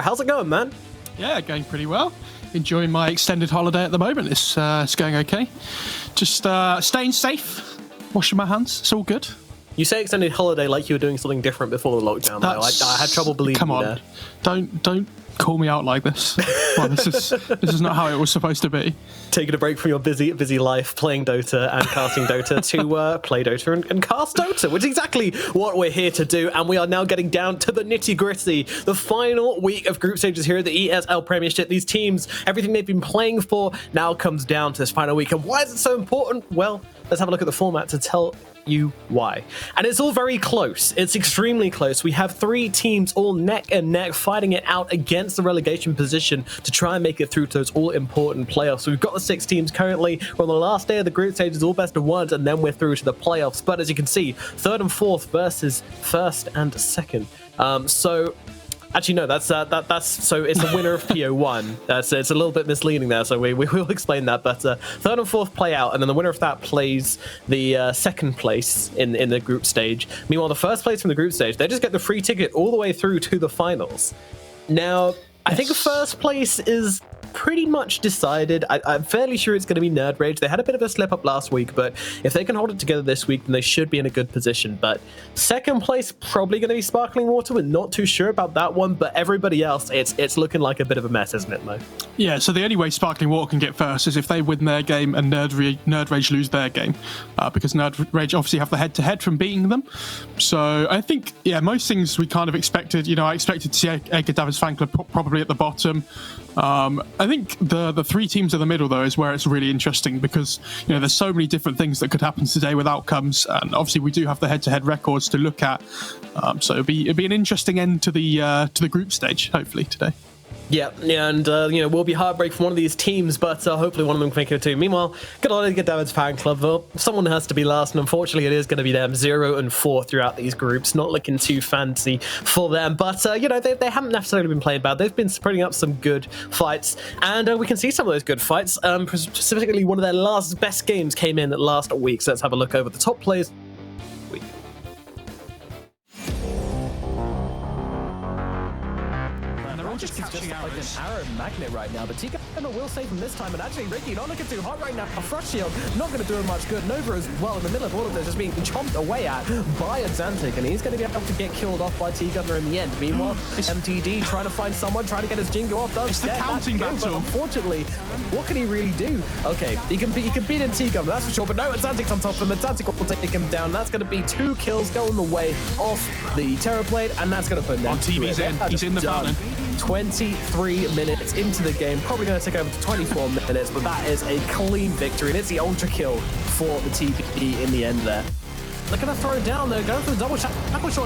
how's it going, man? Yeah, going pretty well. Enjoying my extended holiday at the moment. It's going okay. Just staying safe, washing my hands. It's all good. You say extended holiday like you were doing something different before the lockdown, though. I had trouble believing Come on, there. Don't call me out like this. Well, this is not how it was supposed to be. Taking a break from your busy life playing Dota and casting Dota to play Dota and cast Dota, which is exactly what we're here to do. And we are now getting down to the nitty-gritty. The final week of group stages here at the ESL Premiership. These teams, everything they've been playing for now comes down to this final week. And why is it so important? Well, let's have a look at the format to tell you why. And it's all very close. It's extremely close. We have 3 teams all neck and neck fighting it out against the relegation position to try and make it through to those all-important playoffs. So we've got the 6 teams currently. We're on the last day of the group stages, all best of ones, and then we're through to the playoffs. But as you can see, 3rd and 4th versus 1st and 2nd. So actually, no, that's so it's the winner of PO1. It's a little bit misleading there, so we will explain that. But 3rd and 4th play out, and then the winner of that plays the 2nd place in the group stage. Meanwhile, the 1st place from the group stage, they just get the free ticket all the way through to the finals. Now, I think 1st place is pretty much decided. I'm fairly sure it's going to be Nerd Rage. They had a bit of a slip up last week, but if they can hold it together this week, then they should be in a good position. But 2nd place, probably going to be Sparkling Water. We're not too sure about that one, but everybody else, it's looking like a bit of a mess, isn't it, Mo? Yeah, so the only way Sparkling Water can get first is if they win their game and Nerd Rage lose their game, because Nerd Rage obviously have the head-to-head from beating them. So I think, yeah, most things we kind of expected. You know, I expected to see Edgar Davids fan club probably at the bottom. I think the 3 teams in the middle, though, is where it's really interesting because, you know, there's so many different things that could happen today with outcomes, and obviously we do have the head-to-head records to look at. So it'll be an interesting end to the group stage, hopefully, today. Yeah, and you know, we'll be heartbreak for one of these teams, but hopefully one of them can make it too. Meanwhile, good on Edgar Davids fan club. Well, someone has to be last, and unfortunately, it is going to be them, 0 and 4 throughout these groups. Not looking too fancy for them, but you know, they haven't necessarily been playing bad. They've been putting up some good fights, and we can see some of those good fights. Specifically, one of their last best games came in last week. So let's have a look over the top players. Just like an arrow magnet right now, but Tika will save him this time, and actually Ricky not looking too hot right now. A Frost Shield not going to do him much good. Nova as well in the middle of all of this is being chomped away at by Atlantic, and he's going to be able to get killed off by T-Gunner in the end. Meanwhile, MTD trying to find someone, trying to get his Jingo off. It's the counting battle. But unfortunately, what can he really do? Okay, he can beat in T-Gunner, that's for sure, but no, Atlantic's on top of him. Atlantic will take him down. That's going to be 2 kills going the way off the Terrorblade, and that's going to put him down. TV's in. He's in the fountain. 23 minutes into the game, probably going to take over to 24 minutes, but that is a clean victory, and it's the ultra kill for the TPE in the end there. They're going to throw it down there, going for the double shot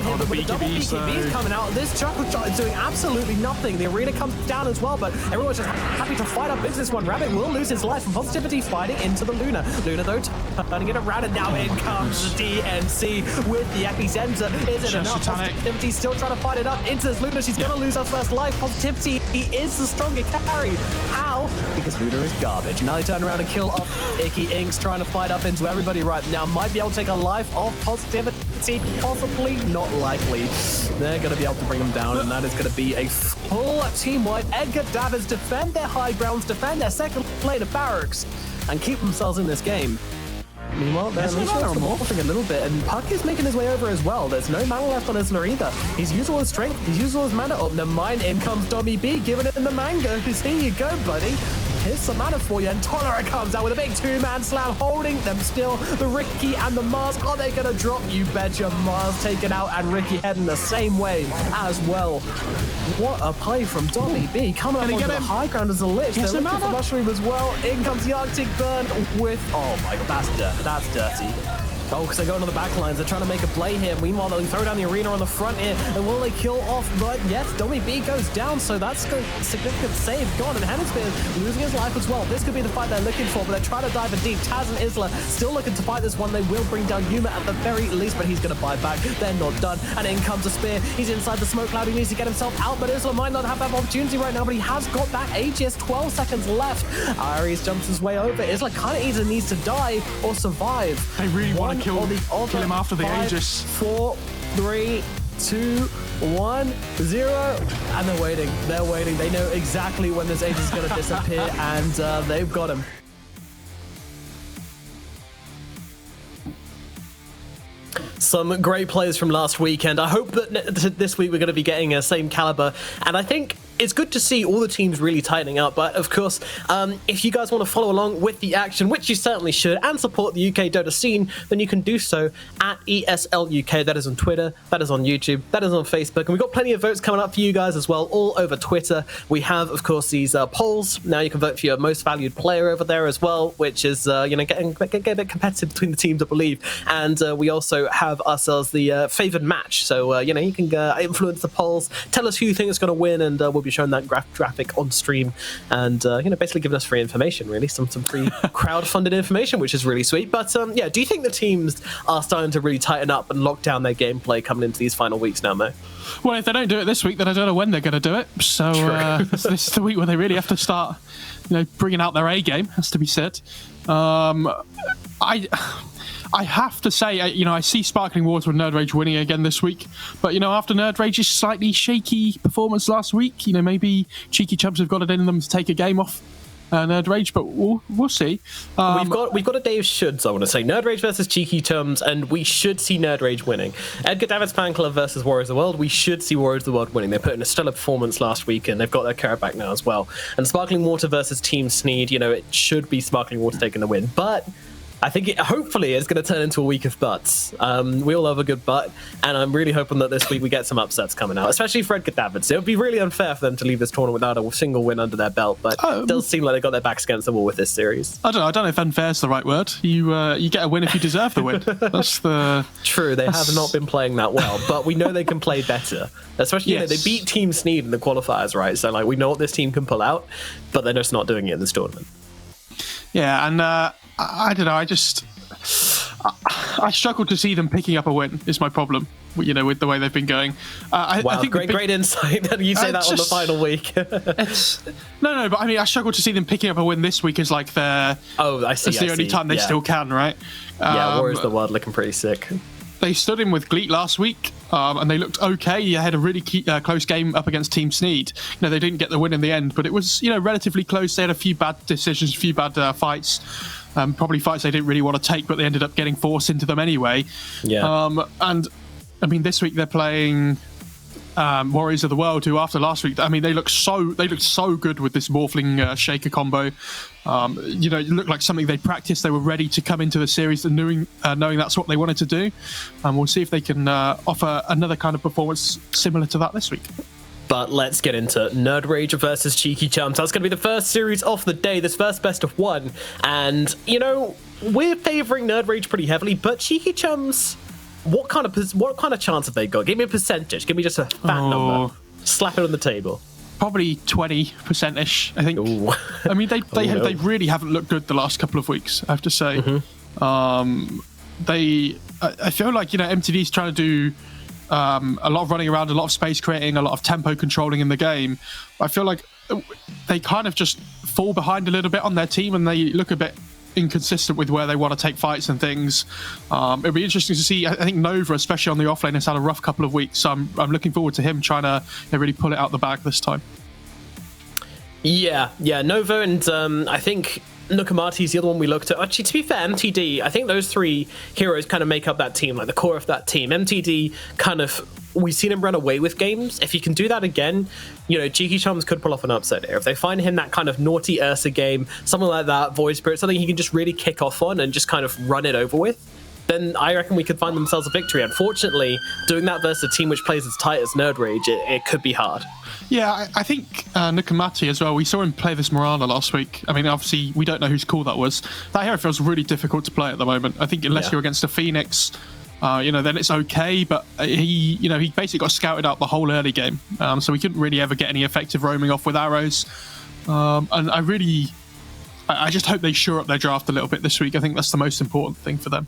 here, but with the double BKB is coming out. This chuckle shot is doing absolutely nothing. The arena comes down as well, but everyone's just happy to fight up into this one. Rabbit will lose his life, and Positivity fighting into the Luna. Luna, though, turning it around, and now in comes the DNC with the epicenter. Is it enough? Positivity still trying to fight it up into this Luna. She's going to lose her first life. Positivity, he is the stronger carry. How? Because Luna is garbage. Now they turn around and kill off Icky Inks, trying to fight up into everybody right now. Might be able to take a life off Positivity, possibly, not likely. They're going to be able to bring them down, and that is going to be a full team wipe. Edgar Davids defend their high grounds, defend their second lane of barracks, and keep themselves in this game. Meanwhile, they're morphing a little bit, and Puck is making his way over as well. There's no mana left on Isla either. He's used all his strength, he's used all his mana. Oh, never mind, in comes Dobby B, giving it in the manga. Here you go, buddy. Here's some mana for you, and Tolera comes out with a big 2-man slam, holding them still. The Ricky and the Mars, are they going to drop? You betcha. Mars taken out, and Ricky heading the same way as well. What a play from Dobby B, coming up onto the high ground as a Lich. They're looking for Mushroom as well. In comes the Arctic Burn with, oh my god, that's dirty. Oh, because they're going on the back lines. They're trying to make a play here. Meanwhile, they'll throw down the arena on the front here. And will they kill off? But yes, Dommy B goes down. So that's a significant save gone. And Hannahspear losing his life as well. This could be the fight they're looking for, but they're trying to dive in deep. Taz and Isla still looking to fight this one. They will bring down Yuma at the very least, but he's going to buy back. They're not done. And in comes a spear. He's inside the smoke cloud. He needs to get himself out, but Isla might not have that opportunity right now, but he has got that Aegis. 12 seconds left. Aries jumps his way over. Isla kind of either needs to die or survive. They really want to kill him after the Aegis. 4, 3, 2, 1, 0. And they're waiting. They're waiting. They know exactly when this agent is going to disappear, and they've got him. Some great players from last weekend. I hope that this week we're going to be getting a same caliber, and I think it's good to see all the teams really tightening up. But of course, if you guys want to follow along with the action, which you certainly should, and support the UK Dota scene, then you can do so at ESL UK. That is on Twitter, that is on YouTube, that is on Facebook, and we've got plenty of votes coming up for you guys as well, all over Twitter. We have, of course, these polls. Now you can vote for your most valued player over there as well, which is getting a bit competitive between the teams, I believe. And we also have ourselves the favored match. So you can influence the polls, tell us who you think is going to win, and we'll be showing that graphic on stream, and basically giving us free information, really, some free crowd-funded information, which is really sweet. But yeah, do you think the teams are starting to really tighten up and lock down their gameplay coming into these final weeks now, Mo? Well, if they don't do it this week, then I don't know when they're going to do it. So this is the week where they really have to start, bringing out their A game, has to be said. I have to say, I see Sparkling Water and Nerd Rage winning again this week. But, after Nerd Rage's slightly shaky performance last week, maybe Cheeky Chubs have got it in them to take a game off Nerd Rage, but we'll see. We've got a day of shoulds, I want to say. Nerd Rage versus Cheeky Chums, and we should see Nerd Rage winning. Edgar Davids Fan Club versus Warriors of the World, we should see Warriors of the World winning. They put in a stellar performance last week, and they've got their carrot back now as well. And Sparkling Water versus Team Sneed, it should be Sparkling Water taking the win. But I think hopefully it's going to turn into a week of butts. We all love a good butt, and I'm really hoping that this week we get some upsets coming out, especially for Edgar Davids. It would be really unfair for them to leave this tournament without a single win under their belt, but it does seem like they got their backs against the wall with this series. I don't know if unfair is the right word. You get a win if you deserve the win. That's the true. They have not been playing that well, but we know they can play better. Especially, they beat Team Sneed in the qualifiers, right? So we know what this team can pull out, but they're just not doing it in this tournament. Yeah, and I don't know. I struggle to see them picking up a win is my problem, with the way they've been going. I think great insight that you say that on the final week. No, but I struggle to see them picking up a win this week as their... Oh, I see. It's the only time they still can, right? Warriors of the World looking pretty sick. They stood in with Gleek last week, and they looked okay. They had a really close game up against Team Sneed. They didn't get the win in the end, but it was relatively close. They had a few bad decisions, a few bad fights. Probably fights they didn't really want to take, but they ended up getting forced into them anyway. Yeah. And this week they're playing Warriors of the World, who after last week, they looked so good with this Morphling Shaker combo. It looked like something they practiced. They were ready to come into the series and knowing that's what they wanted to do. And we'll see if they can offer another kind of performance similar to that this week. But let's get into Nerd Rage versus Cheeky Chums. That's going to be the first series off the day, this first best of one. And, we're favouring Nerd Rage pretty heavily, but Cheeky Chums, what kind of chance have they got? Give me a percentage. Give me just a fat number. Slap it on the table. Probably 20%-ish, I think. Ooh. They really haven't looked good the last couple of weeks, I have to say. Mm-hmm. I feel like, MTD's trying to do a lot of running around, a lot of space creating, a lot of tempo controlling in the game. I feel like they kind of just fall behind a little bit on their team, and they look a bit inconsistent with where they want to take fights and things. It'll be interesting to see. I think Nova, especially on the offlane, has had a rough couple of weeks, so I'm looking forward to him trying to really pull it out the bag this time. Yeah, Nova, and I think Nukamati's the other one we looked at. Actually, to be fair, MTD, I think those three heroes kind of make up that team, the core of that team. MTD we've seen him run away with games. If he can do that again, Cheeky Chums could pull off an upset here. If they find him that kind of naughty Ursa game, something like that, Void Spirit, something he can just really kick off on and just kind of run it over with, then I reckon we could find themselves a victory. Unfortunately, doing that versus a team which plays as tight as Nerd Rage, it could be hard. Yeah, I think Nukamati as well. We saw him play this Mirana last week. Obviously, we don't know whose call that was. That hero feels really difficult to play at the moment. I think unless you're against a Phoenix, then it's okay. But he basically got scouted out the whole early game, so we couldn't really ever get any effective roaming off with arrows. And I just hope they shore up their draft a little bit this week. I think that's the most important thing for them.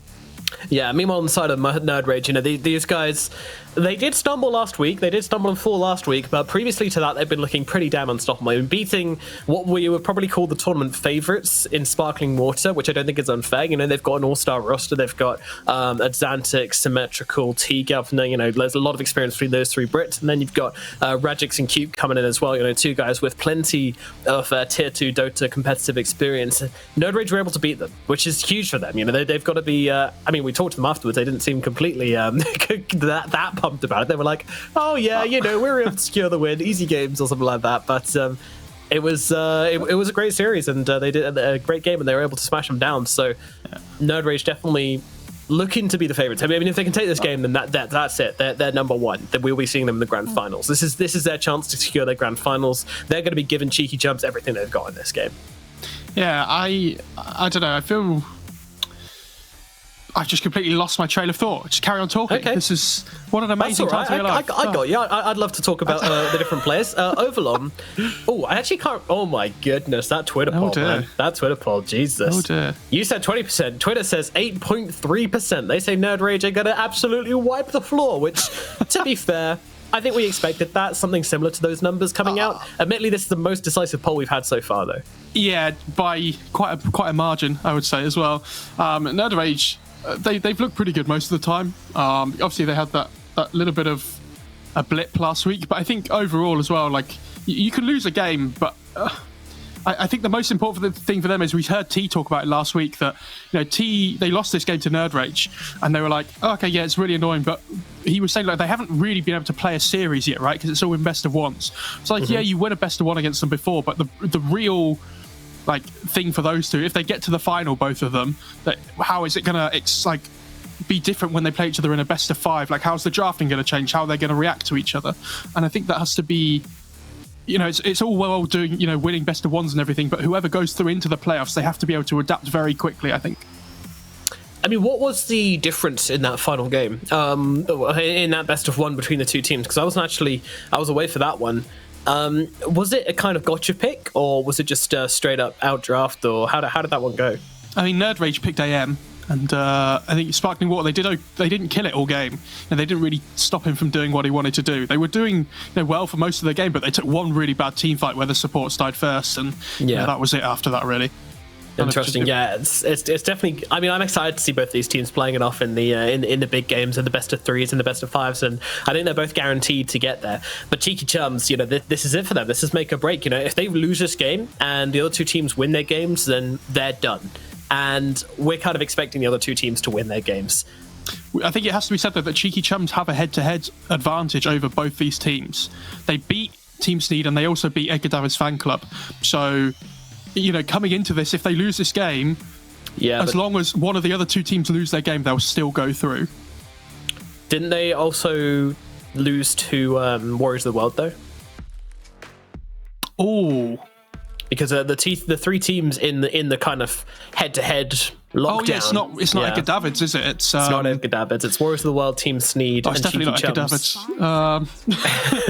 Yeah, meanwhile on the side of Nerd Rage, these guys, they did stumble last week. They did stumble and fall last week, but previously to that, they've been looking pretty damn unstoppable. They've been beating what we would probably call the tournament favourites in Sparkling Water, which I don't think is unfair. They've got an all-star roster. They've got Atlantic, Symmetrical, T-Governor. There's a lot of experience between those three Brits. And then you've got Radix and Cube coming in as well. Two guys with plenty of Tier 2 Dota competitive experience. Nerd Rage were able to beat them, which is huge for them. They've got to be... we talked to them afterwards. They didn't seem completely that pumped about it. They were like, "Oh yeah, we're able to secure the win, easy games or something like that." But it was a great series, and they did a great game, and they were able to smash them down. So Nerd Rage definitely looking to be the favorites. If they can take this game, then that's it. They're number one. Then we'll be seeing them in the grand finals. This is their chance to secure their grand finals. They're going to be giving Cheeky Chumps everything they've got in this game. Yeah, I don't know. I feel I've just completely lost my trail of thought. Just carry on talking. Okay. This is what an amazing time to be alive. I got you. I'd love to talk about the different players. Overlong. Oh, I actually can't. Oh my goodness, that Twitter poll, man. That Twitter poll, Jesus. Oh dear. You said 20%. Twitter says 8.3%. They say Nerd Rage are going to absolutely wipe the floor, which, to be fair, I think we expected that. Something similar to those numbers coming out. Admittedly, this is the most decisive poll we've had so far, though. Yeah, by quite a margin, I would say, as well. Nerd Rage... They've looked pretty good most of the time. Obviously, they had that little bit of a blip last week, but I think overall as well, you can lose a game, but I think the most important thing for them is we heard T talk about it last week that they lost this game to Nerd Rage, and they were like, oh, okay, yeah, it's really annoying, but he was saying they haven't really been able to play a series yet, right? Because it's all in best of ones. It's yeah, you win a best of one against them before, but the real thing for those two, if they get to the final, both of them, how is it gonna be different when they play each other in a best of five? How's the drafting gonna change? How they're gonna react to each other? And I think that has to be, it's all well doing, winning best of ones and everything, but whoever goes through into the playoffs, they have to be able to adapt very quickly, I think. What was the difference in that final game, in that best of one between the two teams? Because I was away for that one. Was it a kind of gotcha pick, or was it just straight up outdraft, or how did that one go? I mean, Nerd Rage picked AM, and I think Sparkling Water, they didn't kill it all game, and they didn't really stop him from doing what he wanted to do. They were doing well for most of the game, but they took one really bad team fight where the supports died first, and that was it after that, really. Interesting, yeah. It's definitely. I'm excited to see both these teams playing it off in the big games and the best of threes and the best of fives, and I think they're both guaranteed to get there. But Cheeky Chums, this is it for them. This is make or break. If they lose this game and the other two teams win their games, then they're done. And we're kind of expecting the other two teams to win their games. I think it has to be said though that Cheeky Chums have a head-to-head advantage over both these teams. They beat Team Sneed and they also beat Edgar David's fan club. So, coming into this, if they lose this game, as long as one of the other two teams lose their game, they'll still go through. Didn't they also lose to Warriors of the World, though? Oh. Because the three teams in the kind of head-to-head lockdown. Oh yeah, it's not Edgar Davids, is it? It's not Edgar Davids. It's Warriors of the World, Team Sneed, and Cheeky Chums. It's definitely not Edgar Davids.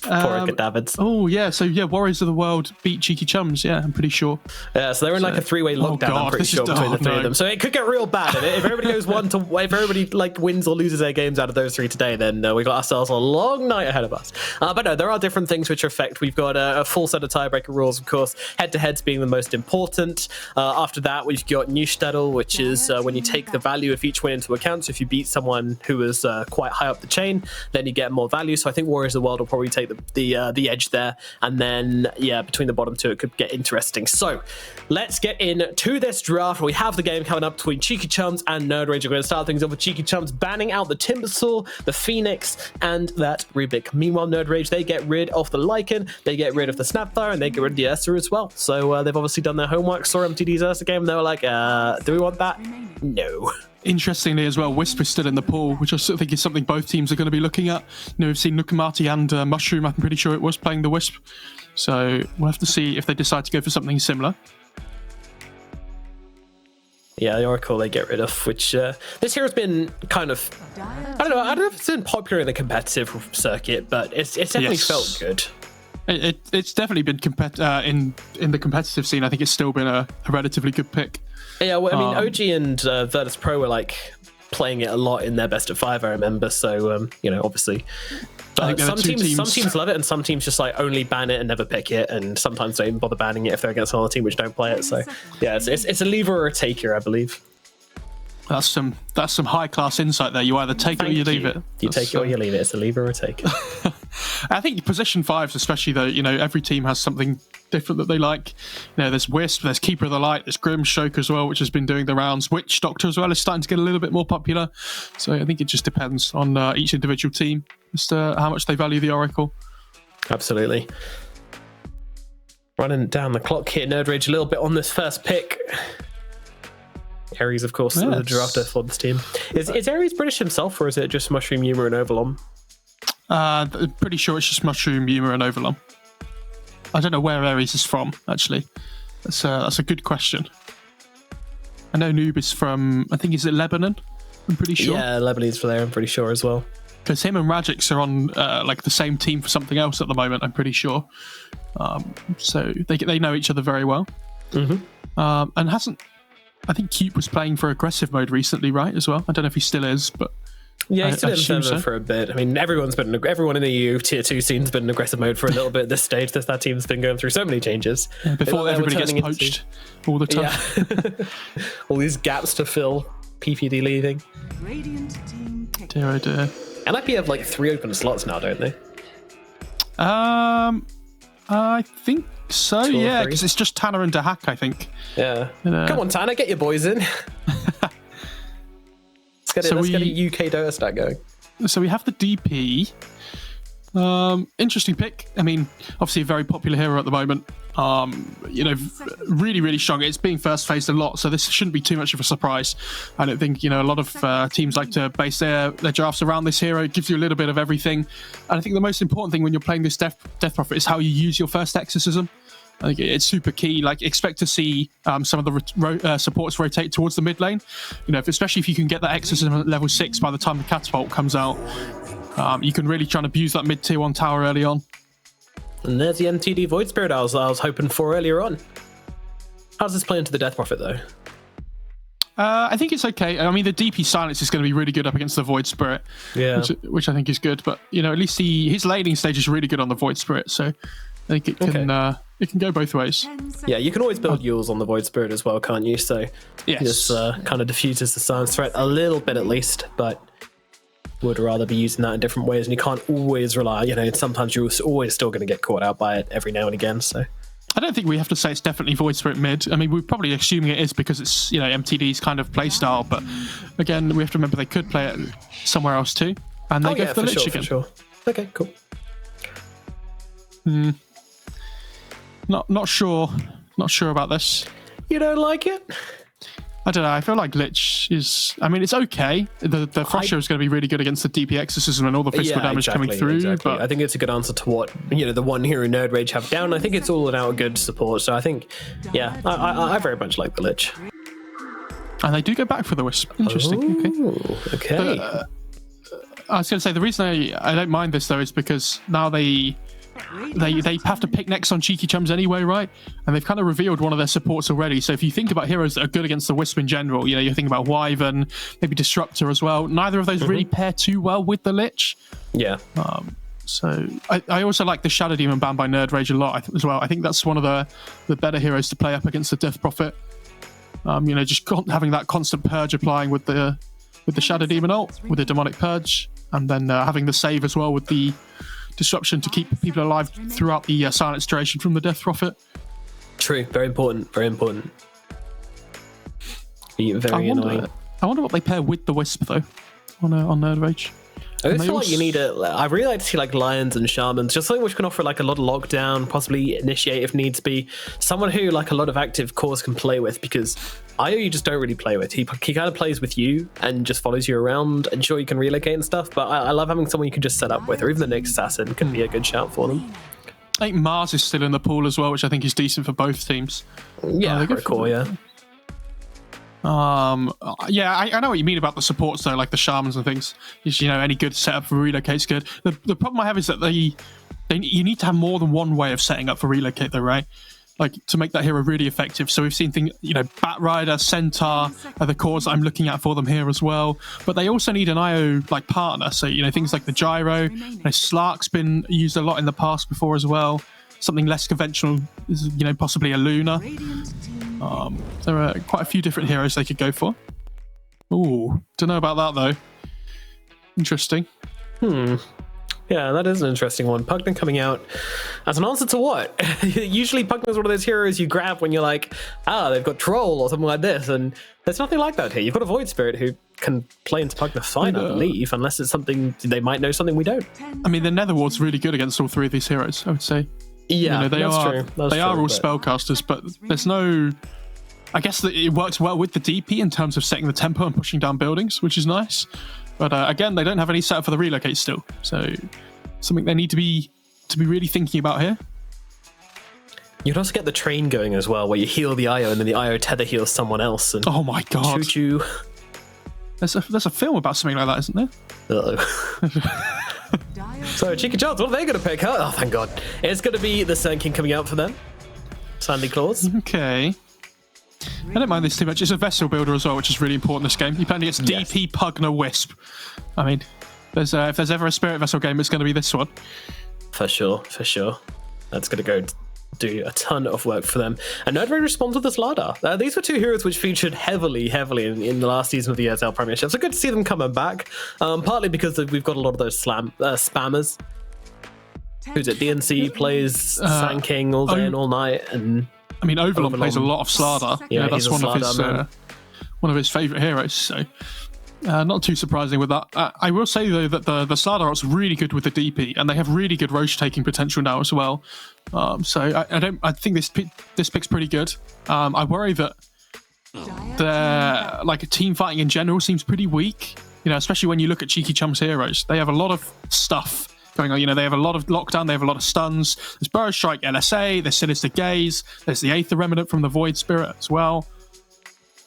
Poor Edgar Davids. Oh yeah, so Warriors of the World beat Cheeky Chums. Yeah, I'm pretty sure. Yeah, so they're in a three-way lockdown. I'm pretty sure between the three of them. So it could get real bad. If everybody goes if everybody wins or loses their games out of those three today, then we got ourselves a long night ahead of us. But no, there are different things which affect. We've got a full set of tiebreaker rules, of course. Head-to-heads being the most important. After that, we've got Neustadt, which is when you take the value of each win into account. So if you beat someone who is quite high up the chain, then you get more value. So I think Warriors of the World will probably take the edge there, and then between the bottom two it could get interesting. So let's get into this draft. We have the game coming up between Cheeky Chums and Nerd Rage. We're going to start things off with Cheeky Chums banning out the Timbersaw, the Phoenix, and that Rubik. Meanwhile, Nerd Rage, they get rid of the Lycan, they get rid of the Snapfire, and they get rid of the Ursa as well. So they've obviously done their homework, saw MTD's Ursa game, and they were like, do we want that? No. Interestingly as well, Wisp is still in the pool, which I think is something both teams are going to be looking at. We've seen Nukamati and Mushroom, I'm pretty sure it was, playing the Wisp. So we'll have to see if they decide to go for something similar. Yeah, the Oracle they get rid of, which this hero's been kind of, I don't know if it's been popular in the competitive circuit, but it's definitely felt good. It's definitely been in the competitive scene. I think it's still been a relatively good pick. Yeah, well, OG and Virtus Pro were playing it a lot in their best of 5, I remember. So, obviously. But some teams love it, and some teams just like only ban it and never pick it, and sometimes don't even bother banning it if they're against another team which don't play it. So, yeah, it's a lever or a take here, I believe. That's some high class insight there. You either take it or you leave it. You take it or you leave it. It's a lever or a take. I think position 5s, especially though, every team has something different that they like. There's Wisp, there's Keeper of the Light, there's Grim Shoke as well, which has been doing the rounds. Witch Doctor as well is starting to get a little bit more popular. So I think it just depends on each individual team as to how much they value the Oracle. Absolutely. Running down the clock here, Nerd Rage a little bit on this first pick. Aries, of course, the drafter for this team. Is Aries British himself, or is it just Mushroom, Yuma, and Overlom? Pretty sure it's just Mushroom, Yuma, and Overlom. I don't know where Aries is from, actually. That's a good question. I know Noob is from, I think, is it Lebanon? I'm pretty sure. Yeah, Lebanese for there, I'm pretty sure as well. Because him and Radix are on like the same team for something else at the moment, I'm pretty sure. So they know each other very well. Mm-hmm. And I think Cube was playing for aggressive mode recently, right, as well? I don't know if he still is, but yeah, he's still in server for a bit. I mean, everyone in the EU tier 2 scene's been in aggressive mode for a little bit at this stage. That team's been going through so many changes. Yeah, before everybody gets poached all the time. Yeah. All these gaps to fill. PPD leaving. Dear oh dear. NIP have like 3 open slots now, don't they? I think so, yeah, because it's just Tanner and Dahak, I think. Yeah. Come on, Tanner, get your boys in. Let's get a UK Dota stack going. So we have the DP. Interesting pick. I mean, obviously a very popular hero at the moment. Really, really strong. It's being first phased a lot, so this shouldn't be too much of a surprise. I don't think, a lot of teams like to base their drafts around this hero. It gives you a little bit of everything. And I think the most important thing when you're playing this Death Prophet is how you use your first exorcism. I think it's super key. Like, expect to see some of the supports rotate towards the mid lane. Especially if you can get that exorcism at level 6 by the time the catapult comes out. You can really try and abuse that mid tier 1 tower early on. And there's the MTD Void Spirit I was hoping for earlier on. How does this play into the Death Prophet, though? I think it's okay. I mean, the DP Silence is going to be really good up against the Void Spirit, which I think is good. But, at least his laning stage is really good on the Void Spirit, so I think it can go both ways. Yeah, you can always build Yules on the Void Spirit as well, can't you? So yes. This kind of diffuses the Silence threat a little bit at least, but would rather be using that in different ways, and you can't always rely, sometimes you're always still going to get caught out by it every now and again. So I don't think we have to say it's definitely Void Spirit mid. I mean, we're probably assuming it is because it's, MTD's kind of play style, but again, we have to remember they could play it somewhere else too, and they go for the Lich again. For sure. Okay, cool. Not sure about this. You don't like it? I don't know. I feel like Lich is... I mean, it's okay. The Frost is going to be really good against the DP Exorcism and all the physical damage coming through. Exactly. But I think it's a good answer to what, the one hero Nerd Rage have down. I think it's all in out good support. So I think, I very much like the Lich. And they do go back for the Wisp. Interesting. Ooh, okay. But, I was going to say, the reason I don't mind this, though, is because now they have to pick next on Cheeky Chums anyway, right? And they've kind of revealed one of their supports already. So if you think about heroes that are good against the Wisp in general, you're thinking about Wyvern, maybe Disruptor as well. Neither of those really pair too well with the Lich. Yeah. So I also like the Shadow Demon banned by Nerd Rage a lot as well. I think that's one of the better heroes to play up against the Death Prophet. Just having that constant purge applying with the Shadow Demon ult, with the Demonic Purge, and then having the save as well with the Disruption to keep people alive throughout the silence duration from the Death Prophet. True, very important, very important. Very annoying. I wonder what they pair with the Wisp though on Nerd Rage. I feel like you need I really like to see like Lions and Shamans, just something which can offer like a lot of lockdown, possibly initiate if needs be. Someone who like a lot of active cores can play with, because Io you just don't really play with. He kind of plays with you and just follows you around, and sure you can relocate and stuff, but I love having someone you can just set up with, or even the next assassin can be a good shout for them. I think Mars is still in the pool as well, which I think is decent for both teams. Yeah, for a core, yeah. I know what you mean about the supports though, like the Shamans and things. Any good setup for relocate's good. The problem I have is that you need to have more than one way of setting up for relocate though, right? like to make that hero really effective. So we've seen things, Bat Rider, Centaur are the cores I'm looking at for them here as well. But they also need an IO like partner. So things like the Gyro, Slark's been used a lot in the past before as well. Something less conventional is possibly a Luna. There are quite a few different heroes they could go for. Ooh, don't know about that though. Interesting. Yeah, that is an interesting one. Pugna coming out as an answer to what? Usually Pugna's one of those heroes you grab when you're like, they've got Troll or something like this, and there's nothing like that here. You've got a Void Spirit who can play into Pugna fine, I believe, unless it's something they might know something we don't. I mean, the Netherward's really good against all three of these heroes, I would say. Yeah, they that's are, true. They are all spellcasters, but there's no... I guess that it works well with the DP in terms of setting the tempo and pushing down buildings, which is nice. But again, they don't have any setup for the relocate still, so something they need to be really thinking about here. You'd also get the train going as well, where you heal the IO and then the IO tether heals someone else. And oh my god! Choo-choo. There's a film about something like that, isn't there? So Cheeky Chance, what are they going to pick? Oh, thank God! It's going to be the Sand King coming out for them. Sandy Claws. Okay. I don't mind this too much. It's a vessel builder as well, which is really important in this game. You're playing against DP, Pugna, Wisp. I mean, if there's ever a Spirit Vessel game, it's going to be this one. For sure. That's going to go do a ton of work for them. And Nerdray responds with this Slardar. These were two heroes which featured heavily in the last season of the ESL Premiership. So good to see them coming back, partly because we've got a lot of those spammers. Who's it? DNC plays Sand King all day and all night, and... I mean, Overlord plays a lot of Slardar. Yeah, that's one of his favourite heroes. So, not too surprising with that. I will say though that the Slardar is really good with the DP, and they have really good Roche taking potential now as well. So I think this pick's pretty good. I worry that their team fighting in general seems pretty weak. Especially when you look at Cheeky Chum's heroes, they have a lot of stuff going on. They have a lot of lockdown, they have a lot of stuns. There's Burrow Strike, LSA, there's Sinister Gaze, there's the Aether Remnant from the Void Spirit as well.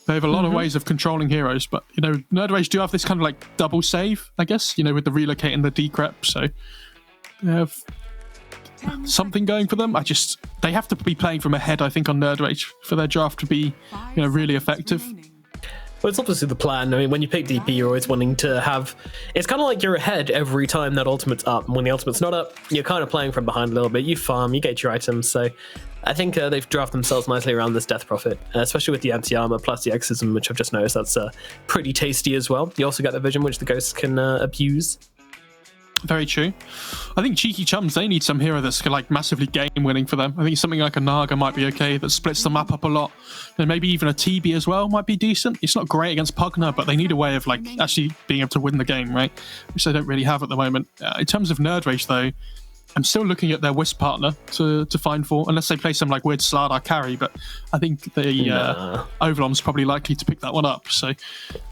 They have a lot of ways of controlling heroes, but Nerd Rage do have this kind of double save, I guess, with the relocate and the decrep, so they have something going for them. They have to be playing from ahead, I think, on Nerd Rage for their draft to be really effective. Well, it's obviously the plan. I mean, when you pick DP, you're always wanting to have... It's kind of like you're ahead every time that ultimate's up. And when the ultimate's not up, you're kind of playing from behind a little bit. You farm, you get your items. So I think they've drafted themselves nicely around this Death Prophet, especially with the anti-armor plus the Exorcism, which I've just noticed that's pretty tasty as well. You also get the Vision, which the Ghosts can abuse. Very true. I think Cheeky Chums, they need some hero that's massively game winning for them. I think something like a Naga might be okay, that splits the map up a lot. And maybe even a TB as well might be decent. It's not great against Pugna, but they need a way of actually being able to win the game, right? Which they don't really have at the moment. In terms of Nerd Rage though, I'm still looking at their Wisp partner to find for, unless they play some weird Slardar carry, but I think the Overlom's probably likely to pick that one up. So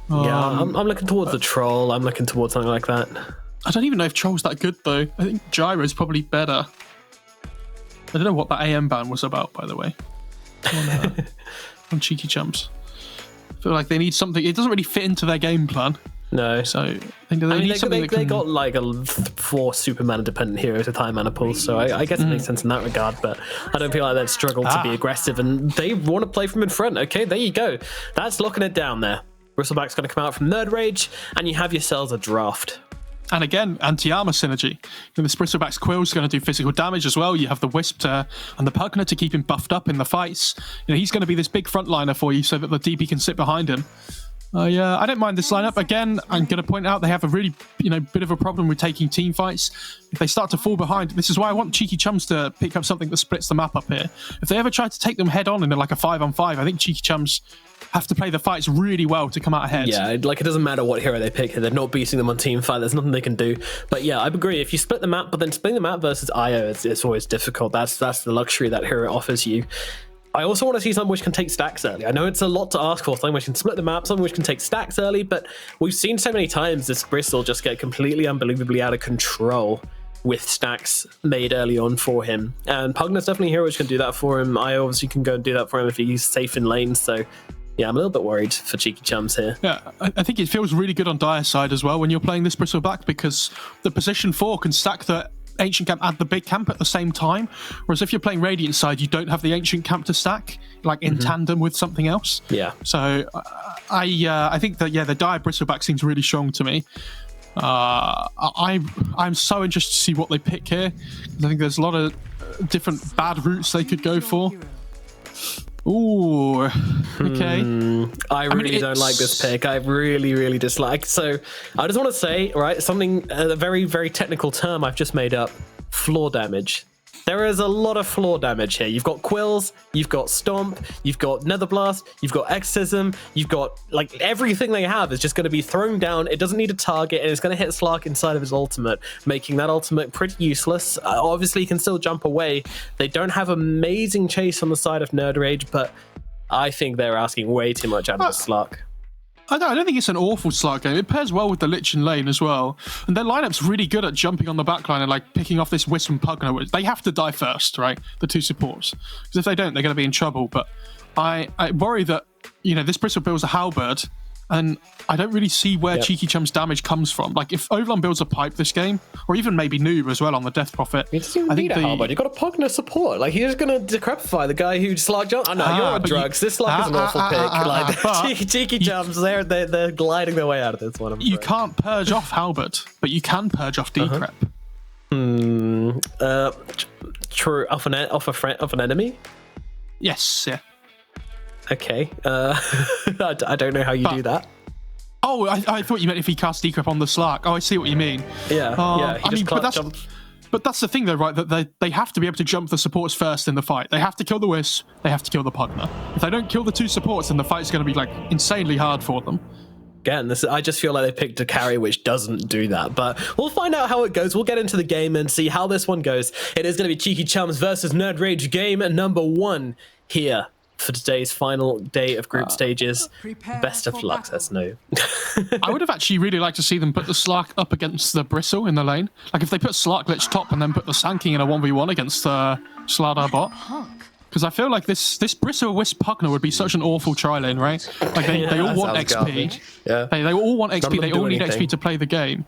yeah, I'm looking towards the Troll. I'm looking towards something like that. I don't even know if Troll's that good, though. I think Gyro's probably better. I don't know what that AM ban was about, by the way, on Cheeky Chumps. I feel like they need something. It doesn't really fit into their game plan. No. So I think they need something they got a 4 super mana dependent heroes with high mana pools, so I guess it makes sense in that regard, but I don't feel like they'd struggle to be aggressive, and they want to play from in front. Okay, there you go. That's locking it down there. Bristleback's going to come out from Nerd Rage, and you have yourselves a draft. And again, anti-armor synergy. This Bristleback's Quill's going to do physical damage as well. You have the Wisp and the Pugna to keep him buffed up in the fights. He's going to be this big frontliner for you so that the DP can sit behind him. Yeah, I don't mind this lineup. Again, I'm going to point out they have a really, bit of a problem with taking team fights. If they start to fall behind, this is why I want Cheeky Chums to pick up something that splits the map up here. If they ever try to take them head on in a 5-on-5, I think Cheeky Chums have to play the fights really well to come out ahead. Yeah, it doesn't matter what hero they pick. They're not beating them on team fight. There's nothing they can do. But yeah, I agree. If you split the map, but then splitting the map versus IO, it's always difficult. That's the luxury that hero offers you. I also want to see something which can take stacks early. I know it's a lot to ask for, something which can split the map, something which can take stacks early, but we've seen so many times this Bristol just get completely unbelievably out of control with stacks made early on for him. And Pugna's definitely a hero which can do that for him. I obviously can go and do that for him if he's safe in lane, so yeah, I'm a little bit worried for Cheeky Chums here. Yeah, I think it feels really good on Dire's side as well when you're playing this Bristleback, because the position 4 can stack the Ancient Camp and the big camp at the same time. Whereas if you're playing Radiant side, you don't have the Ancient Camp to stack, like in tandem with something else. Yeah. So I think that, the Dire Bristleback seems really strong to me. I'm so interested to see what they pick here. I think there's a lot of different bad routes they could go for. Ooh, okay. I really don't like this pick. I really dislike. So I just want to say, right, something, a very, very technical term I've just made up: floor damage. There is a lot of floor damage here. You've got Quills, you've got Stomp, you've got Netherblast, you've got Exorcism, you've got, like, everything they have is just going to be thrown down. It doesn't need a target, and it's going to hit Slark inside of his ultimate, making that ultimate pretty useless. Obviously, he can still jump away. They don't have amazing chase on the side of Nerd Rage, but I think they're asking way too much out of the Slark. I don't think it's an awful Slark game. It pairs well with the Lich in lane as well. And their lineup's really good at jumping on the backline and like picking off this Wisp and Pugna. They have to die first, right? The two supports. Because if they don't, they're going to be in trouble. But I worry that, this Bristle builds a Halberd, and I don't really see where Cheeky Chum's damage comes from. Like, if Overlon builds a pipe this game, or even maybe Noob as well on the Death Prophet. He doesn't even need a Halberd. You've got a Pugna support. Like, he's just going to decrepify the guy who Slark jumps. Oh, no, you're on drugs. This Slark is an awful pick. Cheeky Chums, they're gliding their way out of this one. You can't purge off Halberd, but you can purge off Decrep. True. Off an enemy? Yes, yeah. Okay. I don't know how you do that. Oh, I thought you meant if he casts Decrep on the Slark. Oh, I see what you mean. Yeah. But that's the thing, though, right? That they have to be able to jump the supports first in the fight. They have to kill the Wisp. They have to kill the Pugna. If they don't kill the two supports, then the fight's going to be like insanely hard for them. Again, I just feel like they picked a carry which doesn't do that, but we'll find out how it goes. We'll get into the game and see how this one goes. It is going to be Cheeky Chums versus Nerd Rage, game number 1 here for today's final day of group stages. Best of luck, says No. I would have actually really liked to see them put the Slark up against the Bristle in the lane. Like, if they put Slark Lich top and then put the Sand King in a 1v1 against the Slardar bot. Because I feel like this Bristle Wisp Pugna would be such an awful tri-lane, right? Like, they all want XP. Garbage. Yeah. They all want XP. They all need XP to play the game.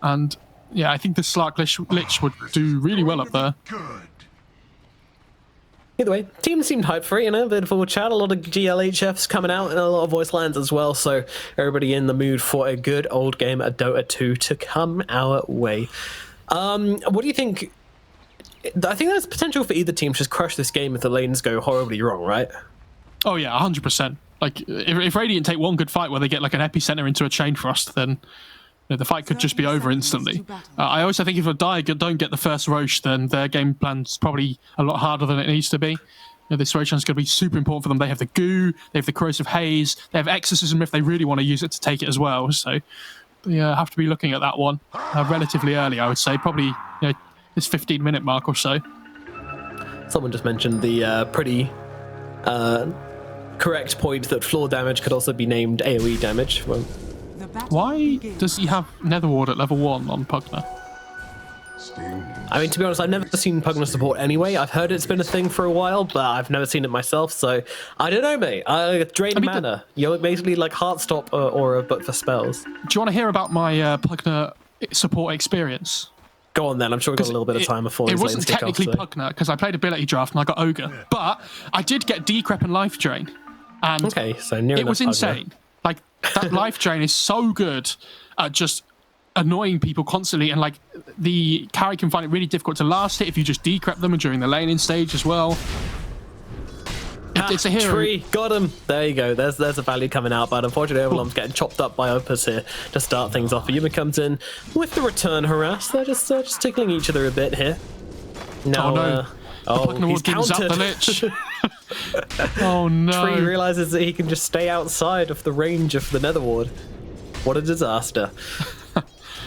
And, yeah, I think the Slark Lich would do really well up there. Either way, team seemed hyped for it, a bit of a chat, a lot of GLHFs coming out, and a lot of voice lines as well, so everybody in the mood for a good old game of Dota 2 to come our way. What do you think? I think there's potential for either team to just crush this game if the lanes go horribly wrong, right? Oh yeah, 100%. Like, if Radiant take one good fight where they get like an epicenter into a chain thrust, then the fight could just be over instantly. I also think if a Dire don't get the first Roche, then their game plan's probably a lot harder than it needs to be. This Roche is going to be super important for them. They have the Goo, they have the Corrosive Haze, they have Exorcism if they really want to use it to take it as well. So they have to be looking at that one relatively early, I would say. Probably this 15-minute mark or so. Someone just mentioned the pretty correct point that floor damage could also be named AoE damage. Well, why does he have Netherward at level 1 on Pugna? I mean, to be honest, I've never seen Pugna support anyway. I've heard it's been a thing for a while, but I've never seen it myself, so I don't know, mate. Drain mana. You're basically like Heartstop aura, but for spells. Do you want to hear about my Pugna support experience? Go on then, I'm sure we've got a little bit of time before it wasn't technically Pugna, because I played ability draft and I got Ogre, but I did get Decrep and Life Drain, and okay, so near it was insane. Like, that Life Drain is so good at just annoying people constantly, and like the carry can find it really difficult to last hit if you just decrep them during the laning stage as well. It's a hero. Tree, got him. There you go. There's a value coming out, but unfortunately Overlom's getting chopped up by Opus here to start things off. Yuma comes in with the return harass. They're just tickling each other a bit here. Now, he's countered. The Lich. Oh no. Tree realizes that he can just stay outside of the range of the Netherward. What a disaster.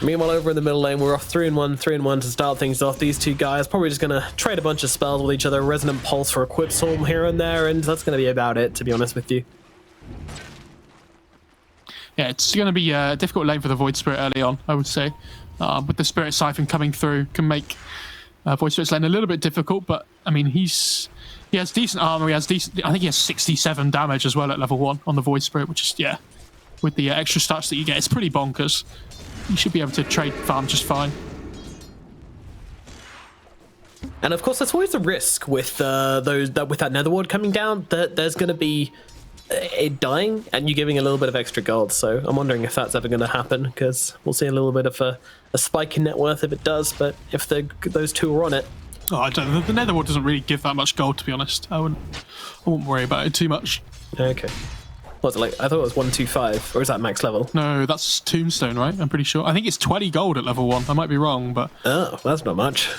Meanwhile, over in the middle lane, we're off 3-1 to start things off. These two guys probably just going to trade a bunch of spells with each other, Resonant Pulse for a Quip Storm here and there, and that's going to be about it, to be honest with you. Yeah, it's going to be a difficult lane for the Void Spirit early on, I would say. With the Spirit Siphon coming through, can make Void Spirit's lane a little bit difficult, but, I mean, he has decent armor, I think he has 67 damage as well at level 1 on the Void Spirit, which is, with the extra stats that you get, it's pretty bonkers. You should be able to trade farm just fine. And of course, there's always a risk with with that nether ward coming down that there's going to be it dying and you giving a little bit of extra gold. So I'm wondering if that's ever going to happen, because we'll see a little bit of a spike in net worth if it does. But if those two are on it, oh, I don't know. The nether ward doesn't really give that much gold, to be honest. I wouldn't worry about it too much. okay. What's it like? I thought it was 125, or is that max level? No, that's tombstone, right? I'm pretty sure. I think it's 20 gold at level 1. I might be wrong, but Oh, that's not much.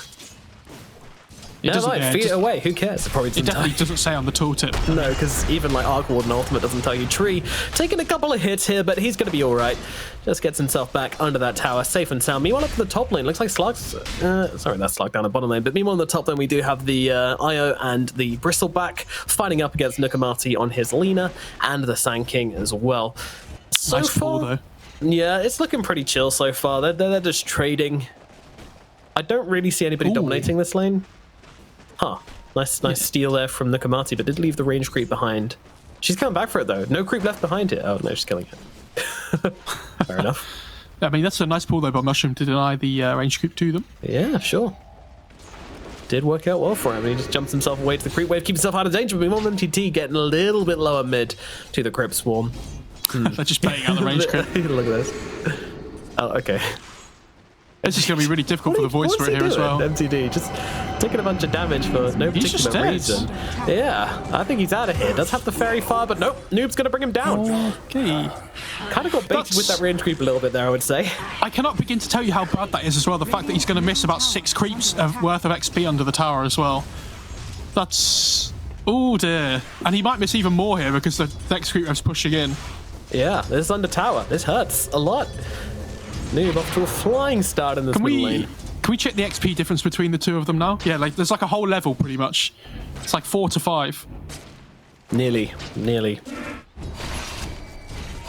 it doesn't. Yeah, feed it away. Who cares? It probably it definitely doesn't say on the tooltip. No, because even like Arc Ward and Ultimate doesn't tell you. Tree taking a couple of hits here, but he's going to be all right. Just gets himself back under that tower, safe and sound. Meanwhile, up in the top lane, looks like Slug's... sorry, that's Slug down the bottom lane. But meanwhile, in the top lane, we do have the Io and the Bristleback fighting up against Nukamati on his Lina and the Sand King as well. So Nice far, pull, though. yeah, it's looking pretty chill so far. They're just trading. I don't really see anybody dominating this lane. Huh. Nice steal there from Nukamati, but did leave the range creep behind. She's coming back for it, though. No creep left behind here. Oh, no, she's killing it. Fair enough. I mean, that's a nice pull, though, by Mushroom to deny the range creep to them. Yeah, sure. Did work out well for him. He just jumps himself away to the creep wave, keeps himself out of danger. But meanwhile, MTT getting a little bit lower mid to the creep swarm. They're just playing out the range creep. Look at this. Oh, okay. This is going to be really difficult for the voice for it here as well. MTD just taking a bunch of damage for no He's just particular dead. reason. Yeah, I think he's out of here. Does have the fairy fire, but nope. Noob's going to bring him down. Okay. Kind of got baited with that range creep a little bit there, I would say. I cannot begin to tell you how bad that is as well. The fact that he's going to miss about 6 creeps worth of XP under the tower as well. That's... oh dear. And he might miss even more here because the next creep wave's pushing in. Yeah, this is under tower. This hurts a lot. Noob off to a flying start in this middle lane. Can we check the XP difference between the two of them now? Yeah, like there's like a whole level pretty much. It's like 4 to 5. Nearly.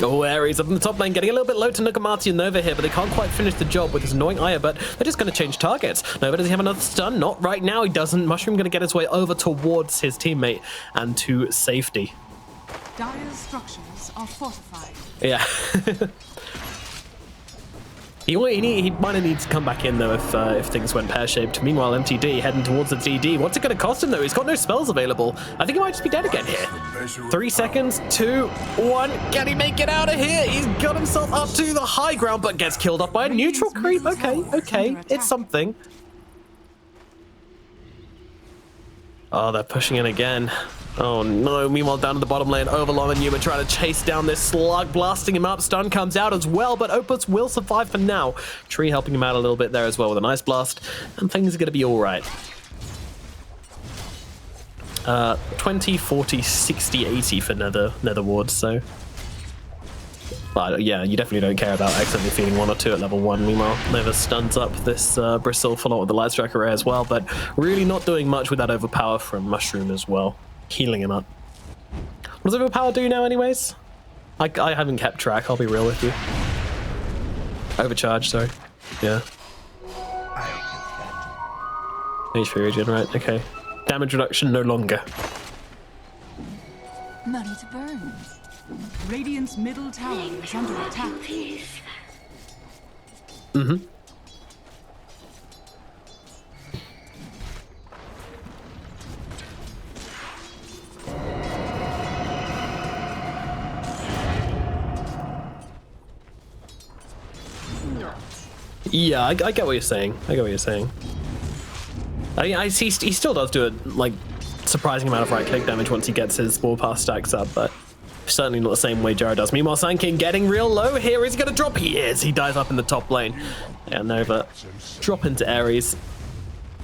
Oh, Ares up in the top lane, getting a little bit low to Nukamati and Nova here, but they can't quite finish the job with his annoying Aya, but they're just going to change targets. Nova, does he have another stun? Not right now, he doesn't. Mushroom going to get his way over towards his teammate and to safety. Dire's structures are fortified. Yeah. He might need to come back in, though, if things went pear-shaped. Meanwhile, MTD heading towards the DD. What's it going to cost him, though? He's got no spells available. I think he might just be dead again here. 3 seconds, 2, 1. Can he make it out of here? He's got himself up to the high ground, but gets killed off by a neutral creep. Okay. It's something. Oh, they're pushing in again. Oh no, meanwhile down to the bottom lane, Overlong and Numa trying to chase down this slug, blasting him up. Stun comes out as well, but Opus will survive for now. Tree helping him out a little bit there as well with a nice blast, and things are going to be alright. 20, 40, 60, 80 for Nether wards, so... yeah, you definitely don't care about accidentally feeding 1 or 2 at level 1. Meanwhile, Nova stuns up this Bristle, follow with the Light Strike array as well, but really not doing much with that overpower from Mushroom as well. Healing him up. What does overpower do now anyways? I haven't kept track, I'll be real with you. Overcharge, sorry. Yeah. HP regen, right, okay. Damage reduction no longer. Money to burn. Radiant's middle tower is under attack. Mm-hmm. Yeah, I get what you're saying. I see he still does do a surprising amount of right click damage once he gets his ball pass stacks up, but certainly not the same way Jared does. Meanwhile, Sand King getting real low here. Is he gonna drop? He is. He dies up in the top lane. Yeah, Nova drop into Ares.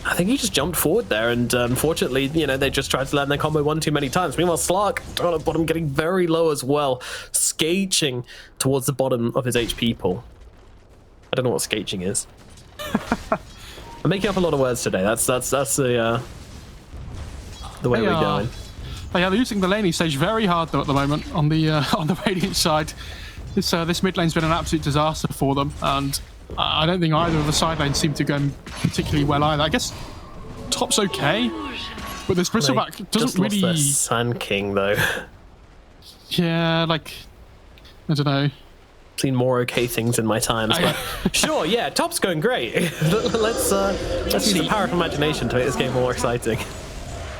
I think he just jumped forward there, and unfortunately, they just tried to land their combo one too many times. Meanwhile, Slark down at the bottom getting very low as well, scatching towards the bottom of his HP pool. I don't know what scatching is. I'm making up a lot of words today. That's the way we're going. They are losing the laning stage very hard though at the moment on the Radiant side. This mid lane's been an absolute disaster for them, and I don't think either of the side lanes seem to go particularly well either. I guess top's okay, but this Bristleback doesn't really. Lost their Sand King though. Yeah, I don't know. seen more okay things in my times, but sure, yeah, top's going great. let's use the power of imagination to make this game more exciting.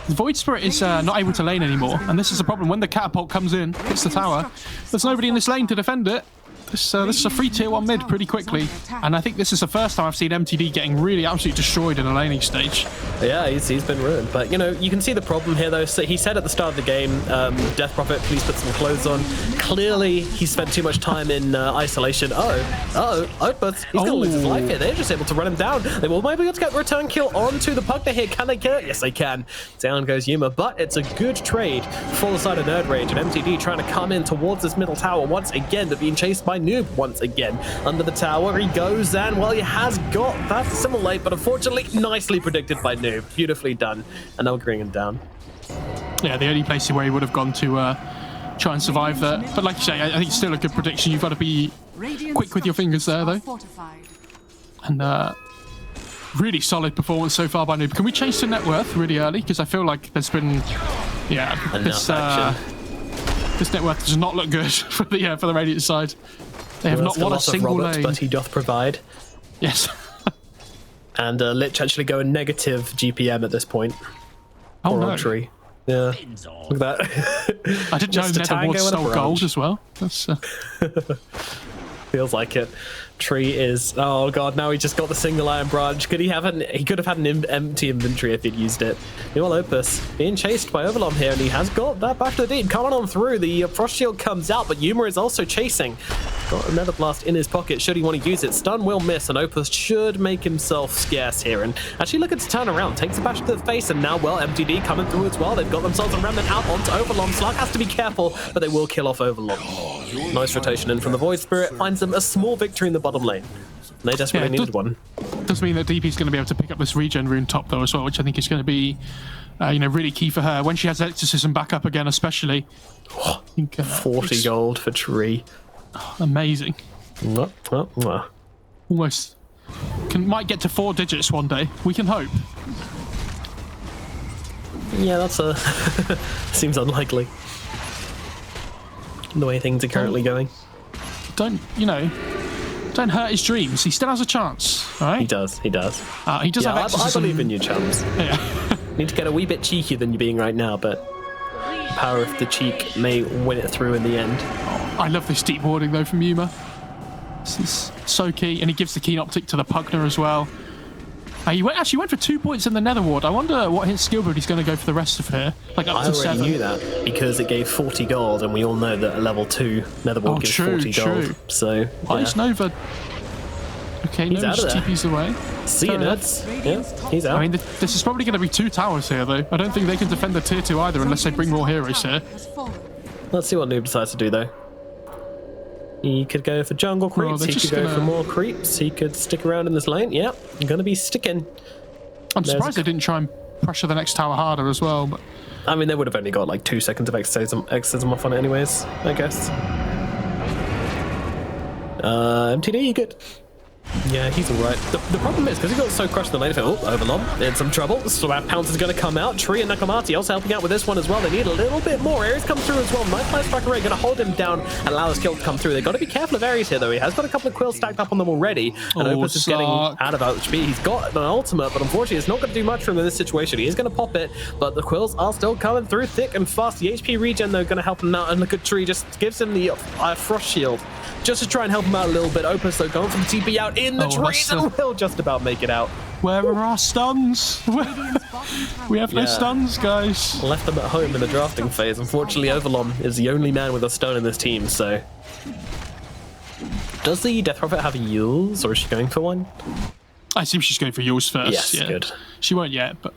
The Void Spirit is not able to lane anymore, and this is the problem. When the catapult comes in, hits the tower, there's nobody in this lane to defend it. This is a free tier 1 mid pretty quickly, and I think this is the first time I've seen MTD getting really absolutely destroyed in a laning stage. Yeah, he's been ruined, but you know, you can see the problem here though. So he said at the start of the game, Death Prophet, please put some clothes on. Clearly he spent too much time in isolation. Outburst, he's gonna lose his life here. They're just able to run him down. They will maybe be able to get the return kill onto the Pugna here. Can they kill it? Yes, they can. Down goes Yuma, but it's a good trade for the side of Nerd Rage, and MTD trying to come in towards this middle tower once again, but being chased by Noob once again. Under the tower he goes, and well, he has got that assimilate, but unfortunately nicely predicted by Noob. Beautifully done, and now we're bringing him down. Yeah, the only place where he would have gone to try and survive there. But like you say, I think it's still a good prediction. You've got to be quick with your fingers there, though. And really solid performance so far by Noob. Can we change to net worth really early? Because I feel like there's been, this net worth does not look good for the Radiant side. They have not won a single lane. But he doth provide. Yes. And Lich actually going negative GPM at this point. Oh no. Tree. Yeah. Look at that. I didn't know Netherward stole gold as well. That's feels like it. Tree is, oh god, now he just got the single iron branch. He could have had an empty inventory if he'd used it. Meanwhile, Opus being chased by Overlom here, and he has got that back to the deep. Coming on through, the Frost Shield comes out, but Yuma is also chasing. Got another blast in his pocket should he want to use it. Stun will miss, and Opus should make himself scarce here, and actually looking to turn around. Takes a bash to the face, and now, well, MTD coming through as well. They've got themselves a remnant out onto Overlom. Slark has to be careful, but they will kill off Overlom. Nice rotation in from the Void Spirit. Finds them a small victory in the bottom lane. They desperately needed one. Does mean that DP is going to be able to pick up this regen rune top though as well, which I think is going to be, really key for her when she has exorcism back up again, especially. I think, 40 gold for Tree. Amazing. Almost. Might get to 4 digits one day. We can hope. Yeah, that's seems unlikely. The way things are currently going. Don't hurt his dreams. He still has a chance, all right? He does. He does have exorcism. I believe in you, chums. Yeah. Need to get a wee bit cheekier than you're being right now, but power of the cheek may win it through in the end. I love this deep warding though from Yuma. This is so key, and he gives the keen optic to the Pugna as well. He went for 2 points in the Nether Ward. I wonder what his skill build he's going to go for the rest of here. Like up to 7. I already knew that because it gave 40 gold, and we all know that a level 2 Nether Ward gives 40 gold. So, Ice Nova. Okay, he's Nova's TP's away. See you, nerds. Yeah, he's out. I mean, this is probably going to be 2 towers here, though. I don't think they can defend the tier 2 either unless they bring more heroes here. Let's see what Noob decides to do, though. He could go for jungle creeps, he could go for more creeps, he could stick around in this lane. Yep, gonna be sticking. I'm surprised they didn't try and pressure the next tower harder as well, but... I mean, they would have only got like 2 seconds of exorcism off on it anyways, I guess. MTD, you good? Yeah, he's alright. The problem is, because he got so crushed in the lane, Overlom in some trouble. Swap Pounce is going to come out. Tree and Nakamati also helping out with this one as well. They need a little bit more. Ares come through as well. Nice play Striker Ray going to hold him down and allow his kill to come through. They've got to be careful of Ares here, though. He has got a couple of quills stacked up on them already. And Opus is getting out of HP. He's got an ultimate, but unfortunately, it's not going to do much for him in this situation. He is going to pop it, but the quills are still coming through thick and fast. The HP regen, though, going to help him out. And look at Tree, just gives him the Frost Shield just to try and help him out a little bit. Opus, though, going for the TP out in the trees and will just about make it out. Where are our stuns? We have no stuns, guys. Left them at home in the drafting phase. Unfortunately, Overlom is the only man with a stone in this team, so... Does the Death Prophet have Yules, or is she going for one? I assume she's going for Yules first. Yes, good. She won't yet, but...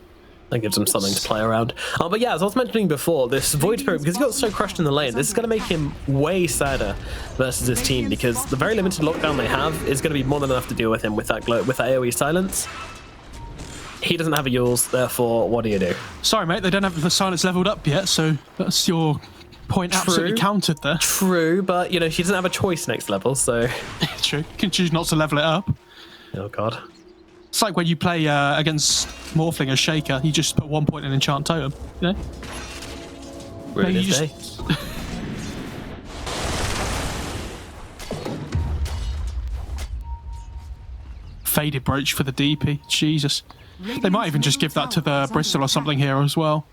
That gives him something to play around. But yeah, as I was mentioning before, this Void Spirit, because he got so crushed in the lane, this is going to make him way sadder versus his team, because the very limited lockdown they have is going to be more than enough to deal with him with that AoE silence. He doesn't have a Yules, therefore, what do you do? Sorry, mate, they don't have the silence leveled up yet, so that's your point absolutely countered there. True, but, you know, she doesn't have a choice next level, so... True. You can choose not to level it up. Oh, God. It's like when you play against Morphling as Shaker, you just put 1 point in Enchant Totem, you know? Really, Faded Brooch for the DP. Jesus. They might even just give that to the Bristol or something here as well.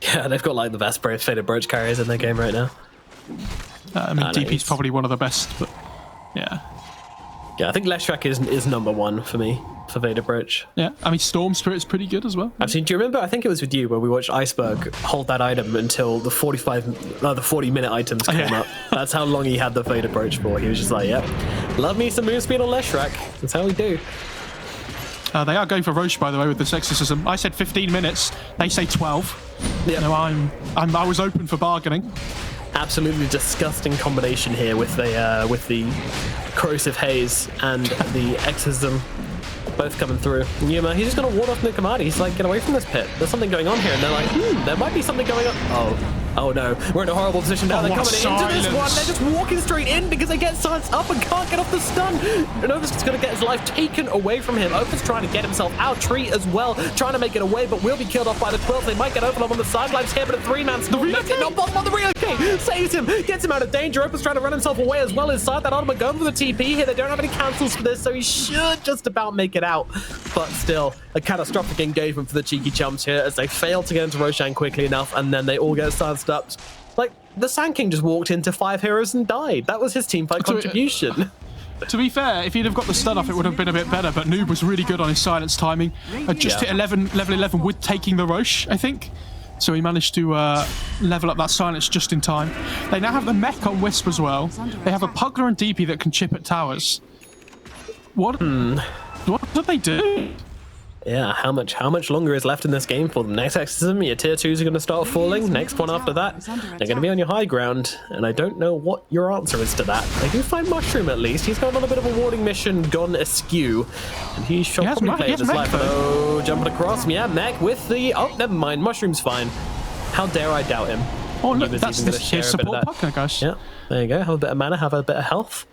Yeah, they've got like the best Faded Brooch carriers in their game right now. I mean, DP's probably one of the best, but yeah. Yeah, I think Leshrac is number one for me for Faded Brooch. Yeah, I mean, Storm Spirit's pretty good as well. Actually, do you remember? I think it was with you where we watched Iceberg hold that item until the 40-minute items came up. That's how long he had the Faded Brooch for. He was just like, "Yep, love me some Moonspeed on Leshrac. That's how we do." They are going for Roche, by the way, with this exorcism. I said 15 minutes. They say 12. Yep. You know, I was open for bargaining. Absolutely disgusting combination here with the corrosive haze and the exorcism both coming through. Yuma, he's just gonna ward off Nukamati. He's like, get away from this pit. There's something going on here, and they're like, there might be something going on. Oh no, we're in a horrible position now. They're coming into this one. They're just walking straight in because they get silenced up and can't get off the stun. And Opus is going to get his life taken away from him. Opus trying to get himself out. Tree as well, trying to make it away, but will be killed off by the 12. They might get Opus on the sidelines here, but a 3-man storm makes it not possible. The relocate saves him, gets him out of danger. Opus trying to run himself away as well inside that ultimate, going for the TP here. They don't have any cancels for this, so he should just about make it out. But still, a catastrophic engagement for the cheeky chumps here as they fail to get into Roshan quickly enough, and then they all get silenced up. Like, the Sand King just walked into 5 heroes and died. That was his teamfight contribution. To be fair, if he'd have got the stun off, it would have been a bit better, but Noob was really good on his silence timing. Just hit level 11 with taking the Roche, I think. So he managed to level up that silence just in time. They now have the mech on Wisp as well. They have a Pugler and DP that can chip at towers. What did they do? Yeah, how much longer is left in this game for them? Next exorcism, your tier 2s are going to start falling. Next one after that, they're going to be on your high ground. And I don't know what your answer is to that. They do find Mushroom at least. He's got another bit of a warding mission gone askew. And he shall probably play his life. Oh, jumping across. Yeah, mech with the... Oh, never mind. Mushroom's fine. How dare I doubt him? Oh, look, that's his support Pugner, guys. Yeah, there you go. Have a bit of mana, have a bit of health.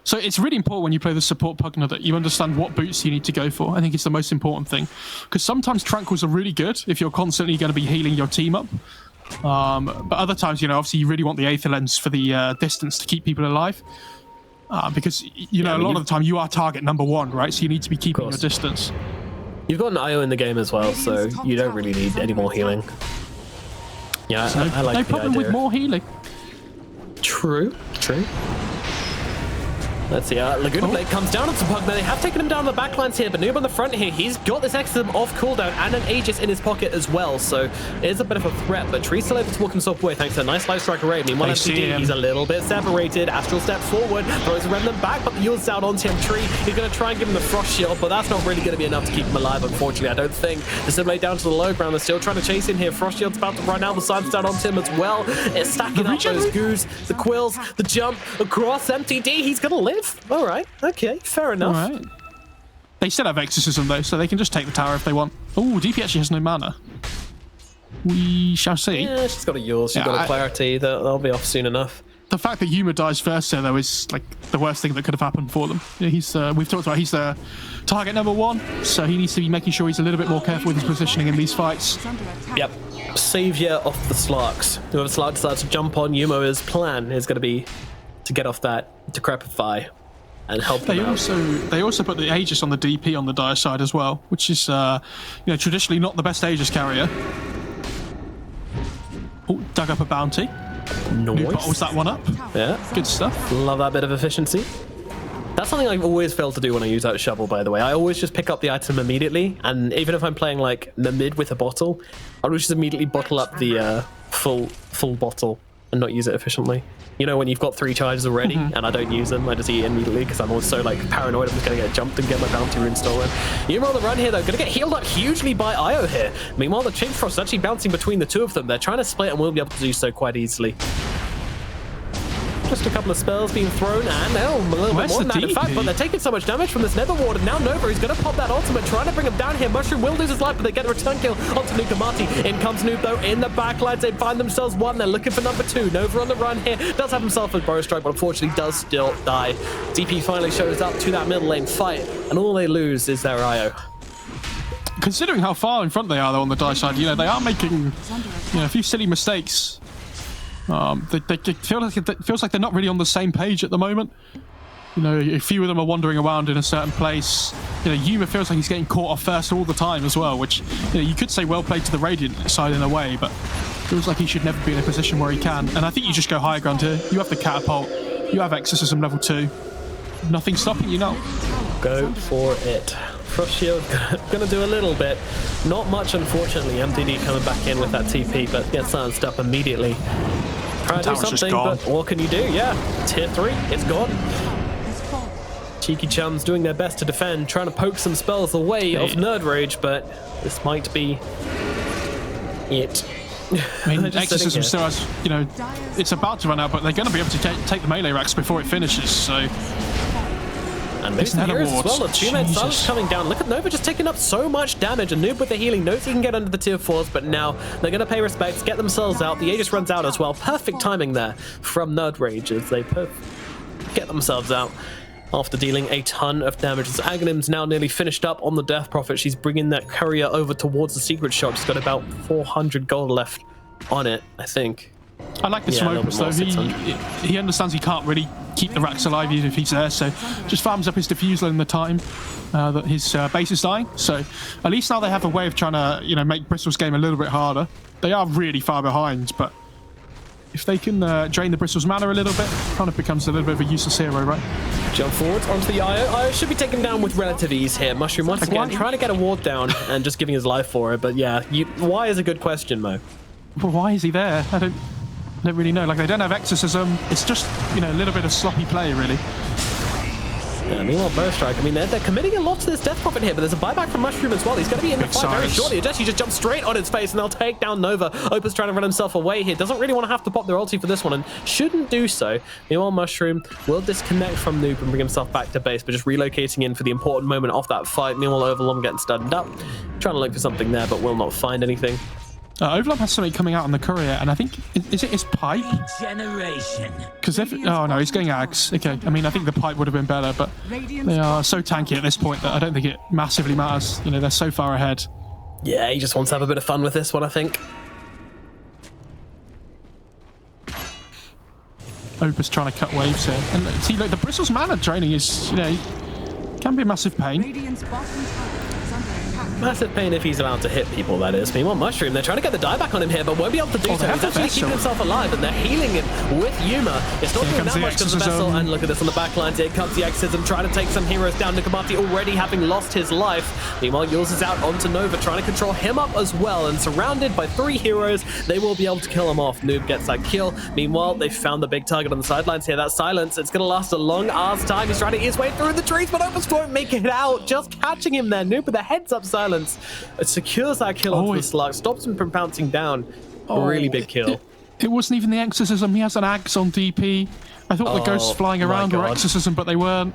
So it's really important when you play the support Pugner that you understand what boots you need to go for. I think it's the most important thing. Because sometimes Tranquils are really good if you're constantly going to be healing your team up. But other times, you know, obviously you really want the Aether Lens for the distance to keep people alive. Because, you know, a lot of the time you are target number 1, right? So you need to be keeping your distance. You've got an IO in the game as well, so you don't really need any more healing. Yeah, so I like no the problem idea. with more healing. True. Let's see, Laguna Blade comes down on some Pugner. They have taken him down the backlines here, but Noob on the front here, he's got this exorcism off cooldown and an Aegis in his pocket as well, so it is a bit of a threat, but Tree's still able to walk himself away thanks to a nice life strike array. Meanwhile, MCD, he's a little bit separated. Astral step forward, throws a remnant back, but the Yule's down onto him. Tree, he's going to try and give him the Frost Shield, but that's not really going to be enough to keep him alive, unfortunately, I don't think. The Simulate down to the low ground, they're still trying to chase in here. Frost Shield's about to run out, the sun's down onto him as well. It's stacking up those goos, the quills, the jump across MTD. He's going to live. All right. Okay, fair enough. All right. They still have Exorcism, though, so they can just take the tower if they want. Oh, DP actually has no mana. We shall see. Yeah, she's got a Yule, she's got a Clarity. They'll be off soon enough. The fact that Yuma dies first there, though, is like the worst thing that could have happened for them. Yeah, we've talked about he's the target number 1, so he needs to be making sure he's a little bit more careful with his positioning in these fights. Yep. Savior of the Slarks. Whoever Slark decides to jump on, Yumo's plan is going to be to get off that Decrepify and help them out. They also put the Aegis on the DP on the Dire side as well, which is traditionally not the best Aegis carrier. Oh, dug up a bounty. Nice. Bottles that one up. Yeah. Good stuff. Love that bit of efficiency. That's something I've always failed to do when I use that shovel, by the way. I always just pick up the item immediately, and even if I'm playing like the mid with a bottle, I'll just immediately bottle up the full bottle and not use it efficiently. You know, when you've got 3 charges already and I don't use them, I just eat it immediately because I'm also like paranoid I'm just going to get jumped and get my bounty rune stolen. Yuma on the run here though, going to get healed up hugely by Io here. Meanwhile, the Chain Frost is actually bouncing between the 2 of them. They're trying to split and will be able to do so quite easily. Just a couple of spells being thrown, and a little bit more than that, in fact, but they're taking so much damage from this Nether Ward, and now Nova is going to pop that ultimate, trying to bring him down here. Mushroom will lose his life, but they get a return kill onto Nukamati. In comes Noob, though, in the backlines. They find themselves 1. They're looking for number 2. Nova on the run here. Does have himself a Burrow Strike, but unfortunately does still die. DP finally shows up to that middle lane fight, and all they lose is their IO. Considering how far in front they are, though, on the Die side, they are making a few silly mistakes. It feels like they're not really on the same page at the moment. You know, a few of them are wandering around in a certain place. You know, Yuma feels like he's getting caught off first all the time as well, which, you know, you could say well played to the Radiant side in a way, but feels like he should never be in a position where he can. And I think you just go higher ground here. You have the catapult. You have exorcism level 2. Nothing stopping you now. Go for it. Frost Shield gonna do a little bit. Not much, unfortunately. MDD coming back in with that TP, but gets silenced up immediately. Trying to do something, but what can you do? Yeah, tier 3, it's gone. Cheeky chums doing their best to defend, trying to poke some spells away of Nerd Rage, but this might be it. I mean, Exorcism still has, you know, it's about to run out, but they're going to be able to take the melee racks before it finishes, so... And maybe some heroes as well. The two-man silence coming down. Look at Nova just taking up so much damage. And Noob with the healing knows he can get under the tier 4s, but now they're going to pay respects, get themselves out. The Aegis runs out as well. Perfect timing there from Nerd Rage as they get themselves out after dealing a ton of damage. As Aghanim's now nearly finished up on the Death Prophet. She's bringing that courier over towards the secret shop. She's got about 400 gold left on it, I think. I like this from Opus though. He understands he can't really keep the racks alive even if he's there, so just farms up his diffuser in the time that his base is dying. So at least now they have a way of trying to, you know, make Bristol's game a little bit harder. They are really far behind, but if they can drain the Bristol's mana a little bit, kind of becomes a little bit of a useless hero, right? Jump forwards onto the IO. IO should be taken down with relative ease here. Mushroom once again trying to get a ward down and just giving his life for it. But yeah, why is a good question, Mo. Well, why is he there? I don't really know. Like, they don't have exorcism. It's just, you know, a little bit of sloppy play, really. Yeah, meanwhile, Bowstrike, I mean, they're committing a lot to this Death Prophet here, but there's a buyback from Mushroom as well. He's going to be in the fight very shortly. Jesse just jumps straight on his face, and they'll take down Nova. Opus trying to run himself away here. Doesn't really want to have to pop their ulti for this one, and shouldn't do so. Meanwhile, Mushroom will disconnect from Noob and bring himself back to base, but just relocating in for the important moment of that fight. Meanwhile, Overlord getting stunned up. Trying to look for something there, but will not find anything. Overlap has something coming out on the courier, and I think is it his pipe? Because if oh no, he's getting Ags. Okay, I mean I think the pipe would have been better, but they are so tanky at this point that I don't think it massively matters. You know, they're so far ahead. Yeah, he just wants to have a bit of fun with this one, I think. Opus trying to cut waves here, and see, like the Bristle's mana draining is, you know, can be a massive pain. Massive pain if he's allowed to hit people, that is. Meanwhile, Mushroom, they're trying to get the dieback on him here, but won't be able to do so. He's actually keeping himself alive, and they're healing him with Yuma. It's not doing that much because of the Vessel, and look at this on the back lines. Here comes the Exorcism, trying to take some heroes down. Nukamati already having lost his life. Meanwhile, yours is out onto Nova, trying to control him up as well, and surrounded by 3 heroes, they will be able to kill him off. Noob gets that kill. Meanwhile, they found the big target on the sidelines here. That silence, it's going to last a long ass time. He's trying to eat his way through the trees, but Opus won't make it out. Just catching him there. Noob with a heads-up silence. It secures that kill onto the slug, stops him from pouncing down. Really big kill. It wasn't even the Exorcism. He has an Axe on DP. I thought the ghosts flying around were Exorcism, but they weren't.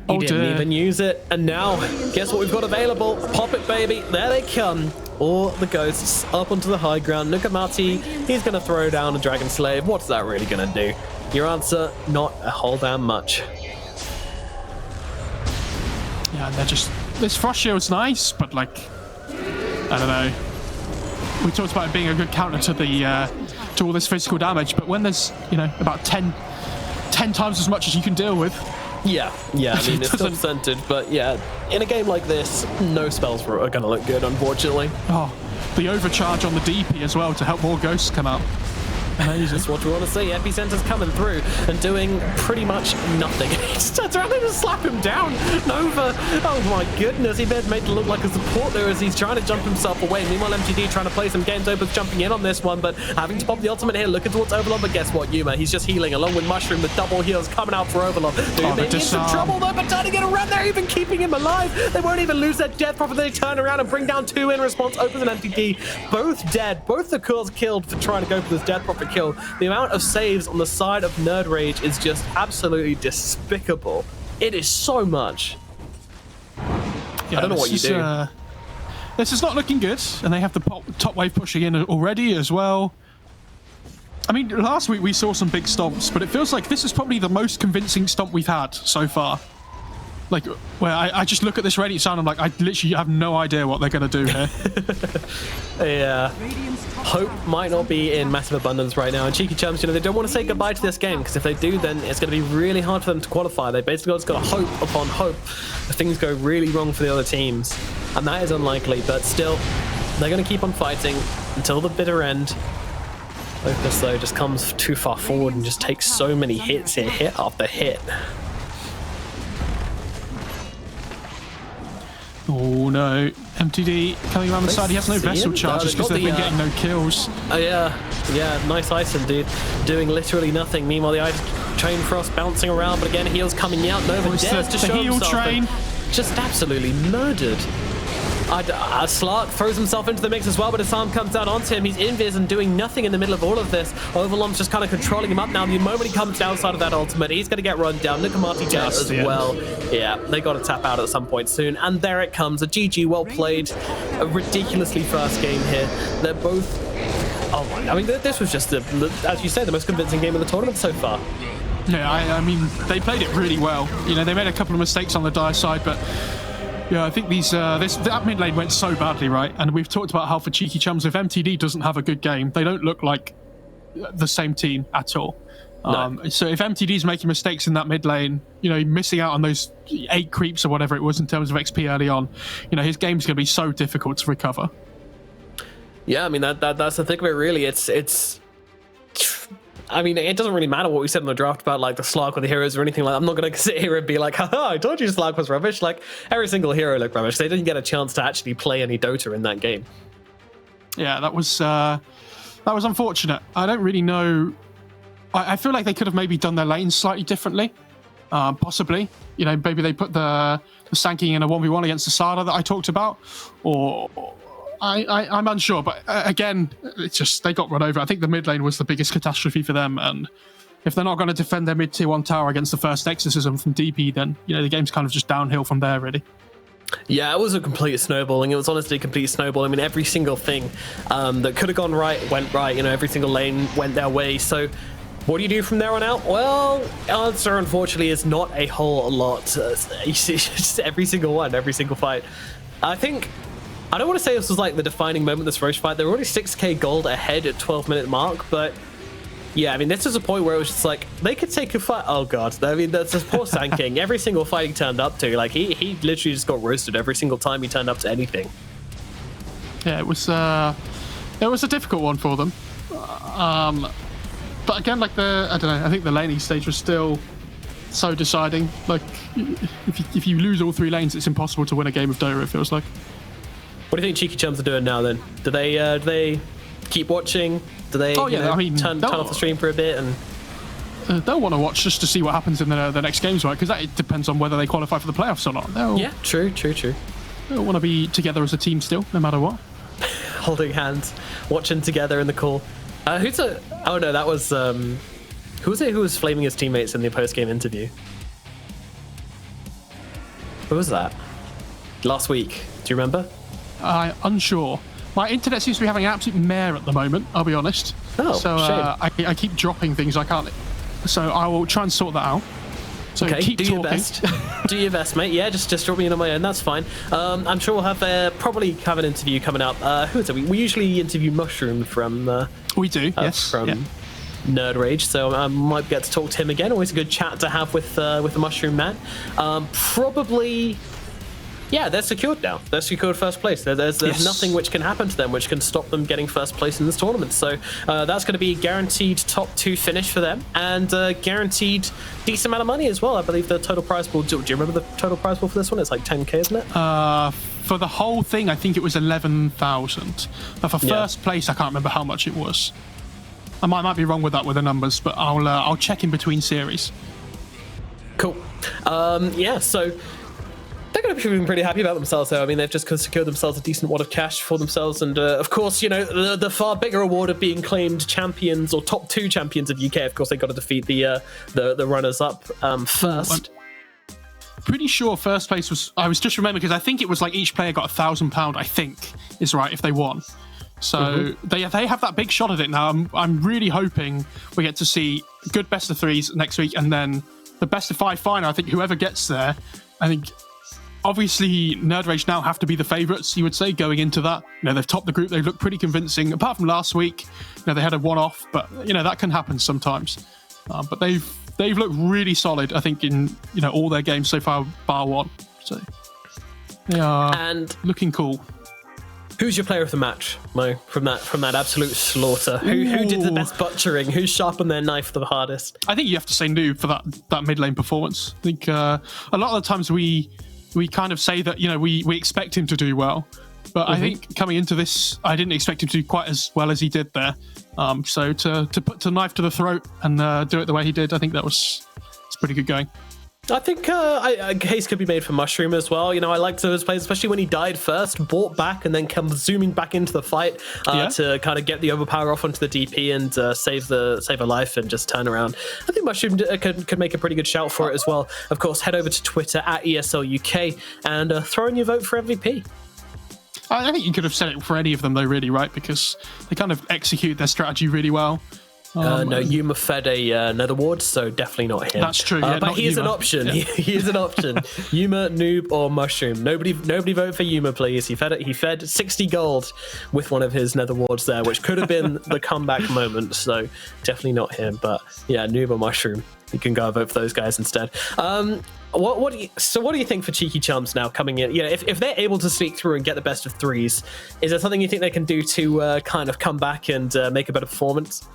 He didn't even use it. And now, guess what we've got available? Pop it, baby. There they come. All the ghosts up onto the high ground. Nukamati, he's going to throw down a Dragon Slave. What's that really going to do? Your answer, not a whole damn much. Yeah, they're just... This Frost Shield's nice, but like... I don't know. We talked about it being a good counter to the to all this physical damage, but when there's, you know, about 10 times as much as you can deal with. Yeah, I mean, it's still centered, but yeah, in a game like this, no spells are going to look good, unfortunately. Oh, the overcharge on the DP as well to help more ghosts come out. Amazing. That's what we want to see. Epicenter's coming through and doing pretty much nothing. He just turns around and just slap him down. Nova, oh my goodness, he made it look like a support there as he's trying to jump himself away. Meanwhile, MTD trying to play some games. Opus jumping in on this one, but having to pop the ultimate here, looking towards Overlord, but guess what, Yuma, he's just healing along with Mushroom. The double heals coming out for Overlord. They in some trouble though, but turning it around, they're even keeping him alive. They won't even lose their Death Prophet. They turn around and bring down 2 in response. Opus and MTD, both dead. Both the Khals killed for trying to go for this Death Prophet kill. The amount of saves on the side of Nerd Rage is just absolutely despicable. It is so much. Yeah, I don't know what you do. This is not looking good, and they have the top wave pushing in already as well. I mean, last week we saw some big stomps, but it feels like this is probably the most convincing stomp we've had so far. Like, where I just look at this Radiant sound, I'm like, I literally have no idea what they're going to do here. Yeah. Hope might not be in massive abundance right now. And Cheeky Chums, they don't want to say goodbye to this game, because if they do, then it's going to be really hard for them to qualify. They basically just got hope upon hope if things go really wrong for the other teams. And that is unlikely, but still, they're going to keep on fighting until the bitter end. Opus, though, just comes too far forward and just takes so many hits here, hit after hit. Oh no, MTD coming around the side. He has no vessel charges because they've been getting no kills. Oh yeah, nice Ison, dude. Doing literally nothing. Meanwhile, the Ice Train Frost bouncing around, but again, heals coming out. Nova dares to show himself. Train. Just absolutely murdered. Slark throws himself into the mix as well, but Assam comes down onto him. He's invis and doing nothing in the middle of all of this. Overlom's just kind of controlling him up now. The moment he comes downside of that ultimate, he's going to get run down. Nukamati dead as well. Yeah, they got to tap out at some point soon. And there it comes. A GG, well played. A ridiculously fast game here. They're both... Oh, I mean, this was just, as you say, the most convincing game of the tournament so far. Yeah, I mean, they played it really well. They made a couple of mistakes on the Dire side, but... Yeah, I think that mid lane went so badly, right? And we've talked about how for Cheeky Chums, if MTD doesn't have a good game, they don't look like the same team at all. No. So if MTD's making mistakes in that mid lane, missing out on those 8 creeps or whatever it was in terms of XP early on, his game's going to be so difficult to recover. Yeah, I mean, that's the thing of it, really. It's I mean, it doesn't really matter what we said in the draft about like the Slark or the heroes or anything like that. I'm not going to sit here and be like, haha, I told you Slark was rubbish. Like, every single hero looked rubbish. They didn't get a chance to actually play any Dota in that game. Yeah, that was unfortunate. I don't really know. I feel like they could have maybe done their lanes slightly differently. Possibly. Maybe they put the Sankey in a 1v1 against the Sada that I talked about. Or... I'm unsure, but again, it's just they got run over. I think the mid lane was the biggest catastrophe for them, and if they're not going to defend their mid tier 1 tower against the first exorcism from DP, then the game's kind of just downhill from there, really. Yeah, it was a complete snowballing. It was honestly a complete snowball. I mean, every single thing that could have gone right went right. Every single lane went their way. So what do you do from there on out? Well, answer unfortunately is not a whole lot. It's just every single one, every single fight. I don't want to say this was like the defining moment of this Roche fight. They were already 6k gold ahead at 12-minute mark, but yeah, I mean, this is a point where it was just like, they could take a fight. Oh god, I mean, that's just poor Sanking. Every single fight he turned up to, like, he literally just got roasted every single time he turned up to anything. Yeah, it was a difficult one for them. But again, like I don't know, I think the laning stage was still so deciding. Like, if you lose all 3 lanes, it's impossible to win a game of Dota, it feels like. What do you think Cheeky Chums are doing now then? Do they keep watching? Do they turn off the stream for a bit? And they'll want to watch just to see what happens in the next games, right? Because that depends on whether they qualify for the playoffs or not. Yeah, true. They'll want to be together as a team still, no matter what. Holding hands, watching together in the call. Oh no, that was who was it who was flaming his teammates in the post-game interview? Who was that? Last week. Do you remember? I'm unsure. My internet seems to be having an absolute mare at the moment, I'll be honest. Oh, so I keep dropping things. I can't. So I will try and sort that out. So okay, keep do talking. your best. Do your best, mate. Yeah, just drop me in on my own. That's fine. I'm sure we'll have probably have an interview coming up. Who is it? We usually interview Mushroom from. We do. Yes. From Nerd Rage, so I might get to talk to him again. Always a good chat to have with the Mushroom Man. Probably. Yeah, they're secured now. They're secured first place. There's nothing which can happen to them which can stop them getting first place in this tournament. So that's going to be guaranteed top 2 finish for them, and guaranteed decent amount of money as well. I believe the total prize pool. Do you remember the total prize pool for this one? It's like 10k, isn't it? For the whole thing, I think it was 11,000. But for first place, I can't remember how much it was. I might be wrong with that with the numbers, but I'll check in between series. Cool. Yeah. So. They're going to be feeling pretty happy about themselves, though. I mean, they've just secured themselves a decent wad of cash for themselves, and of course, the far bigger award of being claimed champions or top 2 champions of UK. Of course, they got to defeat the runners-up first. Pretty sure first place was. I was just remembering because I think it was like each player got £1,000. I think is right if they won. So they have that big shot at it now. I'm really hoping we get to see good best of 3s next week, and then the best of 5 final. I think whoever gets there I think obviously Nerd Rage now have to be the favourites, you would say, going into that. They've topped the group. They've looked pretty convincing. Apart from last week, they had a one-off, but that can happen sometimes. But they've looked really solid, I think, in all their games so far, bar one. So they are looking cool. Who's your player of the match, Mo? From that absolute slaughter, who did the best butchering? Who sharpened their knife the hardest? I think you have to say Noob for that mid lane performance. I think a lot of the times we kind of say that we expect him to do well, but I think coming into this, I didn't expect him to do quite as well as he did there. So to put the knife to the throat and do it the way he did, I think it's pretty good going. I think a case could be made for Mushroom as well. I liked those plays, especially when he died first, bought back, and then come zooming back into the fight to kind of get the overpower off onto the DP and save a life and just turn around. I think Mushroom could make a pretty good shout for it as well. Of course, head over to Twitter at ESL UK and throw in your vote for MVP. I think you could have said it for any of them, though, really, right? Because they kind of execute their strategy really well. No, Yuma fed a Nether Ward, so definitely not him. That's true. Yeah, but he is an option. Yeah. He is an option. Yuma, Noob, or Mushroom. Nobody vote for Yuma, please. He fed 60 gold with one of his Nether Wards there, which could have been the comeback moment. So definitely not him. But yeah, Noob or Mushroom. You can go vote for those guys instead. What do you think for Cheeky Chumps now coming in? If they're able to sneak through and get the best of threes, is there something you think they can do to kind of come back and make a better performance?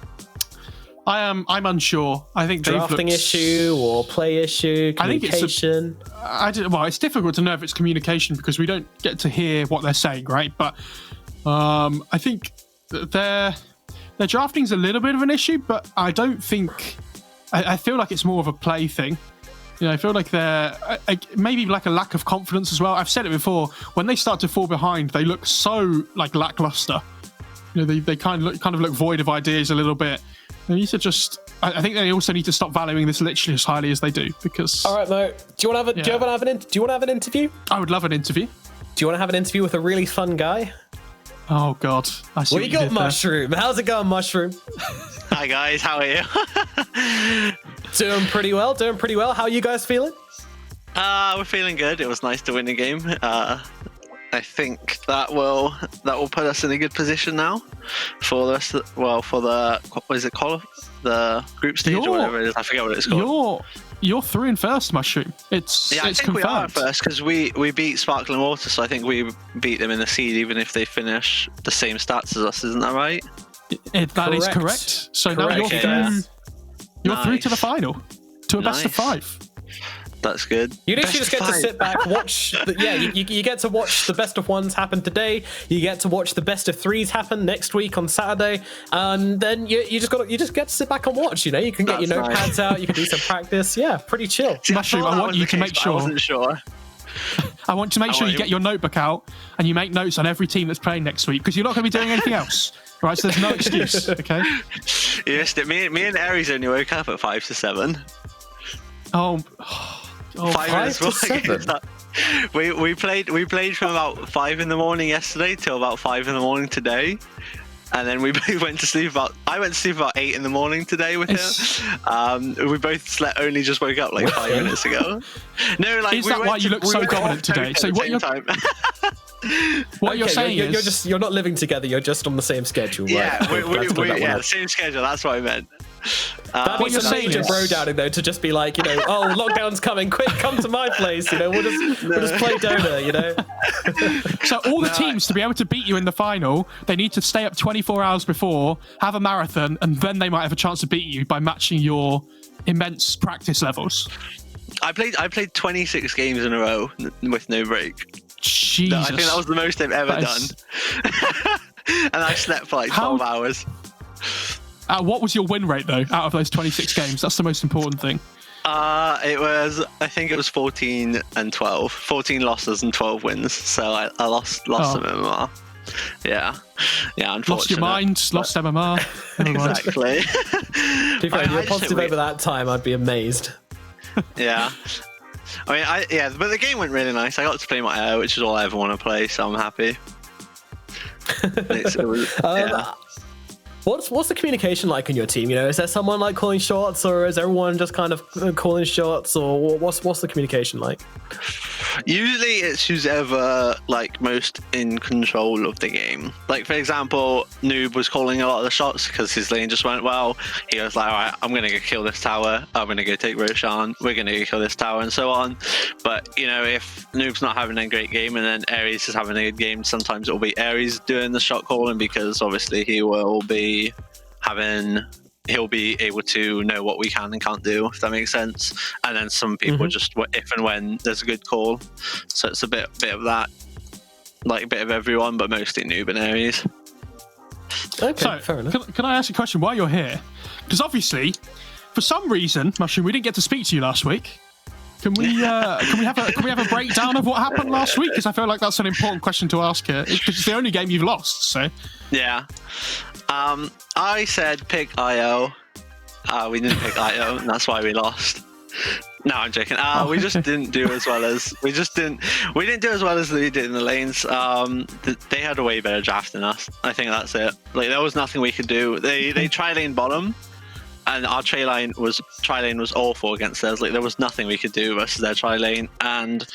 I'm unsure. I think drafting issue or play issue, communication. I think it's difficult to know if it's communication because we don't get to hear what they're saying, right? But I think their drafting's a little bit of an issue, but I don't think. I feel like it's more of a play thing. I feel like they're maybe like a lack of confidence as well. I've said it before. When they start to fall behind, they look so like lackluster. They kind of look void of ideas a little bit. They need to I think they also need to stop valuing this literally as highly as they do because. All right, Mo. Do you want to have an interview? I would love an interview. Do you want to have an interview with a really fun guy? Oh God! I see what you got, Mushroom? There. How's it going, Mushroom? Hi guys, how are you? Doing pretty well. How are you guys feeling? We're feeling good. It was nice to win the game. I think that will put us in a good position now for the rest of for the what is it called? The group stage or whatever it is. I forget what it's called. You're through in first, Mushroom. I think confirmed. We are first because we beat Sparkling Water, so I think we beat them in the seed even if they finish the same stats as us. Isn't that right? That is correct. So now you're through. You're through to the final, to a best of 5. That's good. You literally just get to sit back, watch. You get to watch the best of 1s happen today. You get to watch the best of 3s happen next week on Saturday, and then you just get to sit back and watch. You can get your notepads out. You can do some practice. Yeah, pretty chill. Mushroom, I want you to make sure. I wasn't sure. I want to make sure you get your notebook out and you make notes on every team that's playing next week because you're not going to be doing anything else. Right, so there's no excuse. Okay. You missed it. Me and Aries only woke up at 5 to 7. Oh, 5 minutes to 7. We played from about 5 in the morning yesterday till about 5 in the morning today, and then we went to sleep I went to sleep about 8 in the morning today with him. We both slept. Only just woke up like 5 minutes ago. No, like is that why you look so dominant today? So what you're saying is you're not living together. You're just on the same schedule. Right? Yeah, the same schedule. That's what I meant. What you're saying is bro doubting though to just be like, oh, lockdown's coming, quick, come to my place. We'll just play Dota. So all the teams to be able to beat you in the final, they need to stay up 24 hours before, have a marathon, and then they might have a chance to beat you by matching your immense practice levels. I played 26 games in a row with no break. Jesus. I think that was the most they've ever done. And I slept for like 12 hours. What was your win rate though out of those 26 games? That's the most important thing. I think it was 14 and 12. 14 losses and 12 wins. So I lost some MMR. Yeah, unfortunately. Lost your mind, lost MMR. Exactly. To be fair, if you're positive over that time, I'd be amazed. Yeah. I mean, but the game went really nice. I got to play my air, which is all I ever want to play, so I'm happy. What's the communication like in your team? You know, is there someone like calling shots, or is everyone just kind of calling shots, or what's the communication like? Usually it's who's ever like most in control of the game. Like for example, Noob was calling a lot of the shots because his lane just went well. He was like, all right, I'm gonna go kill this tower, I'm gonna go take Roshan, we're gonna go kill this tower, and so on. But you know, if Noob's not having a great game and then Ares is having a good game, sometimes it'll be Ares doing the shot calling, because obviously he'll be able to know what we can and can't do, if that makes sense. And then some people just, if and when there's a good call. So it's a bit of that, like a bit of everyone, but mostly Noob and Ares. Okay, So, fair enough. can I ask you a question while you're here? Because obviously, for some reason, Mushroom, we didn't get to speak to you last week. Can we have a breakdown of what happened last week? Because I feel like that's an important question to ask here. It's the only game you've lost, so. Yeah. I said pick IO. We didn't pick IO, and that's why we lost. No, I'm joking. We just didn't do as well as we didn't do as well as they did in the lanes. They had a way better draft than us. I think that's it. Like there was nothing we could do. They tri-lane bottom, and our tri-lane was awful against theirs. Like there was nothing we could do versus their tri-lane, and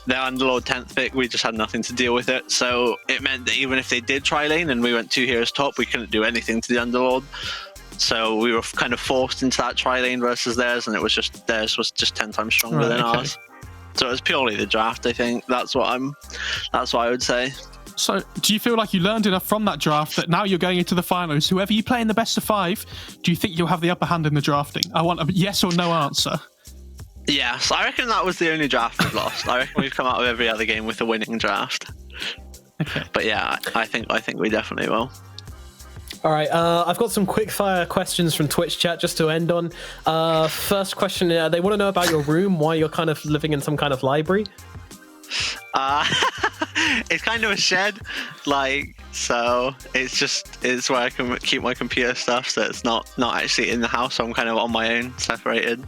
their Underlord 10th pick, we just had nothing to deal with it. So it meant that even if they did tri-lane and we went 2 heroes top, we couldn't do anything to the Underlord. So we were kind of forced into that tri-lane versus theirs, and theirs was just 10 times stronger than ours. So it was purely the draft, I think. That's what I would say. So do you feel like you learned enough from that draft that now you're going into the finals, whoever you play in the best of 5, do you think you'll have the upper hand in the drafting? I want a yes or no answer. Yes, I reckon that was the only draft we've lost. I reckon we've come out of every other game with a winning draft. Okay. But yeah, I think we definitely will. All right, I've got some quick fire questions from Twitch chat just to end on. First question, they want to know about your room, why you're kind of living in some kind of library. It's kind of a shed, so it's where I can keep my computer stuff, so it's not actually in the house, so I'm kind of on my own, separated.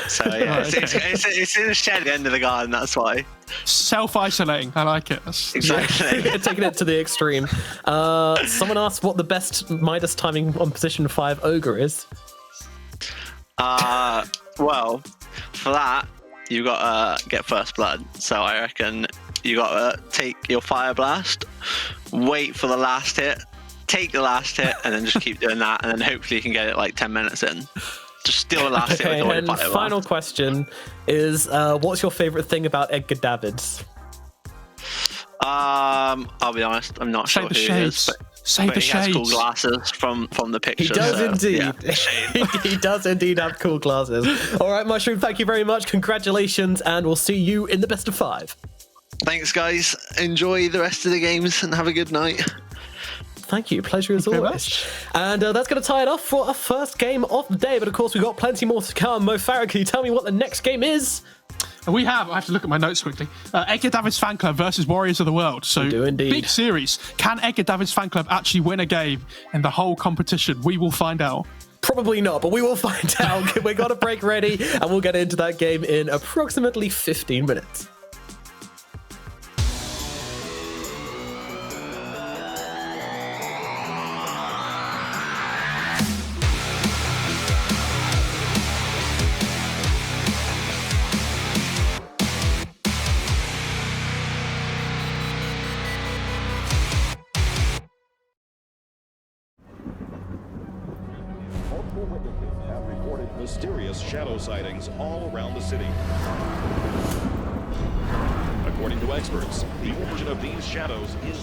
So yeah, it's in a shed at the end of the garden, that's why. Self-isolating, I like it. Exactly. Taking it to the extreme. Someone asked what the best Midas timing on position 5 ogre is. Well, for that, you gotta get first blood. So I reckon you gotta take your fire blast, wait for the last hit, take the last hit, and then just keep doing that, and then hopefully you can get it like 10 minutes in. Just steal the last hit. Okay, and final question is, what's your favorite thing about Edgar Davids? I'll be honest, I'm not sure who he is, but he has cool glasses from the picture. He does indeed. Yeah, he does indeed have cool glasses. All right, Mushroom, thank you very much. Congratulations, and we'll see you in the best of 5. Thanks, guys. Enjoy the rest of the games and have a good night. Thank you. Pleasure as always. And that's going to tie it off for our first game of the day. But of course, we've got plenty more to come. Mo Farah, can you tell me what the next game is? I have to look at my notes quickly. Edgar Davids Fan Club versus Warriors of the World. So, do indeed. Big series. Can Edgar Davids Fan Club actually win a game in the whole competition? We will find out. Probably not, but we will find out. We got a break ready, and we'll get into that game in approximately 15 minutes. Mysterious shadow sightings all around the city. According to experts, the origin of these shadows is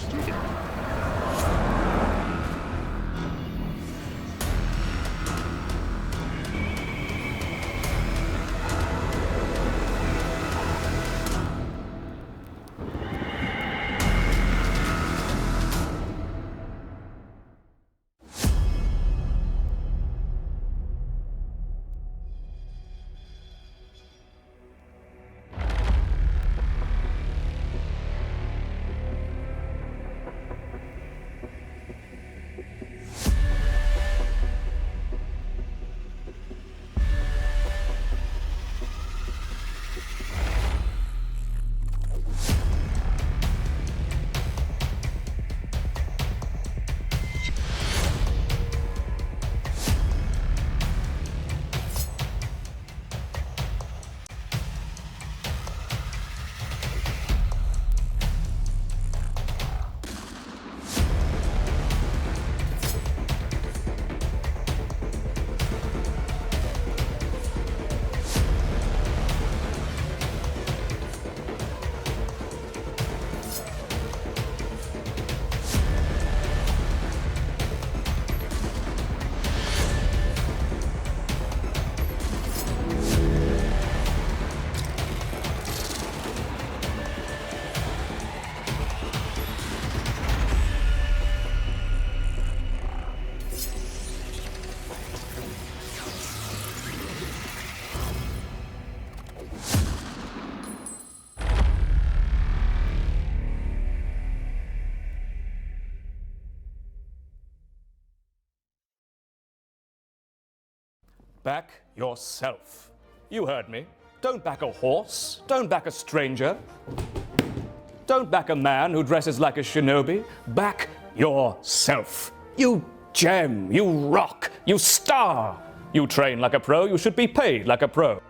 back yourself. You heard me. Don't back a horse. Don't back a stranger. Don't back a man who dresses like a shinobi. Back yourself. You gem. You rock. You star. You train like a pro. You should be paid like a pro.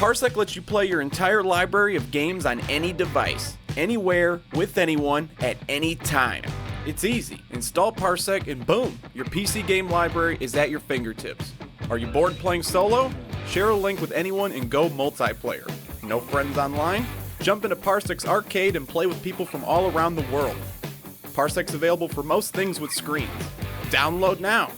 Parsec lets you play your entire library of games on any device, anywhere, with anyone, at any time. It's easy. Install Parsec and boom, your PC game library is at your fingertips. Are you bored playing solo? Share a link with anyone and go multiplayer. No friends online? Jump into Parsec's arcade and play with people from all around the world. Parsec's available for most things with screens. Download now.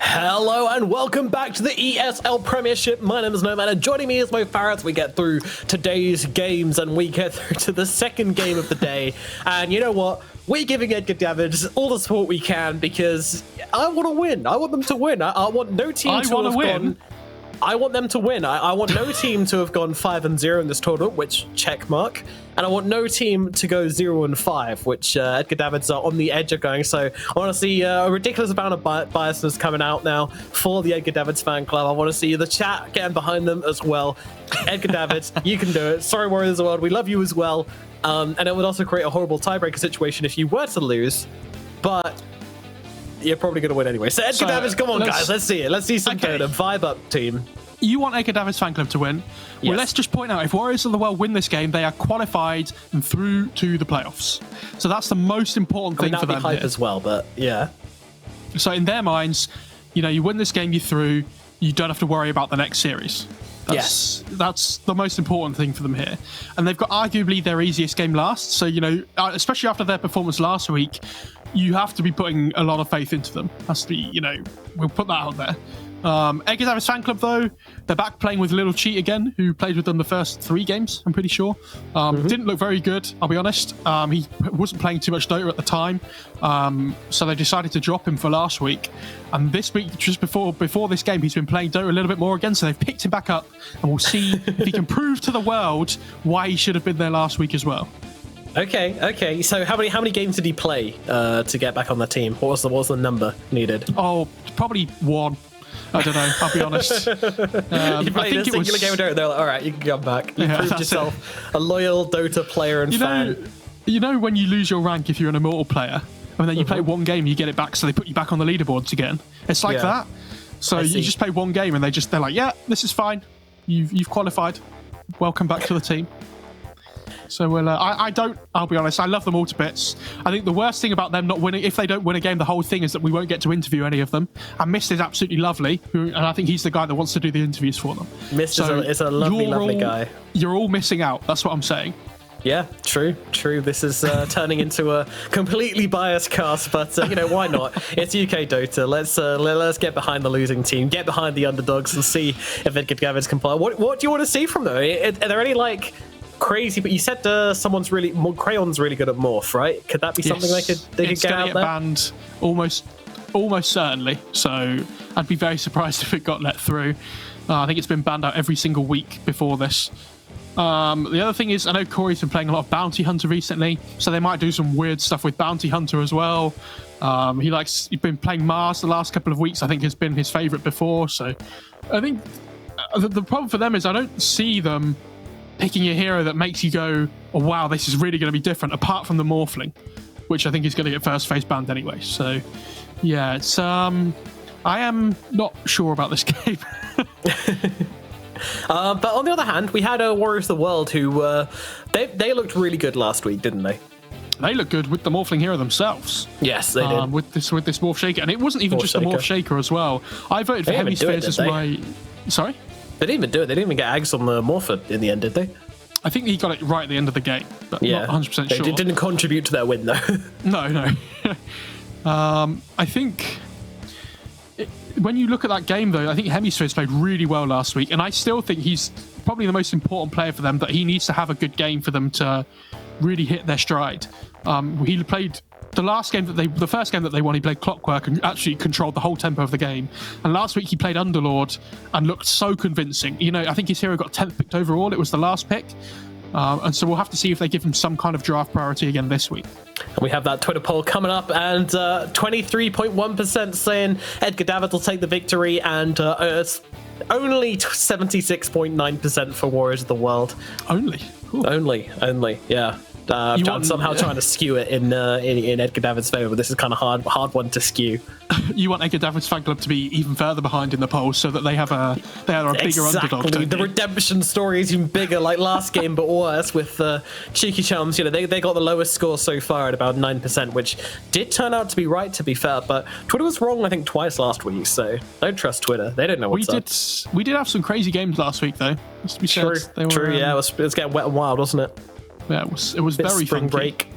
Hello and welcome back to the ESL Premiership. My name is Nomad and joining me is my Farah. We get through today's games and we get through to the second game of the day. And you know what? We're giving Edgar Davids all the support we can because I want to win. I want them to win. I want no team to have gone... I want them to win. I want no team to have gone 5-0 in this tournament, which check mark. And I want no team to go 0-5, which Edgar Davids are on the edge of going. So I want to see a ridiculous amount of biasness coming out now for the Edgar Davids fan club. I want to see the chat getting behind them as well. Edgar Davids, you can do it. Sorry, Warriors of the World, we love you as well. And it would also create a horrible tiebreaker situation if you were to lose. But you're probably going to win anyway. So Edgar Davids, come on, guys. Let's see it. Let's see some Dota. Vibe up, team. You want Edgar Davids fan club to win? Yes. Well, let's just point out, if Warriors of the World win this game, they are qualified and through to the playoffs. So that's the most important thing for them. That'd be hype as well, but yeah. So in their minds, you know, you win this game, you're through. You don't have to worry about the next series. That's the most important thing for them here. And they've got arguably their easiest game last. So, you know, especially after their performance last week, you have to be putting a lot of faith into them. Has to be, you know, we'll put that out there. Edgar Davids fan club, though, they're back playing with Little Cheat again, who played with them the first 3 games, I'm pretty sure. Didn't look very good, I'll be honest. He wasn't playing too much Dota at the time, so they decided to drop him for last week. And this week, just before this game, he's been playing Dota a little bit more again, so they've picked him back up, and we'll see if he can prove to the world why he should have been there last week as well. Okay. So how many games did he play to get back on the team? What was the number needed? Oh, probably 1. I don't know, I'll be honest. You played a singular game of Dota, they're like, all right, you can come back. You proved yourself a loyal Dota player and fan. You know when you lose your rank if you're an Immortal player, and then you play 1 game, you get it back, so they put you back on the leaderboards again. It's like that. So you just play 1 game, and they're like, yeah, this is fine. You've qualified. Welcome back to the team. So I'll be honest, I love them all to bits. I think the worst thing about them not winning, if they don't win a game, the whole thing is that we won't get to interview any of them. And Mist is absolutely lovely, and I think he's the guy that wants to do the interviews for them. Mist is a lovely guy. You're all missing out, that's what I'm saying. Yeah, true. This is turning into a completely biased cast, but you know, why not? It's UK Dota. Let's get behind the losing team, get behind the underdogs, and see if Edgar Davids can play. What do you want to see from them? Are there any crazy? But you said Crayon's really good at Morph, right? Could that be something they could get out there? Banned almost certainly. So I'd be very surprised if it got let through. I think it's been banned out every single week before this. The other thing is, I know Corey's been playing a lot of Bounty Hunter recently, so they might do some weird stuff with Bounty Hunter as well. He's been playing Mars the last couple of weeks. I think has been his favourite before. So I think the problem for them is I don't see them picking a hero that makes you go, oh wow, this is really going to be different, apart from the Morphling, which I think is going to get first phase banned anyway. So yeah, it's I am not sure about this game. But on the other hand, we had Warriors of the World who they looked really good last week, didn't they? They look good with the Morphling hero themselves. Yes, they did. With this Morph Shaker, and it wasn't even just the Morph Shaker as well. I voted for Hemispheres as my. Sorry. They didn't even do it. They didn't even get Ags on the Morpher in the end, did they? I think he got it right at the end of the game, but not 100% sure. They didn't contribute to their win, though. No. I think when you look at that game, though, I think Hemispheres played really well last week, and I still think he's probably the most important player for them, that he needs to have a good game for them to really hit their stride. He played the first game that they won, he played Clockwork and actually controlled the whole tempo of the game. And last week he played Underlord and looked so convincing. You know, I think his hero got 10th picked overall. It was the last pick. And so we'll have to see if they give him some kind of draft priority again this week. And we have that Twitter poll coming up, and 23.1% saying Edgar Davids will take the victory, and it's only 76.9% for Warriors of the World. Only? Cool. Only, yeah. I'm somehow trying to skew it in Edgar Davids' favour, but this is kind of hard one to skew. You want Edgar Davids' fan club to be even further behind in the polls so that they are a bigger underdog. The redemption story is even bigger, like last game, but worse with Cheeky Chums. You know, they got the lowest score so far at about 9%, which did turn out to be right, to be fair. But Twitter was wrong, I think, twice last week. So don't trust Twitter; they don't know what's up. We did have some crazy games last week, though. Just to be true. Yeah, it was getting wet and wild, wasn't it? Yeah, it was very spring funky. break.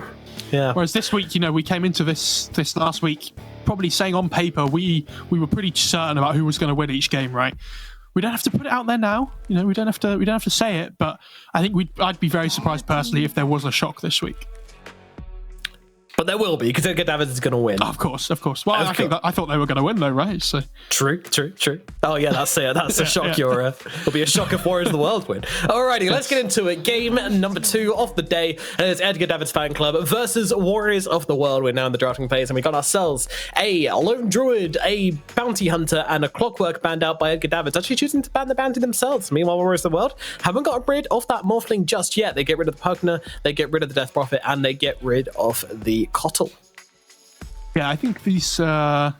Yeah. Whereas this week, we came into this last week probably saying on paper we were pretty certain about who was going to win each game, right? We don't have to put it out there now. We don't have to say it, but I think I'd be very surprised personally if there was a shock this week. But there will be, because Edgar Davids is going to win. Of course. Well, I thought they were going to win though, right? So True. Oh yeah, that's it. That's a shock. Yeah. It'll be a shock if Warriors of the World win. Alrighty, let's get into it. Game number 2 of the day, and it's Edgar Davids Fan Club versus Warriors of the World. We're now in the drafting phase, and we got ourselves a Lone Druid, a Bounty Hunter, and a Clockwork banned out by Edgar Davids, actually choosing to ban the Bounty themselves. Meanwhile, Warriors of the World haven't got rid of that Morphling just yet. They get rid of the Pugner, they get rid of the Death Prophet, and they get rid of the Cottle. Yeah, I think these bans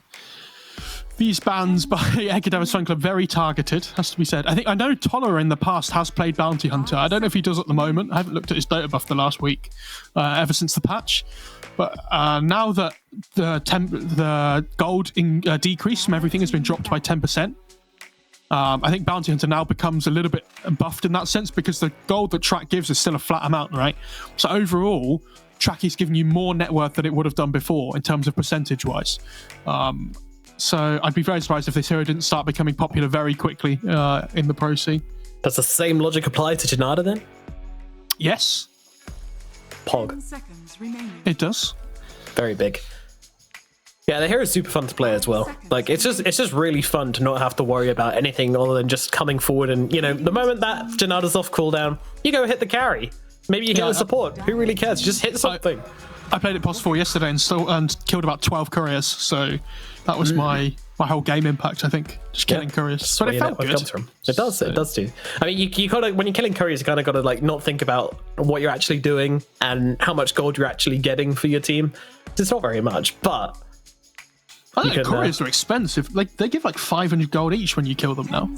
by Edgar Davids Fan Club very targeted, has to be said. I know Toller in the past has played Bounty Hunter. I don't know if he does at the moment. I haven't looked at his data buff the last week, ever since the patch. But now that the gold decrease from everything has been dropped by 10%, I think Bounty Hunter now becomes a little bit buffed in that sense, because the gold that Track gives is still a flat amount, right? So overall, Track is giving you more net worth than it would have done before in terms of percentage-wise. So I'd be very surprised if this hero didn't start becoming popular very quickly in the pro scene. Does the same logic apply to Janada then? Yes. Pog. 10 seconds remaining. It does. Very big. Yeah, the hero's super fun to play as well. Like, it's just really fun to not have to worry about anything other than just coming forward and, the moment that Janada's off cooldown, you go hit the carry. Maybe you hit the support. Who really cares? Just hit something. I played it POS 4 yesterday and killed about 12 couriers, so that was my whole game impact, I think. Just killing couriers. But it felt good. It does do. I mean, you gotta, when you're killing couriers, you kind of got to not think about what you're actually doing and how much gold you're actually getting for your team. It's not very much, but I think couriers are expensive. They give 500 gold each when you kill them now.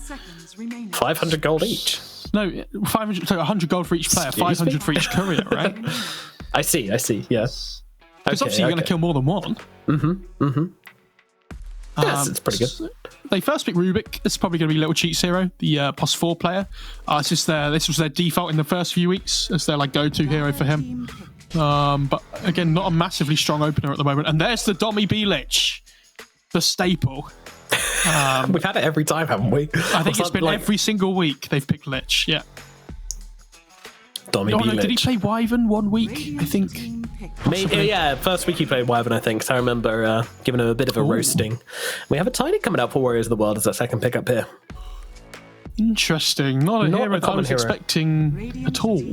500 gold each. No, 500. So 100 gold for each player, 500 for each courier, right? I see. Yes. Because obviously you're going to kill more than one. Yes, it's pretty good. They first picked Rubik. It's probably going to be Little Cheat Zero, the POS 4 player. This was their default in the first few weeks as their go-to hero for him. But again, not a massively strong opener at the moment. And there's the Dommy B Lich, the staple. We've had it every time, haven't we? I think it's been every single week they've picked Lich. Yeah. Dommy B Lich. Did he play Wyvern one week? I think. Maybe, yeah, first week he played Wyvern, I think. So I remember giving him a bit of a roasting. We have a Tiny coming out for Warriors of the World as that second pickup here. Interesting. Not a hero that I was expecting at all.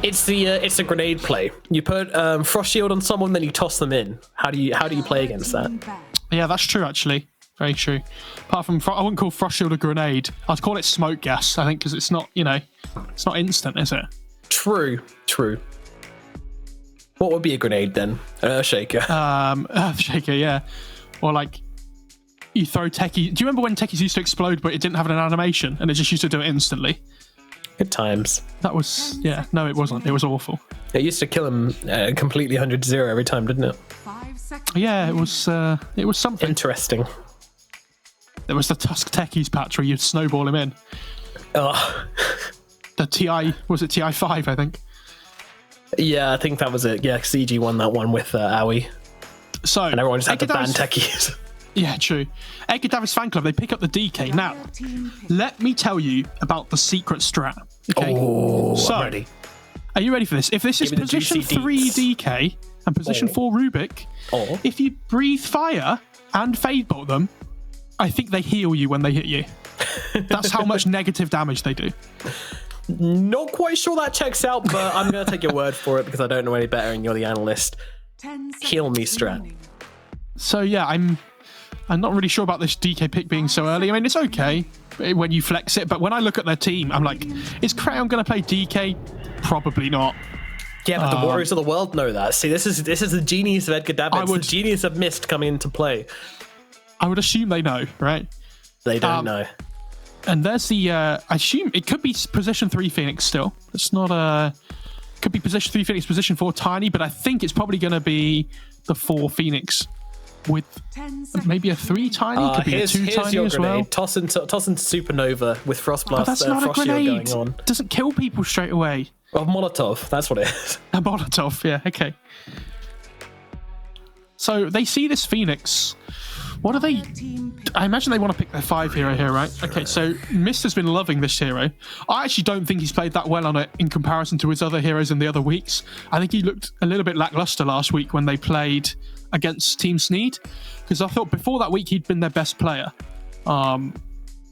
It's a grenade play. You put Frost Shield on someone, then you toss them in. How do you play against that? Yeah, that's true actually. Very true. Apart from, I wouldn't call Frost Shield a grenade. I'd call it smoke gas, I think, because it's not, it's not instant, is it? True. What would be a grenade then? Shaker. Shaker, yeah. Or you throw techie. Do you remember when techies used to explode, but it didn't have an animation, and it just used to do it instantly? Good times. That was, no, it wasn't. It was awful. It used to kill him completely 100-0 every time, didn't it? Yeah, it was something. Interesting. There was the Tusk Techies patch where you'd snowball him in. Oh. The was it TI5, I think? Yeah, I think that was it. Yeah, CG won that one with Owie. So, and everyone just had to ban techies. Yeah, true. Edgar Davids Fan Club, they pick up the DK. Now, let me tell you about the secret strat. Okay? Oh, so, I'm ready. Are you ready for this? If this is position 3 DK and position 4 Rubik, if you breathe fire and fade bolt them, I think they heal you when they hit you. That's how much negative damage they do. Not quite sure that checks out, but I'm going to take your word for it because I don't know any better and you're the analyst. Heal me, strat. So yeah, I'm not really sure about this DK pick being so early. I mean, it's okay when you flex it, but when I look at their team, I'm like, is Crayon going to play DK? Probably not. Yeah, but the Warriors of the World know that. See, this is the genius of Edgar Davids, the genius of Mist coming into play. I would assume they know, right? They don't know. And there's the, I assume it could be position 3 Phoenix still. It's not could be position 3 Phoenix, position 4 Tiny, but I think it's probably going to be the 4 Phoenix with maybe a 3 Tiny, could be a 2 Tiny your as grenade. well. Toss into Supernova with Frost Blast, but that's not a grenade. Going on. It doesn't kill people straight away. Well, Molotov, that's what it is. A Molotov, yeah, okay. So they see this Phoenix. What are they? I imagine they want to pick their 5 hero here, right? Okay, so Mist has been loving this hero. I actually don't think he's played that well on it in comparison to his other heroes in the other weeks. I think he looked a little bit lackluster last week when they played against Team Sneed, because I thought before that week he'd been their best player.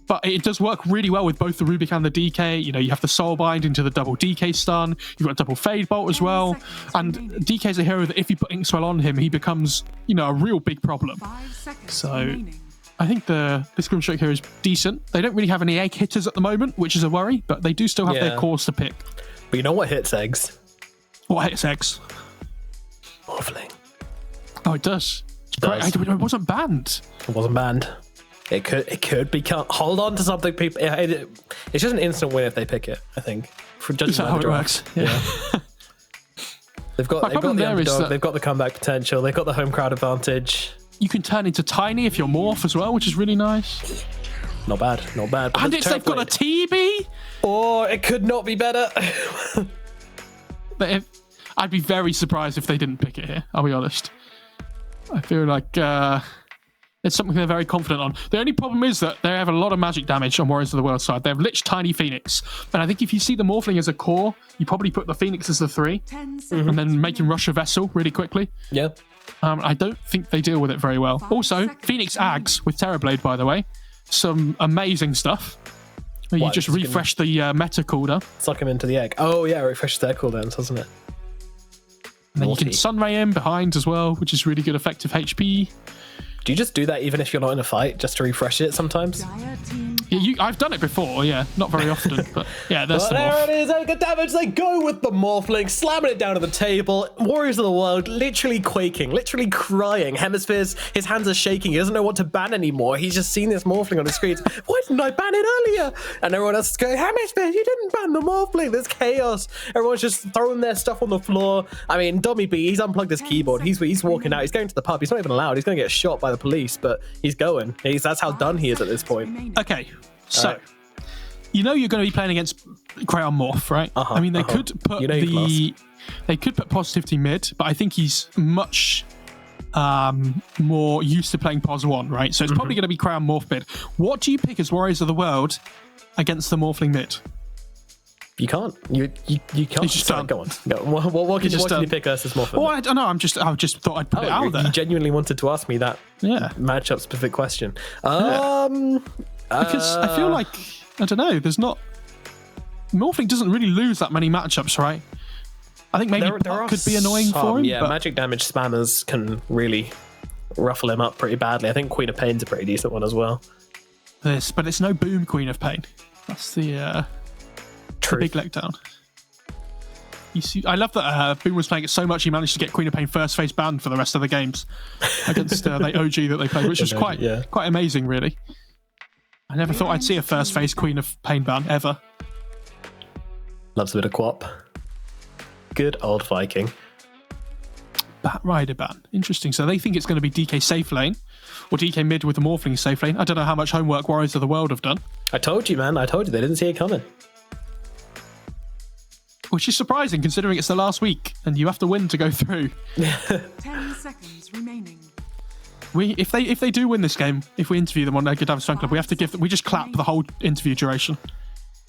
But it does work really well with both the Rubik and the DK. You know, you have the Soulbind into the double DK stun. You've got double Fade Bolt as well. And DK is a hero that if you put Inkswell on him, he becomes, you know, a real big problem. So I think this Grimstroke hero is decent. They don't really have any egg hitters at the moment, which is a worry, but they do still have their cores to pick. But you know what hits eggs? What hits eggs? Morphling. Oh, it does. It wasn't banned. It wasn't banned. It could become. Hold on to something, people. It's just an instant win if they pick it, I think. Is that how it works? Yeah. They've got the underdog, they've got the comeback potential, they've got the home crowd advantage. You can turn into Tiny if you're Morph as well, which is really nice. Not bad. And they've got a TB? Or it could not be better. I'd be very surprised if they didn't pick it here, I'll be honest. I feel like it's something they're very confident on. The only problem is that they have a lot of magic damage on Warriors of the World side. They have Lich, Tiny, Phoenix. And I think if you see the Morphling as a core, you probably put the Phoenix as the 3. And then make him rush a Vessel really quickly. Yeah. I don't think they deal with it very well. Also, Phoenix Ags with Terrorblade, by the way. Some amazing stuff. You just refresh the meta cooldown. Suck him into the egg. Oh, yeah, refreshes their cooldowns, doesn't it? And then you can Sunray him behind as well, which is really good effective HP. Do you just do that even if you're not in a fight, just to refresh it sometimes? Yeah, I've done it before, yeah. Not very often, but yeah, there's the there morph. it is, Edgar damage. They go with the Morphling, slamming it down to the table. Warriors of the World literally quaking, literally crying. Hemispheres, his hands are shaking. He doesn't know what to ban anymore. He's just seen this Morphling on the screen. Why didn't I ban it earlier? And everyone else is going, Hemispheres, you didn't ban the Morphling. There's chaos. Everyone's just throwing their stuff on the floor. I mean, Dummy B, he's unplugged his keyboard. He's walking out. He's going to the pub. He's not even allowed. He's going to get shot by the police, but he's going. That's how done he is at this point. Okay, so you know you're going to be playing against Crayon Morph, right? I mean, they could put they could put Positivity mid, but I think he's much more used to playing Pos 1, right? So it's probably going to be Crayon Morph mid. What do you pick as Warriors of the World against the Morphling mid? You can't. You can't. You just Sorry, go on. What can you pick us as Morph? Well, I don't know. I just thought I'd put it out there. You genuinely wanted to ask me that matchup specific question. Because I feel like, I don't know, there's not... Morphling doesn't really lose that many matchups, right? I think maybe Puck could be annoying for him. Yeah, but magic damage spammers can really ruffle him up pretty badly. I think Queen of Pain's a pretty decent one as well. But it's no Boom Queen of Pain. That's the big letdown. You see, I love that Boom was playing it so much he managed to get Queen of Pain first phase banned for the rest of the games against the OG that they played, which was quite amazing, really. I never thought I'd see a first phase Queen of Pain ban, ever. Loves a bit of quap. Good old Viking. Bat Rider ban. Interesting. So they think it's going to be DK safe lane, or DK mid with the Morphling safe lane. I don't know how much homework Warriors of the World have done. I told you, man. I told you. They didn't see it coming. Which is surprising, considering it's the last week, and you have to win to go through. 10 seconds remaining. If they do win this game, if we interview them on Naked Davos Fan Club, we just clap the whole interview duration.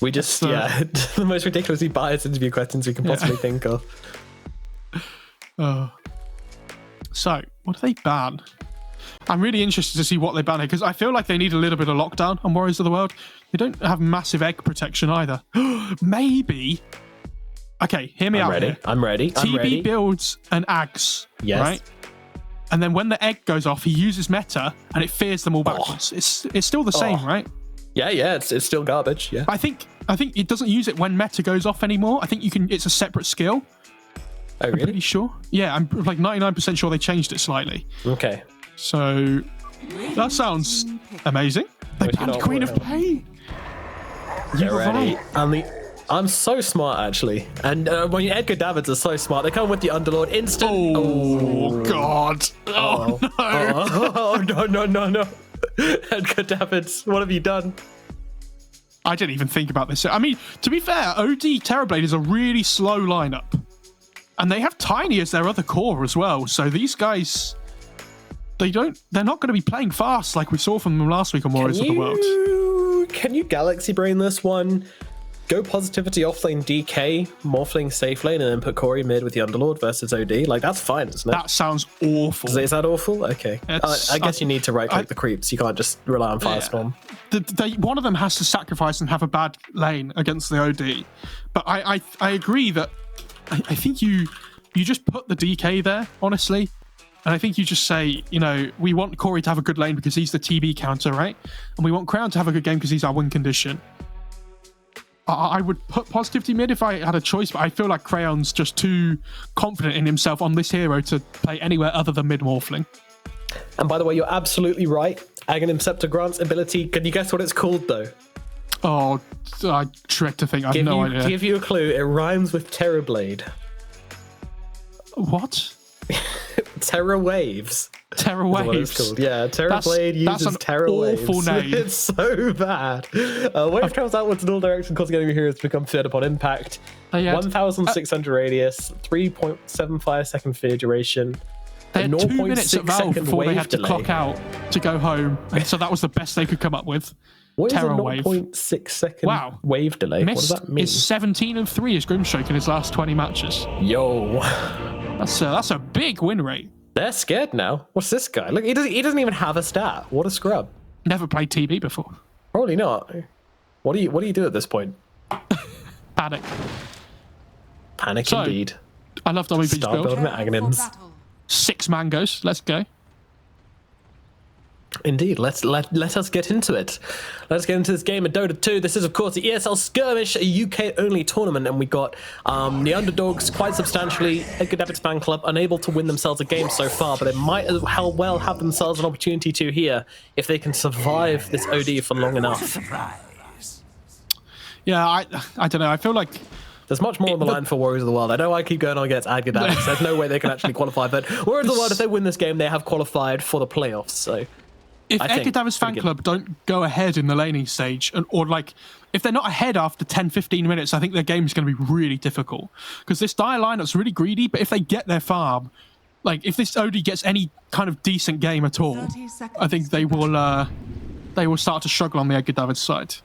We just the most ridiculously biased interview questions we can possibly think of. So what do they ban? I'm really interested to see what they ban here, because I feel like they need a little bit of lockdown on Warriors of the World. They don't have massive egg protection either. Maybe. Okay, hear me out here. I'm ready. TB builds an Ags, right? And then when the egg goes off, he uses meta, and it fears them all backwards. It's still the same, right? Yeah, it's still garbage. Yeah. I think it doesn't use it when meta goes off anymore. I think you can. It's a separate skill. Oh, really? I'm pretty sure. Yeah, I'm like 99% sure they changed it slightly. Okay. So that sounds amazing. They banned Queen of Pain. You're ready. I'm so smart, actually. And when Edgar Davids are so smart, they come with the Underlord instant. Oh, God. Oh, no. No. Edgar Davids, what have you done? I didn't even think about this. I mean, to be fair, OD Terrorblade is a really slow lineup. And they have Tiny as their other core as well. So these guys they're not going to be playing fast like we saw from them last week on Warriors of the World. Can you Galaxy Brain this one? Go positivity offlane DK, morphling safe lane, and then put Corey mid with the Underlord versus OD. Like, that's fine, isn't it? That sounds awful. Is that awful? Okay. I guess you need to right-click the creeps. You can't just rely on Firestorm. One of them has to sacrifice and have a bad lane against the OD. But I agree that I think you just put the DK there, honestly. And I think you just say, we want Corey to have a good lane because he's the TB counter, right? And we want Crown to have a good game because he's our win condition. I would put positivity mid if I had a choice, but I feel like Crayon's just too confident in himself on this hero to play anywhere other than mid morphling. And by the way, you're absolutely right. Aghanim Scepter grants ability. Can you guess what it's called, though? Oh, I dread to think. I have no idea. Give you a clue. It rhymes with Terrorblade. What? Terror Waves. Terror Waves. What it's called. Yeah, Terrorblade uses Terror Waves. That's an awful name. It's so bad. Wave travels outwards in all directions, causing enemy heroes to become feared upon impact. 1,600 radius, 3.75 second fear duration. They had 2 minutes at Valve before they had to clock out to go home, and so that was the best they could come up with. What is Terror a Wave. 0.6 second wave delay? Mist what does that mean? Is 17-3 as Grimstroke in his last 20 matches. Yo. That's a big win rate. They're scared now. What's this guy? Look, he doesn't even have a stat. What a scrub. Never played TB before. Probably not. What do you do at this point? Panic. Panic indeed. I love WB's build. Start building the Aghanims. 6 mangoes. Let's go. Indeed, let us get into it. Let's get into this game of Dota 2. This is, of course, the ESL Skirmish, a UK-only tournament, and we got the underdogs quite substantially. Edgar Davids fan club unable to win themselves a game so far, but they might as well have themselves an opportunity to here if they can survive this OD for long enough. Yeah, I don't know. I feel like there's much more on the line for Warriors of the World. I know I keep going on against Edgar Davids. There's no way they can actually qualify, but Warriors of the World, if they win this game, they have qualified for the playoffs, so... If Edgar Davids fan club don't go ahead in the laning stage, or like if they're not ahead after 10-15 minutes, I think their game is going to be really difficult because this dire lineup's really greedy. But if they get their farm, like if this OD gets any kind of decent game at all, I think they will start to struggle on the Edgar Davids side.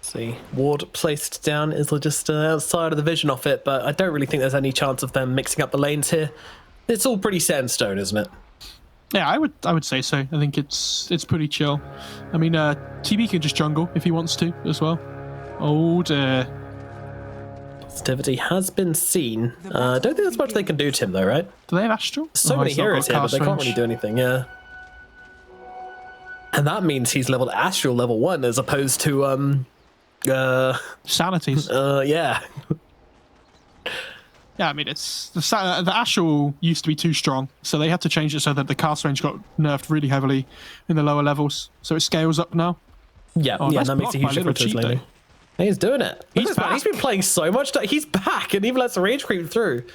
See, Ward placed down is just outside of the vision of it, but I don't really think there's any chance of them mixing up the lanes here. It's all pretty set in stone, isn't it? Yeah, I would say so. I think it's pretty chill. I mean, TB can just jungle if he wants to as well. Oh dear. Positivity has been seen. I don't think there's much they can do to him though, right? Do they have Astral? So many heroes here, but they can't really do anything, yeah. And that means he's leveled Astral level 1 as opposed to Sanities. Yeah. Yeah, I mean, it's the Astral used to be too strong, so they had to change it so that the cast range got nerfed really heavily in the lower levels. So it scales up now. Yeah, that makes a huge difference to his laning. He's doing it. He's been playing so much. He's back and even lets the rage creep through.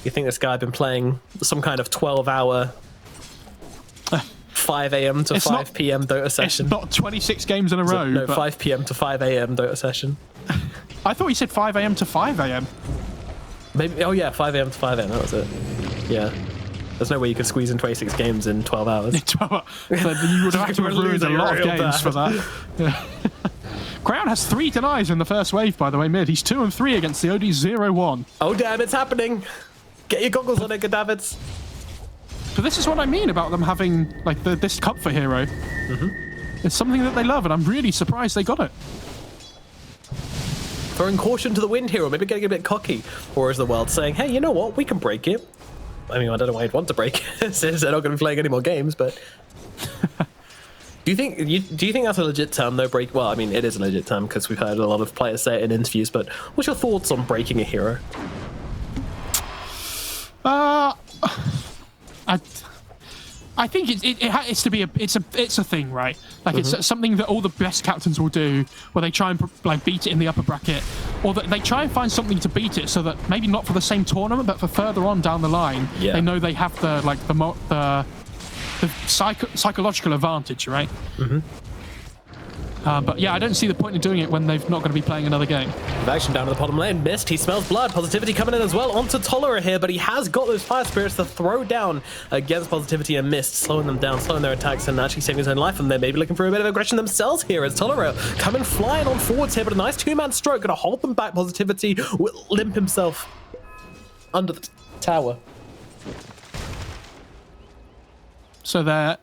You think this guy had been playing some kind of 12-hour 5 a.m. to 5 p.m. Dota session? It's not 26 games in a row. No, 5 p.m. to 5 a.m. Dota session. I thought he said 5 a.m. to 5 a.m. Maybe. Oh yeah, 5 a.m. to 5 a.m. That was it. Yeah. There's no way you could squeeze in 26 games in 12 hours. 12 hours. You would have to have ruined a lot of games for that. Yeah. Crown has 3 denies in the first wave, by the way, mid. He's 2-3 against the OD 0-1. Oh damn, it's happening. Get your goggles on, Edgar Davids. But this is what I mean about them having like this comfort hero. It's something that they love, and I'm really surprised they got it. Throwing caution to the wind here, or maybe getting a bit cocky. Or is the world saying, hey, you know what? We can break it. I mean, I don't know why you'd want to break it since they're not going to be playing any more games, but... Do you think that's a legit term, though? Well, I mean, it is a legit term because we've heard a lot of players say it in interviews, but what's your thoughts on breaking a hero? I think it's to be it's a thing, right? Like it's something that all the best captains will do, where they try and like beat it in the upper bracket, or that they try and find something to beat it, so that maybe not for the same tournament, but for further on down the line, they know they have the psychological advantage, right? But yeah, I don't see the point in doing it when they've not going to be playing another game. Action down to the bottom lane. Missed. He smells blood. Positivity coming in as well. Onto Tolera here, but he has got those fire spirits to throw down against Positivity and Mist, slowing them down, slowing their attacks, and actually saving his own life. And they're maybe looking for a bit of aggression themselves here as Tolera coming flying on forwards here, but a nice two-man stroke going to hold them back. Positivity will limp himself under the tower. So there.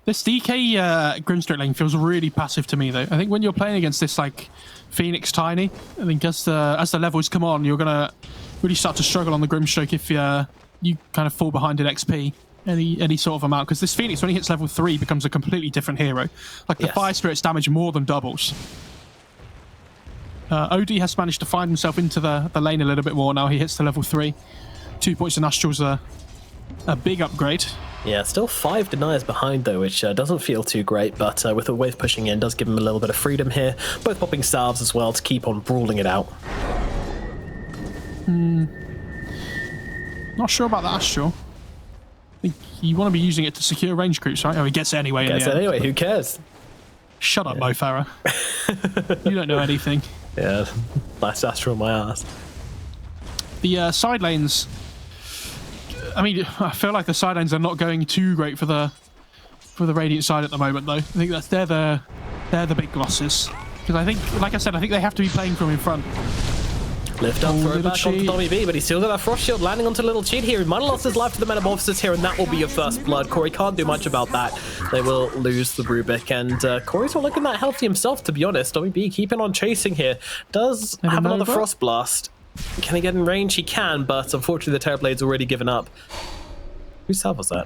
This DK Grimstroke lane feels really passive to me, though. I think when you're playing against this like Phoenix Tiny, I think as the levels come on, you're gonna really start to struggle on the Grimstroke if you kind of fall behind in XP any sort of amount. Because this Phoenix, when he hits level 3, becomes a completely different hero. Like the Fire Spirit's damage more than doubles. OD has managed to find himself into the lane a little bit more now. He hits to level 3. 2 points in Astral's a big upgrade. Yeah, still 5 deniers behind though, which doesn't feel too great, but with the wave pushing in, does give him a little bit of freedom here. Both popping salves as well to keep on brawling it out. Not sure about the Astral. I think you want to be using it to secure range creeps, right? Oh, he gets it anyway. Gets it anyway, who cares? Shut up, Mo Farah. You don't know anything. Yeah, last Astral on my ass. The side lanes... I mean, I feel like the side lanes are not going too great for the Radiant side at the moment, though. I think they're the big losses. Because I think, like I said, I think they have to be playing from in front. Lift up, throw back onto Tommy B, but he's still got that Frost Shield landing onto Little Cheat here. He might have lost his life to the Metamorphosis here, and that will be your first blood. Corey can't do much about that. They will lose the Rubik, and Corey's not looking that healthy himself, to be honest. Tommy B keeping on chasing here. Does have another Frost Blast. Can he get in range? He can, but unfortunately the Terrorblade's already given up. Whose salve was that?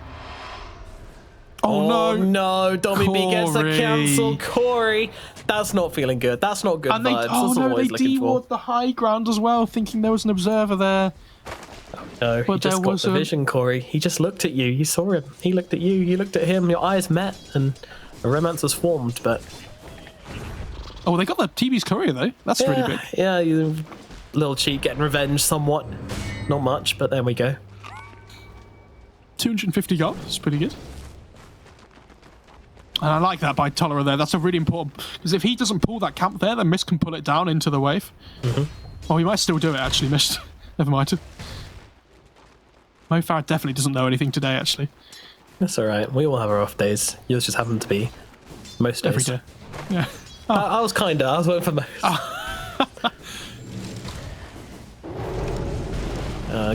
Oh no, Tommy B gets a cancel. Corey, that's not feeling good. That's not good vibes. Oh that's no, they deward the high ground as well, thinking there was an observer there. No, he just got the vision, Corey. He just looked at you. You saw him. He looked at you. You looked at him. Your eyes met, and a romance was formed, but... Oh, they got the TB's courier, though. That's really big. Yeah, Little Cheat getting revenge somewhat. Not much, but there we go. 250 gold. It's pretty good. And I like that by Tolera there. That's a really important... Because if he doesn't pull that camp there, then Mist can pull it down into the wave. Oh, he might still do it, actually, Mist. Never mind. Mo Farah definitely doesn't know anything today, actually. That's all right. We all have our off days. Yours just happen to be most days. Every day. Yeah. Oh. I was kinda. I was waiting for most.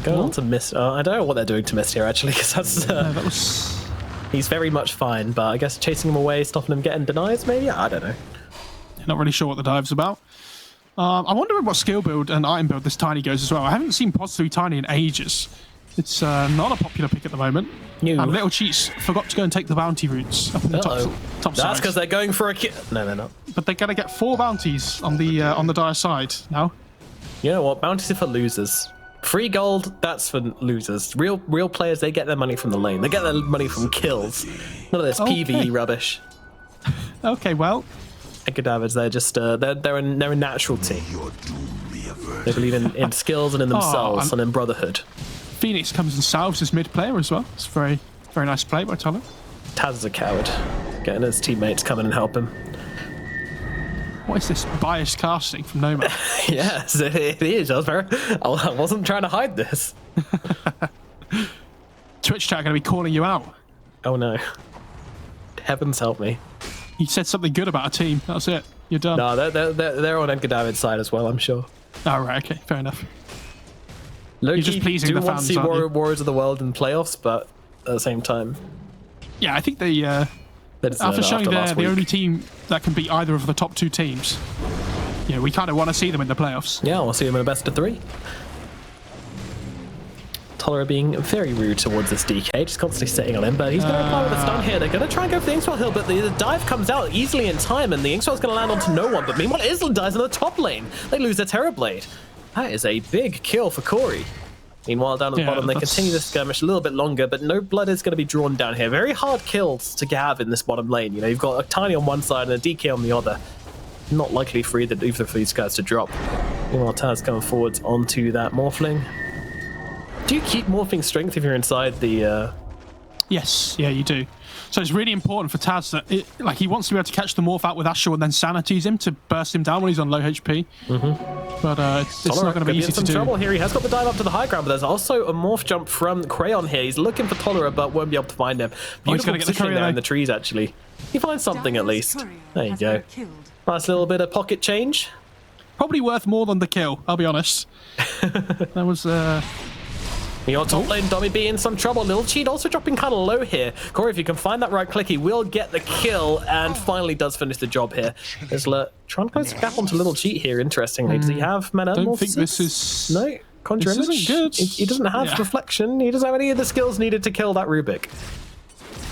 Going on to Mist. I don't know what they're doing to Mist here, actually, because that's... that was... He's very much fine, but I guess chasing him away, stopping him getting denies, maybe? I don't know. Not really sure what the dive's about. I'm wondering what skill build and item build this Tiny goes as well. I haven't seen Pods 3 Tiny in ages. It's not a popular pick at the moment. And Little Cheats forgot to go and take the bounty routes up in the top side. That's because they're going for a kill. No, they're not. But they're going to get 4 bounties on the dire side now. You know what? Bounties are for losers. Free gold, that's for losers. Real players, they get their money from the lane. They get their money from kills. None of this PvE rubbish. Okay, well. Gadavers, they're just they're a natural team. They believe in skills and in themselves and in brotherhood. Phoenix comes and salves his mid player as well. It's very, very nice play by Tyler. Taz is a coward, getting his teammates come in and help him. What is this biased casting from Nomad? Yes, it is. I wasn't trying to hide this. Twitch chat going to be calling you out. Oh no. Heavens help me. He said something good about a team. That's it. You're done. No, they're on Edgar David's side as well, I'm sure. Oh, right. Okay. Fair enough. You're just pleasing the fans, want to see Warriors of the World in playoffs, but at the same time... Yeah, I think they... after showing they're the only team that can beat either of the top 2 teams, you know, we kind of want to see them in the playoffs. Yeah, we'll see them in a best of 3. Tolera being very rude towards this DK, just constantly sitting on him, but he's going to reply with a stun here. They're going to try and go for the Inkswell Hill, but the dive comes out easily in time, and the Inkswell's going to land onto no one. But meanwhile, Island dies in the top lane. They lose their Terrorblade. That is a big kill for Corey. Meanwhile, down at the bottom, they continue the skirmish a little bit longer, but no blood is going to be drawn down here. Very hard kills to have in this bottom lane. You know, you've got a Tiny on one side and a DK on the other. Not likely for either of these guys to drop. Meanwhile, Taz coming forwards onto that Morphling. Do you keep Morphling strength if you're inside the Yes, yeah, you do. So it's really important for Taz that he wants to be able to catch the morph out with Astral and then sanities him to burst him down when he's on low HP. But it's not going to be easy to do. Trouble here. He has got the dive up to the high ground, but there's also a morph jump from Crayon here. He's looking for Tolera, but won't be able to find him. Beautiful positioning there in the trees, actually. He finds something at least. There you go. Nice little bit of pocket change. Probably worth more than the kill, I'll be honest. That was... Your top lane, Dummy B in some trouble. Little Cheat also dropping kind of low here. Corey, if you can find that right click, he will get the kill and finally does finish the job here. Isla trying to close the gap onto Little Cheat here, interestingly. Does he have mana? I don't think this is... No? Conjure This Image? isn't good. He doesn't have Reflection. He doesn't have any of the skills needed to kill that Rubik.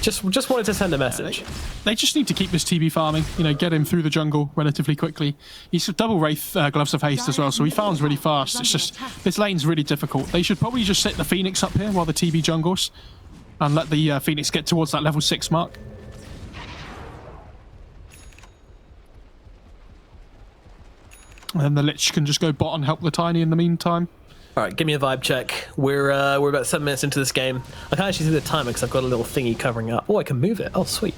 Just wanted to send a message. They just need to keep this TB farming, get him through the jungle relatively quickly. He's double Wraith Gloves of Haste as well, so he farms really fast. It's just, this lane's really difficult. They should probably just set the Phoenix up here while the TB jungles and let the Phoenix get towards that level 6 mark. And then the Lich can just go bot and help the Tiny in the meantime. All right, give me a vibe check. We're about 7 minutes into this game. I can't actually see the timer because I've got a little thingy covering up. Oh, I can move it. Oh, sweet.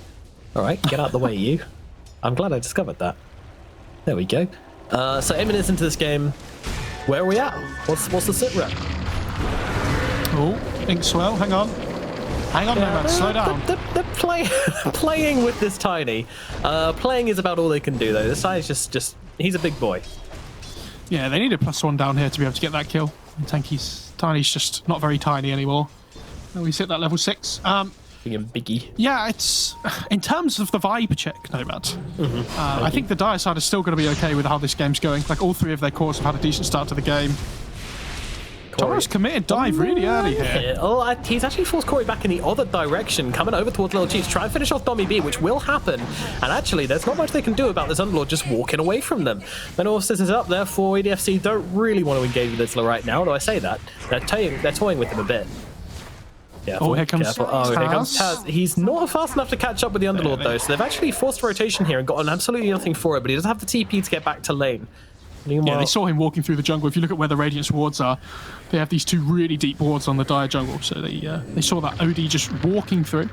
All right, get out of the way, you. I'm glad I discovered that. There we go. So 8 minutes into this game, where are we at? What's the sit rep? Oh, Inkswell, hang on. Hang on, man, slow down. They're playing with this Tiny. Playing is about all they can do, though. This guy's just he's a big boy. Yeah, they need a +1 down here to be able to get that kill. And Tiny's just not very tiny anymore. And we sit that level 6. Big and biggie. Yeah, it's in terms of the vibe check, Nomad. I think the Dire side is still going to be okay with how this game's going. Like all 3 of their cores have had a decent start to the game. Toro's committed dive really early here. Oh, he's actually forced Corey back in the other direction, coming over towards Little Cheats, try and finish off Dommy B, which will happen. And actually, there's not much they can do about this Underlord just walking away from them. Then all this is up, therefore EDFC don't really want to engage with Isla right now. Do I say that? They're toying with him a bit. Careful, here comes careful. Oh, here comes Taz. He's not fast enough to catch up with the Underlord, though, so they've actually forced a rotation here and gotten absolutely nothing for it, but he doesn't have the TP to get back to lane. Yeah, they saw him walking through the jungle. If you look at where the Radiant's wards are, they have these 2 really deep wards on the Dire jungle, so they saw that OD just walking through.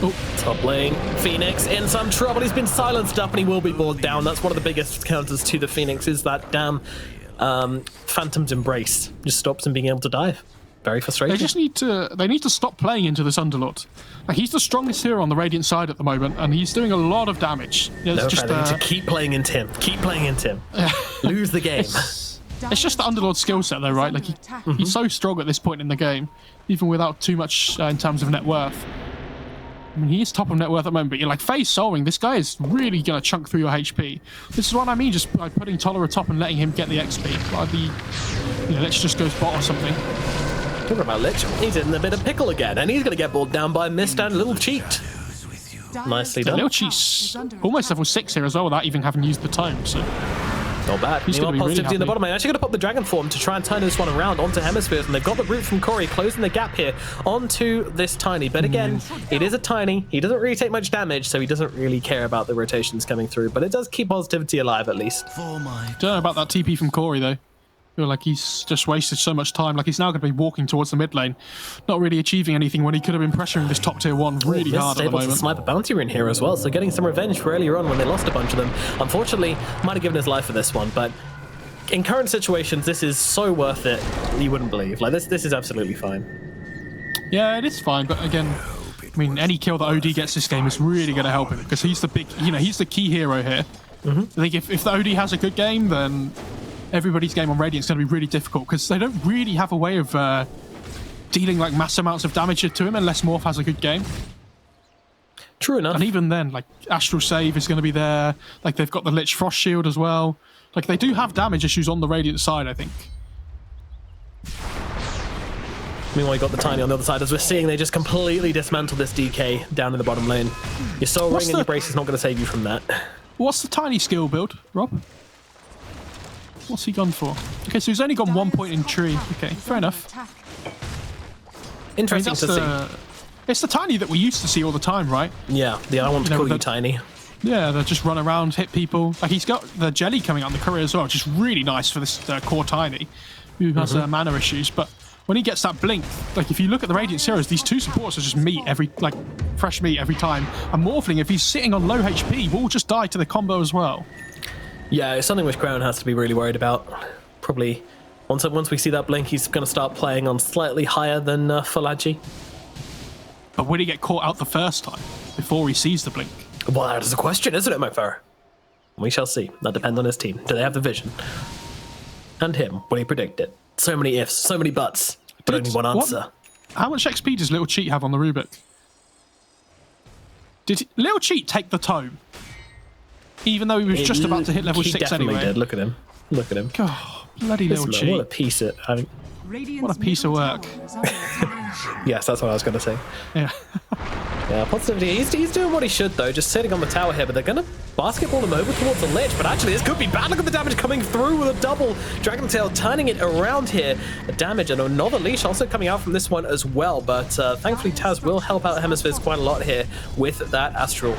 Oh, top lane. Phoenix in some trouble. He's been silenced up and he will be bored down. That's one of the biggest counters to the Phoenix is that damn Phantom's Embrace. Just stops him being able to dive. Very frustrating. They need to stop playing into this Underlord. Like, he's the strongest hero on the Radiant side at the moment, and he's doing a lot of damage. They need to keep playing into him. Keep playing into him. Lose the game. It's just the Underlord skill set, though, right? Like he's so strong at this point in the game, even without too much in terms of net worth. I mean, he is top of net worth at the moment, but you're like, Phase Solving, this guy is really going to chunk through your HP. This is what I mean, just by putting Toller atop and letting him get the XP. Like let's just go spot or something. Talking about Lich, he's in a bit of pickle again, and he's going to get balled down by Mist and Little Cheat. Nicely done. Little Cheat's almost level 6 here as well without even having used the tome, so... Not bad. He's got positivity in the bottom lane. Actually going to pop the Dragon Form to try and turn this one around onto Hemispheres, and they've got the root from Corey closing the gap here onto this Tiny. But again, it is a Tiny. He doesn't really take much damage, so he doesn't really care about the rotations coming through. But it does keep positivity alive, at least. Don't know about that TP from Corey, though. I feel like he's just wasted so much time. Like, he's now going to be walking towards the mid lane, not really achieving anything when he could have been pressuring this top tier 1 really hard at the moment. Able to snipe a bounty in here as well, so getting some revenge for earlier on when they lost a bunch of them. Unfortunately, might have given his life for this one, but in current situations, this is so worth it. You wouldn't believe. Like, this is absolutely fine. Yeah, it is fine, but again, I mean, any kill that OD gets this game is really going to help him because he's the big, he's the key hero here. I think if the OD has a good game, then everybody's game on Radiant's going to be really difficult because they don't really have a way of dealing like mass amounts of damage to him unless Morph has a good game. True enough. And even then, like, Astral Save is going to be there. Like, they've got the Lich Frost Shield as well. Like, they do have damage issues on the Radiant side, I think. Meanwhile, you got the Tiny on the other side. As we're seeing, they just completely dismantle this DK down in the bottom lane. Your Soul Ring and your Brace is not going to save you from that. What's the Tiny skill build, Rob? What's he gone for? Okay, so he's only gone 1 point in tree. Okay, fair enough. Interesting to see. It's the Tiny that we used to see all the time, right? Yeah, I want to call you Tiny. Yeah, they just run around, hit people. Like, he's got the Jelly coming out in the courier as well, which is really nice for this core Tiny, who has mana issues. But when he gets that blink, like if you look at the Radiant heroes, these two supports are just meat fresh meat every time. And Morphling, if he's sitting on low HP, will just die to the combo as well. Yeah, it's something which Crown has to be really worried about. Probably once we see that blink, he's going to start playing on slightly higher than full agi. But will he get caught out the first time before he sees the blink? Well, that is a question, isn't it, McFerrer? We shall see. That depends on his team. Do they have the vision? And him. Will he predict it? So many ifs, so many buts, but only one answer. How much XP does Little Cheat have on the Rubik? Did Little Cheat take the tome? Even though he was just about to hit level 6 anyway. He definitely did. Look at him. Look at him. God, bloody Little Cheat. What a piece of... what a piece of work. Yes, that's what I was going to say. Yeah. Yeah, Positivity, he's doing what he should, though, just sitting on the tower here, but they're going to basketball him over towards the ledge, but actually this could be bad. Look at the damage coming through with a double. Dragon Tail turning it around here. The damage and another leash also coming out from this one as well, but thankfully Taz will help out Hemispheres quite a lot here with that Astral.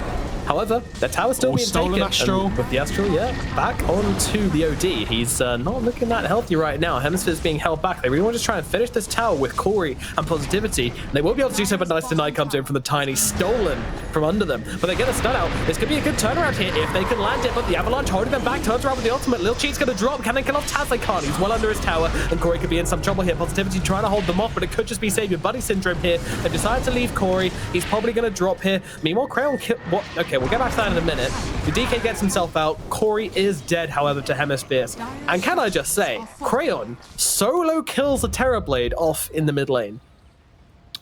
However, the tower's still being taken. Astral. With the Astral, yeah, back onto the OD. He's not looking that healthy right now. Hemisphere's being held back. They really want to try and finish this tower with Corey and Positivity. They will be able to do so, but Nice Deny comes in from the Tiny, stolen from under them. But they get a stun out. This could be a good turnaround here if they can land it, but the Avalanche holding them back, turns around with the ultimate. Lil Cheat's going to drop. Can they kill off Taz? They can't. He's well under his tower, and Corey could be in some trouble here. Positivity trying to hold them off, but it could just be Savior Buddy Syndrome here. They decide to leave Corey. He's probably going to drop here. Meanwhile, Crayon what? Okay, we'll get back to that in a minute. The DK gets himself out. Corey is dead, however, to Hemispheres. And can I just say, Crayon solo kills the Terrorblade off in the mid lane.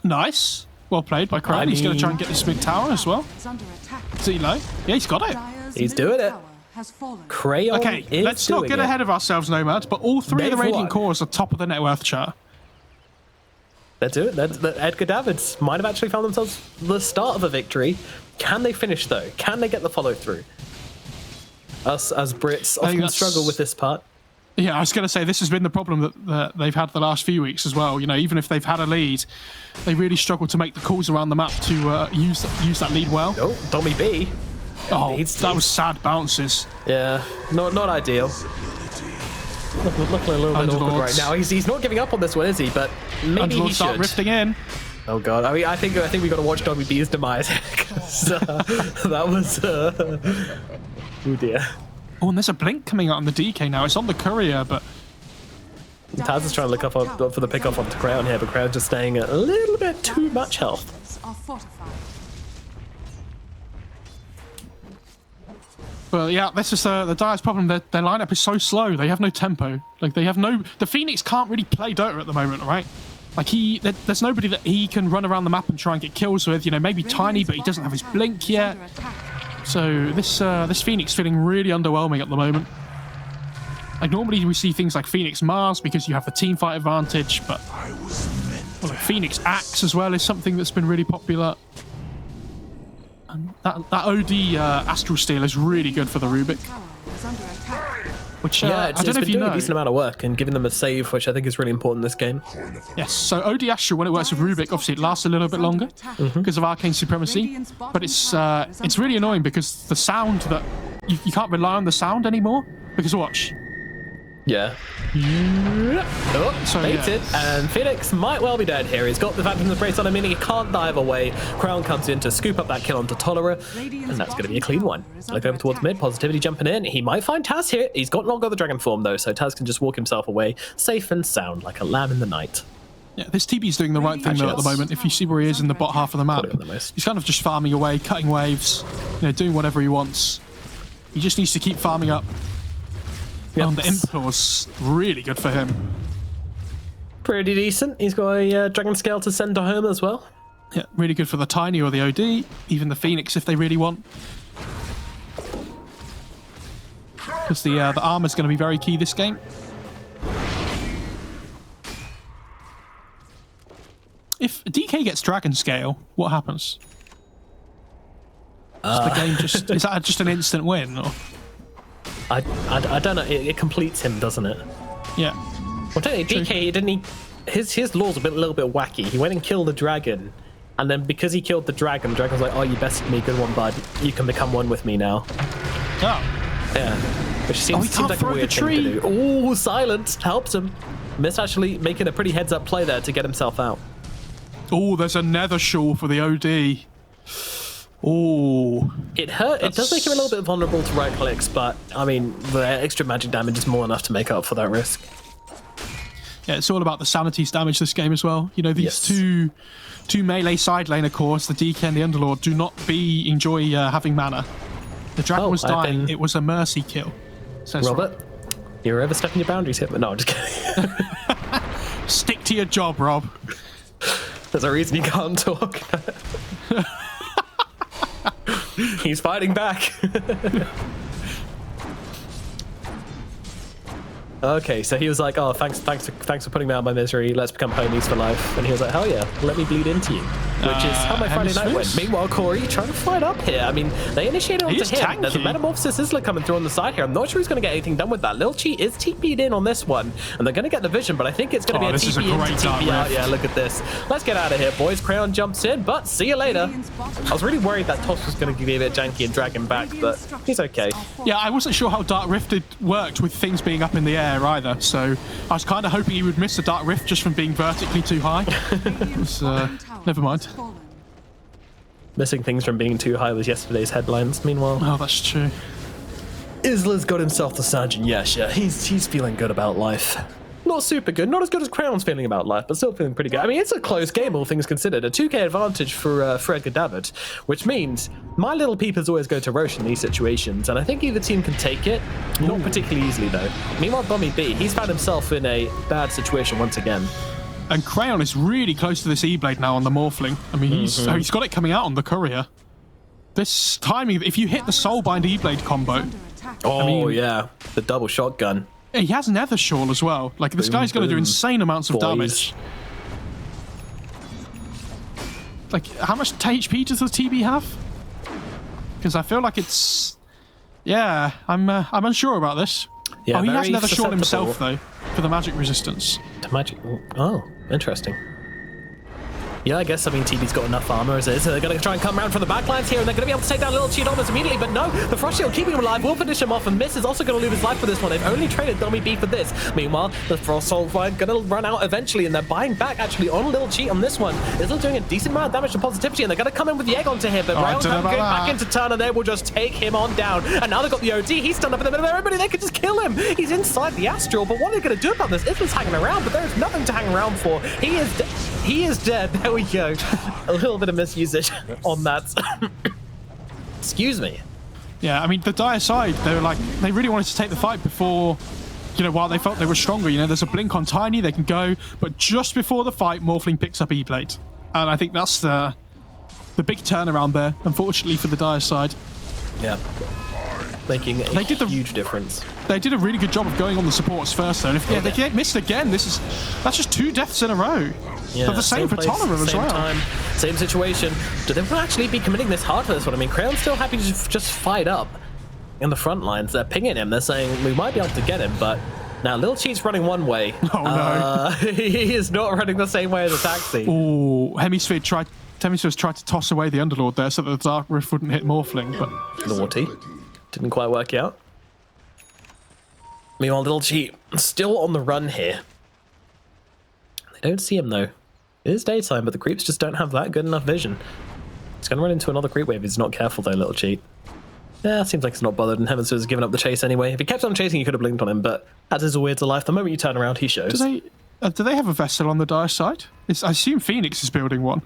Nice. Well played by Crayon. He's going to try and get this mid tower as well. Is he low? Yeah, he's got it. He's doing it. Crayon okay, let's not get ahead of ourselves, Nomad, but all three of the Radiant cores are top of the net worth chart. Let's do it. Edgar Davids might have actually found themselves the start of a victory. Can they finish, though? Can they get the follow-through? Us, as Brits, often struggle with this part. Yeah, I was going to say, this has been the problem that they've had the last few weeks as well. You know, even if they've had a lead, they really struggle to make the calls around the map to use that lead well. Oh, Dommy B. Oh, that was sad bounces. Yeah, not ideal. Looking a little bit awkward right now. He's not giving up on this one, is he? But maybe he should. Start rifting in. Oh god! I mean, I think we got to watch Dommy B's demise because that was. Oh dear. Oh, and there's a blink coming out on the DK now. It's on the courier, but Taz is trying to look up for the pickoff onto Crayon here, but Crayon's just staying at a little bit too much health. Well, yeah, this is the Dire's problem. Their lineup is so slow. They have no tempo. Like, they have no... The Phoenix can't really play Dota at the moment, right? Like, there's nobody that he can run around the map and try and get kills with. You know, maybe Tiny, but he doesn't have his blink yet. So this Phoenix feeling really underwhelming at the moment. Like, normally we see things like Phoenix Mars because you have the team fight advantage, but like Phoenix Axe as well is something that's been really popular. And that OD Astral Steel is really good for the Rubik. Which, yeah, I don't know if you know. A decent amount of work and giving them a save, which I think is really important in this game. Yes, so OD Astral, when it works with Rubik, obviously it lasts a little bit longer because of Arcane Supremacy. But it's really annoying because the sound that... You can't rely on the sound anymore. Because watch. Yeah. Oh, so baited, and Phoenix might well be dead here. He's got the Phantom's Embrace on him, meaning he can't dive away. Crown comes in to scoop up that kill onto Tolera, and that's going to be a clean one. Look over towards mid, Positivity jumping in. He might find Taz here. He's got not got the dragon form though, so Taz can just walk himself away, safe and sound, like a lamb in the night. Yeah, this TB's doing the right thing though at the moment. If you see where he is in the bot half of the map, he's kind of just farming away, cutting waves, doing whatever he wants. He just needs to keep farming up. Yep. And the Implor's really good for him. Pretty decent. He's got a Dragon Scale to send to home as well. Yeah, really good for the Tiny or the OD, even the Phoenix if they really want. Because the armor's going to be very key this game. If DK gets Dragon Scale, what happens? Is the game is that just an instant win? Or? I don't know. It completes him, doesn't it? Yeah. Well, technically, DK didn't he? His law's a little bit wacky. He went and killed the dragon, and then because he killed the dragon was like, "Oh, you bested me, good one, bud. You can become one with me now." Oh. Yeah. which seems can't like a throw weird the thing tree. to do. Oh, silence helps him. Miss actually making a pretty heads-up play there to get himself out. Oh, there's a nether shawl for the OD. Oh, it hurt. It does make him a little bit vulnerable to right clicks, but I mean, the extra magic damage is more enough to make up for that risk. Yeah, it's all about the sanities damage this game as well. You know, these two melee side laner cores, the DK and the Underlord, do not enjoy having mana. The dragon was dying. It was a mercy kill. Says Robert, you're overstepping your boundaries here. No, I'm just kidding. Stick to your job, Rob. There's a reason you can't talk. He's fighting back. Okay, so he was like, "Oh, thanks for putting me out of my misery. Let's become homies for life." And he was like, "Hell yeah, let me bleed into you," which is how my Friday night went. Meanwhile, Corey trying to fight up here. I mean, they initiated onto him. Tanky. There's a Metamorphosis Isla coming through on the side here. I'm not sure who's going to get anything done with that. Lil Chi is TP'd in on this one, and they're going to get the vision, but I think it's going to be a TP in to TP out. Yeah, look at this. Let's get out of here, boys. Crayon jumps in, but see you later. I was really worried that Toss was going to be a bit janky and drag him back, but he's okay. Yeah, I wasn't sure how Dark Rifted worked with things being up in the air either, so I was kind of hoping he would miss the Dark Rift just from being vertically too high. Never mind. Missing things from being too high was yesterday's headlines. Meanwhile, oh, that's true. Isla's got himself the Sergeant Yasha. He's feeling good about life. Not super good, not as good as Crown's feeling about life, but still feeling pretty good. I mean, it's a close game, all things considered. A 2k advantage for Edgar David, which means my little peepers always go to Roche in these situations, and I think either team can take it, not particularly easily though. Meanwhile, Bummy B, he's found himself in a bad situation once again. And Crayon is really close to this E-Blade now on the Morphling. I mean, he's got it coming out on the Courier. This timing, if you hit the Soulbind E-Blade combo... Oh, I mean, yeah, the double shotgun. He has Nether Shawl as well. Like, this guy's going to do insane amounts of damage. Like, how much HP does the TB have? Because I feel like it's... Yeah, I'm unsure about this. Yeah, he has Nether Shawl himself, though, for the magic resistance. The magic... Oh, interesting. Yeah, I guess, I mean, TB's got enough armor as it is, so they're going to try and come around from the backlines here, and they're going to be able to take down Little Cheat almost immediately, but no, the Frost Shield keeping him alive will finish him off, and Miss is also going to lose his life for this one. They've only traded Dummy B for this. Meanwhile, the Frost Soul going to run out eventually, and they're buying back, actually, on Little Cheat on this one. They're still doing a decent amount of damage to Positivity, and they're going to come in with the egg onto him, but Rails have going back into turn, and they will just take him on down. And now they've got the OD, he's stunned up in the middle of everybody, they could just kill him. He's inside the Astral, but what are they going to do about this? Isma's hanging around, but there is nothing to hang around for. He is dead. There we go. A little bit of misusage on that. Excuse me. Yeah, I mean, the dire side, they really wanted to take the fight before, while they felt they were stronger. There's a blink on Tiny, they can go, but just before the fight, Morphling picks up E-Blade. And I think that's the big turnaround there, unfortunately, for the dire side. Yeah. Making a huge difference. They did a really good job of going on the supports first, though. And if they get missed again, that's just 2 deaths in a row. Yeah, but the same for Tolerant as well. Same situation. Do they actually be committing this hard for this one? I mean, Crayon's still happy to just fight up in the front lines. They're pinging him. They're saying, we might be able to get him, but now Lil Cheat's running one way. Oh, no. He is not running the same way as a taxi. Oh, Hemisphere's tried to toss away the Underlord there so that the Dark Rift wouldn't hit Morphling, but... Naughty. Didn't quite work out. Meanwhile, Little Cheat still on the run here. They don't see him, though. It is daytime, but the creeps just don't have that good enough vision. He's going to run into another creep wave if he's not careful, though, Little Cheat. Yeah, seems like he's not bothered, and Heavens has given up the chase anyway. If he kept on chasing, he could have blinked on him, but as is a weird to life, the moment you turn around, he shows. Do they have a vessel on the dire side? I assume Phoenix is building one.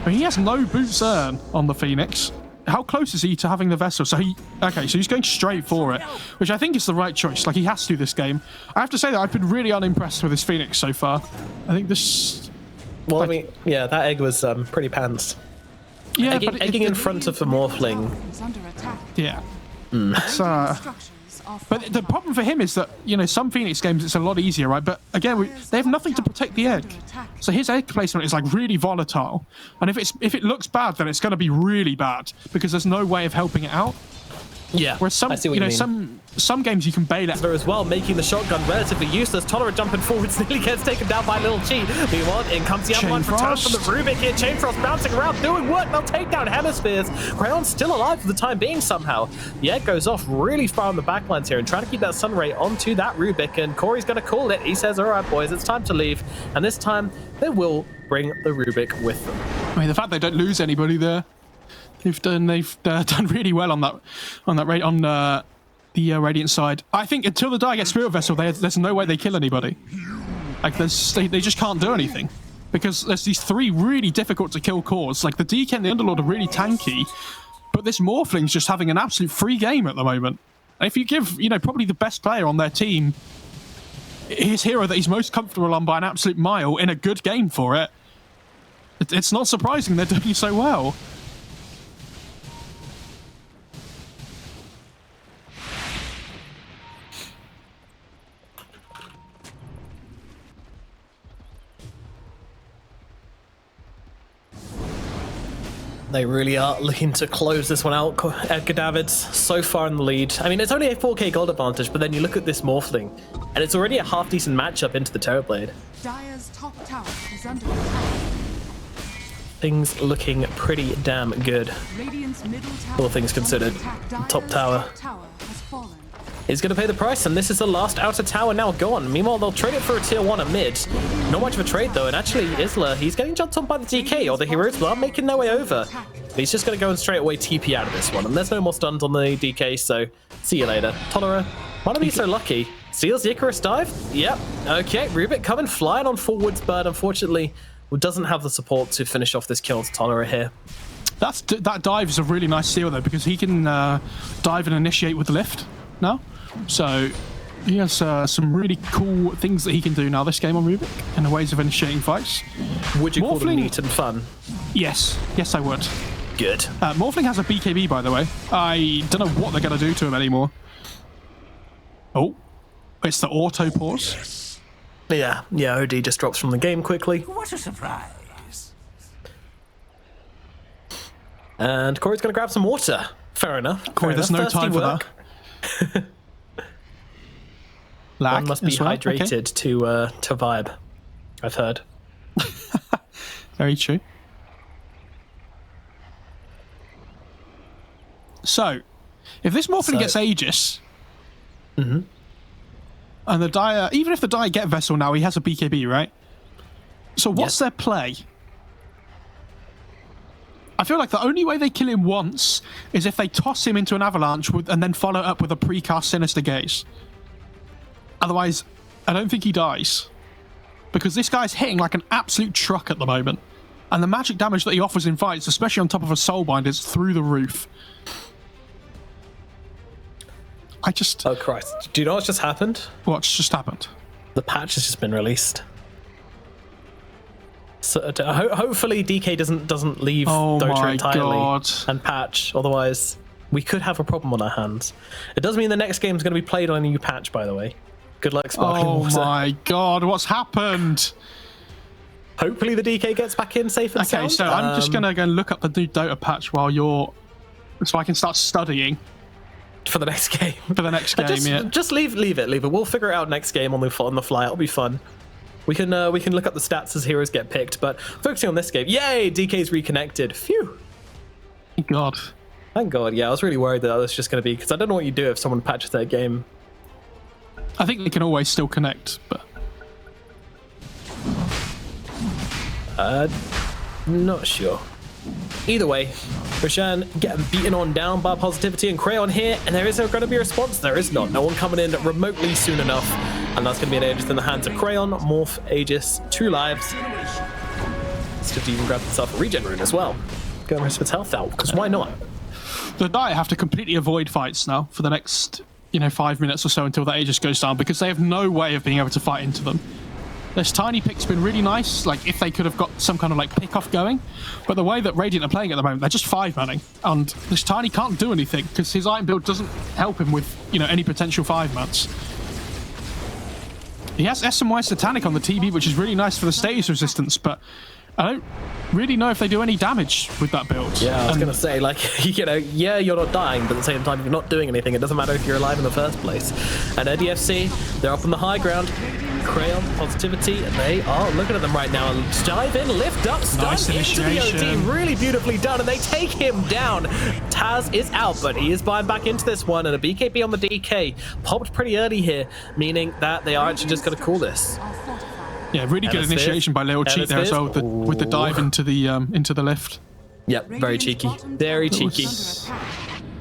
He has no boots earn on the Phoenix. How close is he to having the vessel? So he's going straight for it, which I think is the right choice. Like, he has to this game. I have to say that I've been really unimpressed with his Phoenix so far. I think this... Well, I mean, yeah, that egg was pretty pants. Yeah, egging in front of the Morphling. Yeah. But the problem for him is that, some Phoenix games, it's a lot easier, right? But again, they have nothing to protect the egg. So his egg placement is really volatile. And if it looks bad, then it's going to be really bad because there's no way of helping it out. Yeah, Whereas some, I see what you mean. some games you can bail out. As well, making the shotgun relatively useless. Tolerant jumping forwards nearly gets taken down by Little Chi. Meanwhile, in comes the avalanche return from the Rubik here. Chainfrost bouncing around, doing work. They'll take down Hemispheres. Crayon's still alive for the time being somehow. The egg goes off really far on the backlines here and trying to keep that sun ray onto that Rubik. And Corey's going to call it. He says, all right, boys, it's time to leave. And this time, they will bring the Rubik with them. I mean, the fact they don't lose anybody there. They've done really well on the Radiant side. I think until the Die get Spirit Vessel, there's no way they kill anybody. Like they just can't do anything because there's these 3 really difficult to kill cores. Like the DK and the Underlord are really tanky, but this Morphling's just having an absolute free game at the moment. And if you give probably the best player on their team his hero that he's most comfortable on by an absolute mile in a good game for it, it's not surprising they're doing so well. They really are looking to close this one out. Edgar Davids so far in the lead. I mean, it's only a 4k gold advantage, but then you look at this Morphling, and it's already a half-decent matchup into the Terrorblade. Dire's top tower is under attack. Things looking pretty damn good. Radiant's middle tower All things considered. Top tower has fallen. Is going to pay the price, and this is the last outer tower now gone. Meanwhile, they'll trade it for a tier 1 at mid. Not much of a trade, though, and actually, Isla, he's getting jumped on by the DK, or the heroes are making their way over. But he's just going to go and straight away TP out of this one, and there's no more stuns on the DK, so see you later. Tolera, why not be so lucky? Steals the Icarus dive? Yep. Okay, Rubik coming flying on forwards, but unfortunately, doesn't have the support to finish off this kill to Tolera here. That dive is a really nice steal, though, because he can dive and initiate with the lift now. So he has some really cool things that he can do now this game on Rubik and the ways of initiating fights. Would you call them neat and fun? Yes, I would. Good. Morphling has a BKB, by the way. I don't know what they're going to do to him anymore. Oh, it's the auto pause. Yeah, OD just drops from the game quickly. What a surprise. And Corey's going to grab some water. Fair enough. Corey, there's no time for that. One must be hydrated to vibe, I've heard. Very true. So, if this Morphling gets Aegis, and the Dire, even if the Dire get Vessel now, he has a BKB, right? So what's their play? I feel like the only way they kill him once is if they toss him into an avalanche and then follow up with a precast Sinister Gaze. Otherwise, I don't think he dies. Because this guy's hitting like an absolute truck at the moment. And the magic damage that he offers in fights, especially on top of a Soulbind, is through the roof. Oh, Christ. Do you know what's just happened? What's just happened? The patch has just been released. So hopefully DK doesn't leave Dota entirely and patch. Otherwise, we could have a problem on our hands. It does mean the next game is going to be played on a new patch, by the way. Good luck, Sparkling Water. Oh my god, what's happened? Hopefully the DK gets back in safe and sound. Okay, so I'm just going to go and look up the new Dota patch while so I can start studying. For the next game. For the next game, Just leave it. We'll figure it out next game on the fly. It'll be fun. We can look up the stats as heroes get picked, but focusing on this game. Yay, DK's reconnected. Phew. Thank God. Thank God, yeah. I was really worried that was just going to be, because I don't know what you do if someone patches their game. I think they can always still connect, but... Not sure. Either way, Roshan getting beaten on down by Positivity and Crayon here, and there is going to be a response. There is not. No one coming in remotely soon enough, and that's going to be an Aegis in the hands of Crayon, Morph, Aegis, 2 lives. Still even grab himself a regen rune as well. Get the rest of his health out, because why not? The Dire have to completely avoid fights now for the next, 5 minutes or so until that Aegis goes down, because they have no way of being able to fight into them. This tiny pick's been really nice, like if they could have got some kind of pick-off going, but the way that Radiant are playing at the moment, they're just 5-manning, and this tiny can't do anything because his item build doesn't help him with, any potential 5-mans. He has SMY Satanic on the TB, which is really nice for the status resistance, but I don't really know if they do any damage with that build. Yeah, I was going to say, like, you know, yeah, you're not dying, but at the same time, you're not doing anything. It doesn't matter if you're alive in the first place. And DFC, they're up on the high ground. Crayon, positivity, and they are looking at them right now. Dive in, lift up, stun Nice into the initiation. OD. Really beautifully done, and they take him down. Taz is out, but he is buying back into this one, and a BKB on the DK. Popped pretty early here, meaning that they are actually just going to call this. Yeah, really good initiation by Little Cheat there as well with the dive into the lift. Yep, very cheeky. Very cheeky.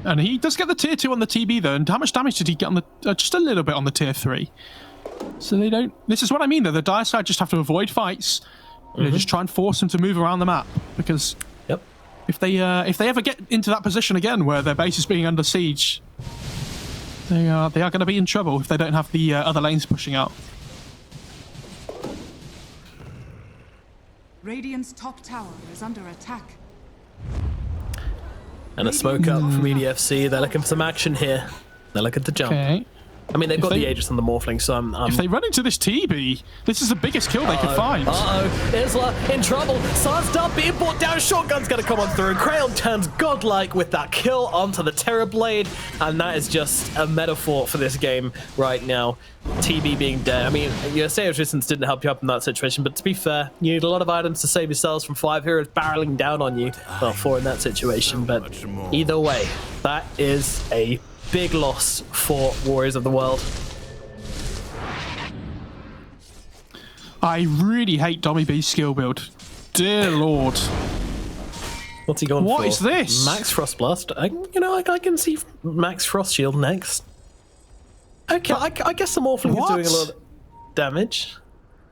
And he does get the tier 2 on the TB though, and how much damage did he get on the just a little bit on the tier 3? So they don't. This is what I mean though. The dire side just have to avoid fights. You know, just try and force them to move around the map, because if they ever get into that position again where their base is being under siege, they are going to be in trouble if they don't have the other lanes pushing out. Radiant's top tower is under attack. And a smoke up from EDFC. They're looking for some action here. They're looking to jump. Okay. I mean, they've got the Aegis and the Morphling, so I'm... If they run into this TB, this is the biggest kill they could find. Isla in trouble. Sidestep being brought down. Shotgun's going to come on through. Crayon turns godlike with that kill onto the Terrorblade, and that is just a metaphor for this game right now. TB being dead. I mean, your save resistance didn't help you up in that situation, but to be fair, you need a lot of items to save yourselves from 5 heroes barreling down on you. Well, 4 in that situation, but either way, that is a big loss for Warriors of the World. I really hate Dommy B's skill build. Dear Lord. What's he going for? What is this? Max Frost Blast. I can see Max Frost Shield next. Okay, I guess the Morphling is doing a lot of damage.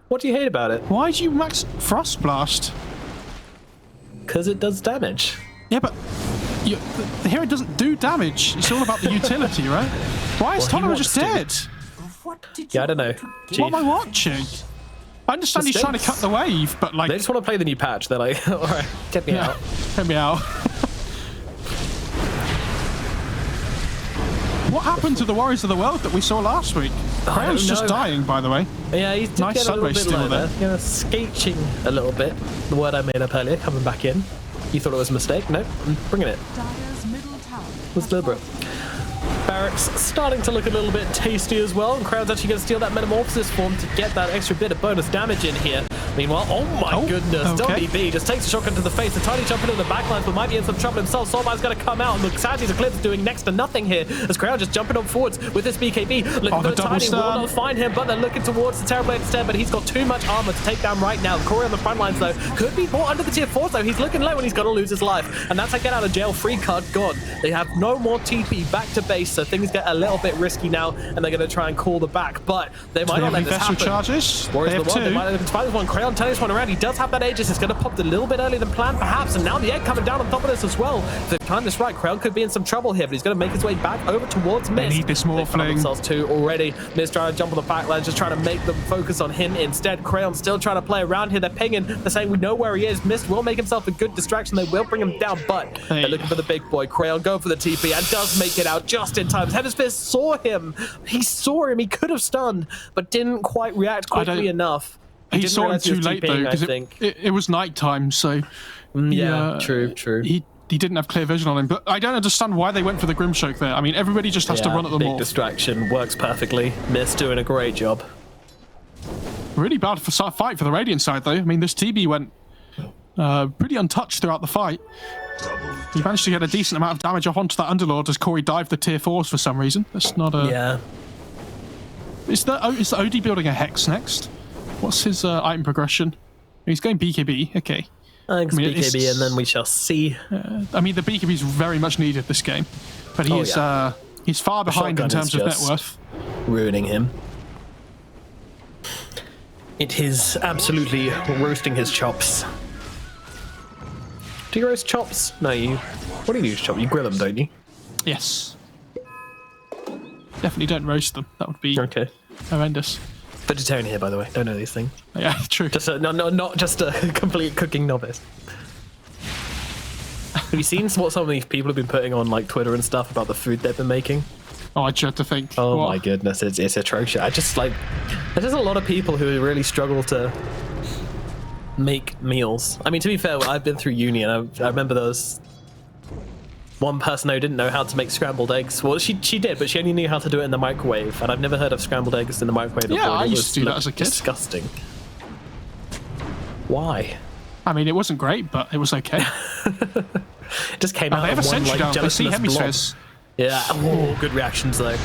What do you hate about it? Why do you Max Frost Blast? Because it does damage. Yeah, but the hero doesn't do damage. It's all about the utility, right? Why is Tolliver just dead? Yeah, I don't know. What am I watching? I understand he's trying to cut the wave, but like... They just want to play the new patch. They're like, alright, get me out. Get me out. What happened to the Warriors of the World that we saw last week? Crayon's just dying, by the way. Yeah, he's nice Sunray still there. Yeah, scatching a little bit. The word I made up earlier, coming back in. You thought it was a mistake? No, I'm bringing it. It was deliberate. Barracks starting to look a little bit tasty as well, and Crowd's actually going to steal that Metamorphosis form to get that extra bit of bonus damage in here. Meanwhile, oh my goodness, WB just takes a shotgun to the face, a tiny jump into the backlines, but might be in some trouble himself. Solmai's going to come out, and look, sadly, Eclipse doing next to nothing here, as Crowd just jumping on forwards with this BKB. Looking for the Tiny, will not find him, but they're looking towards the Terrorblade instead, but he's got too much armor to take down right now. Corey on the front lines, though, could be brought under the tier 4s, though. He's looking low, and he's going to lose his life, and that's a get out of jail free card gone. They have no more TP back to base, so things get a little bit risky now, and they're going to try and call the back, but they might not let this happen. Charges? Warriors of the World, they might find this one. Crayon turning this one around. He does have that Aegis. It's going to pop a little bit earlier than planned, perhaps, and now the egg coming down on top of this as well. If they've timed this right, Crayon could be in some trouble here, but he's going to make his way back over towards Mist. They need this Morphling. Themselves too already. Mist trying to jump on the backline, just trying to make them focus on him instead. Crayon still trying to play around here. They're pinging. They're saying we know where he is. Mist will make himself a good distraction. They will bring him down, but they're looking for the big boy. Crayon going for the TP and does make it out just in time. Hemisphere saw him. He saw him. He could have stunned, but didn't quite react quickly enough. He saw him too late though, because it was night time, so true. He didn't have clear vision on him, but I don't understand why they went for the Grimshoke there. I mean, everybody just has to run at the big distraction works perfectly. Mist doing a great job. Really bad fight for the Radiant side though. I mean, this TB went pretty untouched throughout the fight. He managed to get a decent amount of damage off onto that Underlord as Corey dived the tier 4s for some reason. That's not a... Is the OD building a Hex next? What's his item progression? He's going BKB, okay. I think it's BKB, and then we shall see. I mean, the BKB is very much needed this game, but he's far behind in terms of net worth. Ruining him. It is absolutely roasting his chops. Do you roast chops? No, you... What do you use chops? You grill them, don't you? Yes. Definitely don't roast them. That would be horrendous. Vegetarian here, by the way. Don't know these things. Yeah, true. Just not just a complete cooking novice. Have you seen what some of these people have been putting on like Twitter and stuff about the food they've been making? Oh, I dread to think. Oh my goodness, it's atrocious. I just like there's just a lot of people who really struggle to make meals. I mean, to be fair, I've been through uni, and I remember there was one person who didn't know how to make scrambled eggs. Well, she did, but she only knew how to do it in the microwave, and I've never heard of scrambled eggs in the microwave before. Yeah, I used to do that as a kid. Disgusting. Why? I mean, it wasn't great, but it was okay. It just came out They have a of one, sentry like, down. They see gelatinous blob. hemispheres. Yeah, oh, good reactions though.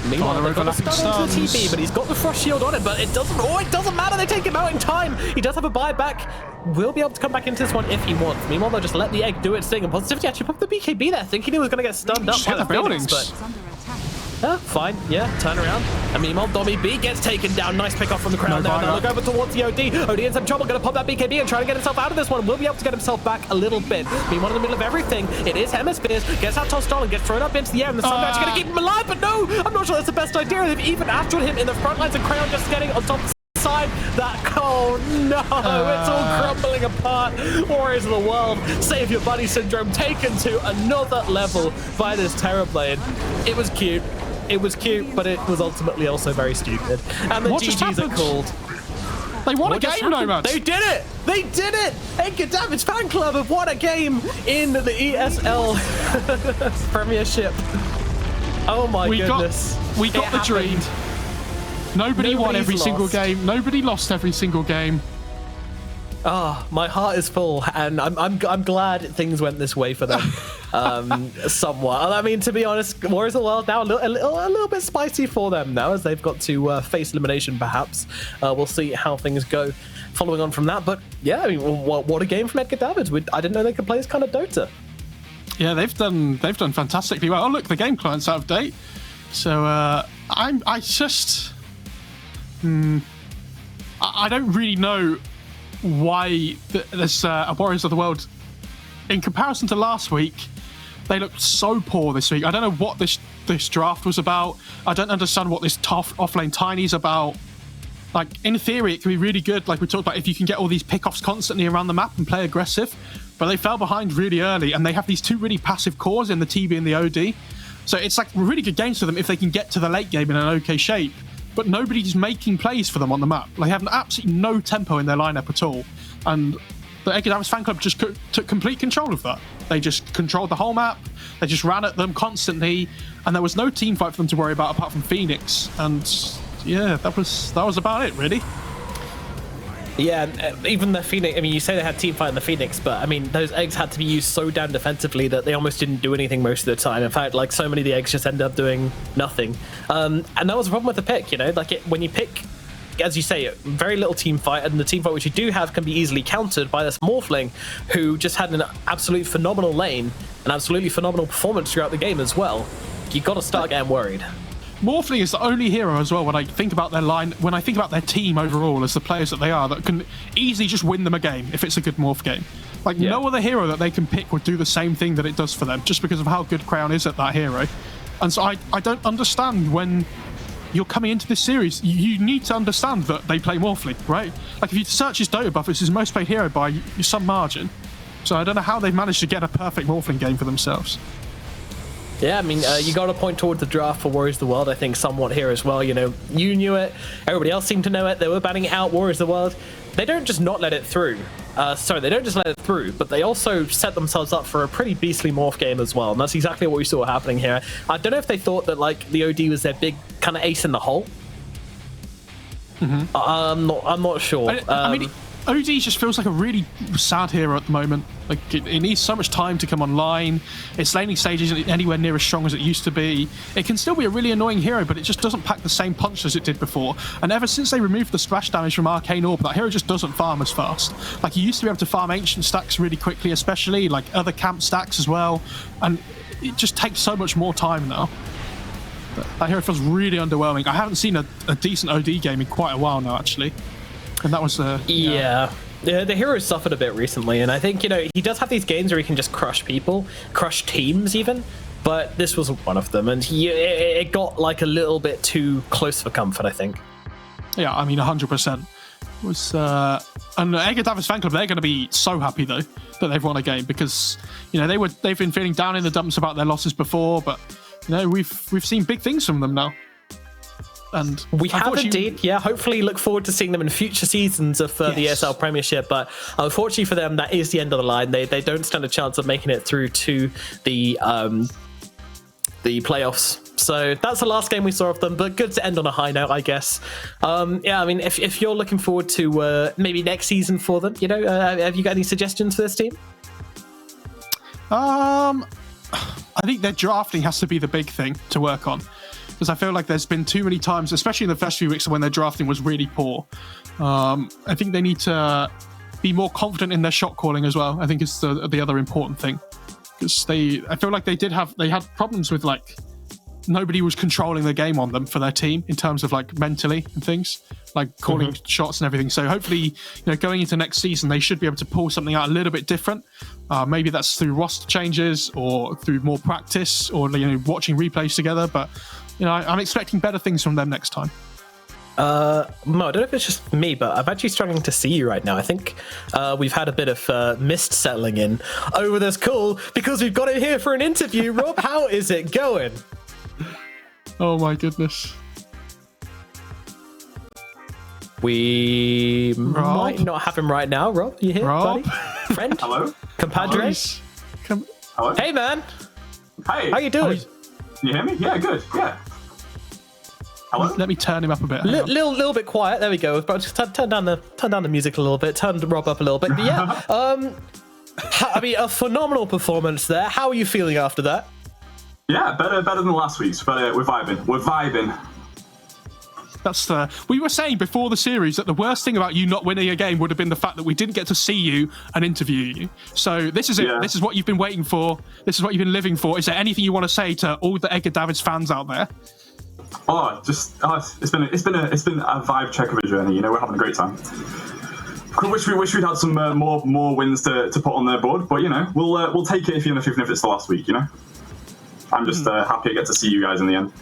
Meanwhile, they've got a stun onto the TB, but he's got the frost shield on it, but it doesn't matter, they take him out in time. He does have a buyback. Will be able to come back into this one if he wants. Meanwhile, they'll just let the egg do its thing, and Positivity actually put the BKB there, thinking he was going to get stunned up by the buildings, but fine, yeah, turn around. And meanwhile, Dommy B gets taken down. Nice pick off from the crowd there. Now look over towards the OD. OD in some trouble, going to pop that BKB and try to get himself out of this one. Will be able to get himself back a little bit. Meanwhile, in the middle of everything, it is Hemispheres. Gets out tossed on and gets thrown up into the air, and the Sun actually going to keep him alive, but no, I'm not sure that's the best idea. They've even after him in the front lines, and Crayon just getting on top side. Oh no, it's all crumbling apart. Warriors of the World, save your buddy syndrome, taken to another level by this Terrorblade. It was cute. It was cute, but it was ultimately also very stupid. And the GGs are called. They won a game, Nomad. They did it! They did it! Edgar Davids fan club have won a game in the ESL Premiership. Oh my goodness. We got the dream. Nobody won every single game. Nobody lost every single game. Ah, my heart is full, and I'm glad things went this way for them, somewhat. I mean, to be honest, Warriors of the World now a little bit spicy for them now, as they've got to face elimination. Perhaps we'll see how things go following on from that. But yeah, I mean, what a game from Edgar Davids. I didn't know they could play this kind of Dota. Yeah, they've done fantastically well. Oh look, the game client's out of date. So I don't really know why there's a Warriors of the World. In comparison to last week, they looked so poor this week. I don't know what this draft was about. I don't understand what this tough offlane tiny's about. Like, in theory, it can be really good, like we talked about, if you can get all these pickoffs constantly around the map and play aggressive. But they fell behind really early, and they have these two really passive cores in the TB and the OD. So it's like really good games for them if they can get to the late game in an okay shape. But nobody's making plays for them on the map. They have absolutely no tempo in their lineup at all. And the Edgar Davids fan club just took complete control of that. They just controlled the whole map. They just ran at them constantly. And there was no team fight for them to worry about apart from Phoenix. And yeah, that was about it, really. Yeah, even the Phoenix, I mean, you say they had team fight in the Phoenix, but I mean, those eggs had to be used so damn defensively that they almost didn't do anything most of the time. In fact, like, so many of the eggs just ended up doing nothing. And that was a problem with the pick, you know? Like, when you pick, as you say, very little team fight, and the team fight which you do have can be easily countered by this Morphling, who just had an absolutely phenomenal lane, an absolutely phenomenal performance throughout the game as well. You got to start getting worried. Morphling is the only hero as well when I think about their line, when I think about their team overall as the players that they are, that can easily just win them a game if it's a good Morph game. Like, no other hero that they can pick would do the same thing that it does for them, just because of how good Crayon is at that hero. And so I don't understand when you're coming into this series, you need to understand that they play Morphling, right? Like, if you search his Dota buff, it's his most played hero by some margin. So I don't know how they've managed to get a perfect Morphling game for themselves. Yeah, I mean, you got to point towards the draft for Warriors of the World, I think, somewhat here as well. You know, you knew it. Everybody else seemed to know it. They were banning it out, Warriors of the World. They don't just not let it through. They don't just let it through, but they also set themselves up for a pretty beastly Morph game as well. And that's exactly what we saw happening here. I don't know if they thought that, like, the OD was their big kind of ace in the hole. Mm-hmm. I'm not sure. I mean, OD just feels like a really sad hero at the moment. Like, it needs so much time to come online. Its laning stage isn't anywhere near as strong as it used to be. It can still be a really annoying hero, but it just doesn't pack the same punch as it did before. And ever since they removed the splash damage from Arcane Orb, that hero just doesn't farm as fast. Like, you used to be able to farm ancient stacks really quickly, especially, like, other camp stacks as well. And it just takes so much more time now. That hero feels really underwhelming. I haven't seen a decent OD game in quite a while now, actually. And that was yeah, the hero suffered a bit recently, and I think, you know, he does have these games where he can just crush people, crush teams even, but this was one of them, and it got like a little bit too close for comfort, I think. Yeah, I mean, 100%. Was and Edgar Davids fan club, they're going to be so happy though that they've won a game, because, you know, they've been feeling down in the dumps about their losses before, but, you know, we've seen big things from them now. And we have indeed, yeah. Hopefully, look forward to seeing them in future seasons of the ESL Premiership. But unfortunately for them, that is the end of the line. They don't stand a chance of making it through to the playoffs. So that's the last game we saw of them. But good to end on a high note, I guess. Yeah, I mean, if you're looking forward to maybe next season for them, you know, have you got any suggestions for this team? I think their drafting has to be the big thing to work on, because I feel like there's been too many times, especially in the first few weeks when their drafting was really poor. I think they need to be more confident in their shot calling as well. I think it's the other important thing, because I feel like they had problems with, like, nobody was controlling the game on them for their team in terms of, like, mentally and things, like calling shots and everything. So hopefully, you know, going into next season, they should be able to pull something out a little bit different. Maybe that's through roster changes or through more practice or, you know, watching replays together. But, you know, I'm expecting better things from them next time. Mo, I don't know if it's just me, but I'm actually struggling to see you right now. I think we've had a bit of mist settling in over this call because we've got it here for an interview. Rob, how is it going? Oh my goodness. We might not have him right now. Rob, you here, Rob? buddy? Friend? Hello? Compadre? Hello? Hey, man. Hey. How you doing? Can you hear me? Yeah, good. Yeah. Hello? Let me turn him up a bit. Little bit quiet. There we go. But just turn down the music a little bit. Turn Rob up a little bit. But yeah. I mean, a phenomenal performance there. How are you feeling after that? Yeah, better than last week's. But we're vibing. We were saying before the series that the worst thing about you not winning a game would have been the fact that we didn't get to see you and interview you. So this is it. Yeah. This is what you've been waiting for. This is what you've been living for. Is there anything you want to say to all the Edgar Davids fans out there? It's been a vibe check of a journey. You know, we're having a great time. Wish we'd had some more wins to put on their board, but you know, we'll take it even if it's the last week. You know, I'm just happy I get to see you guys in the end.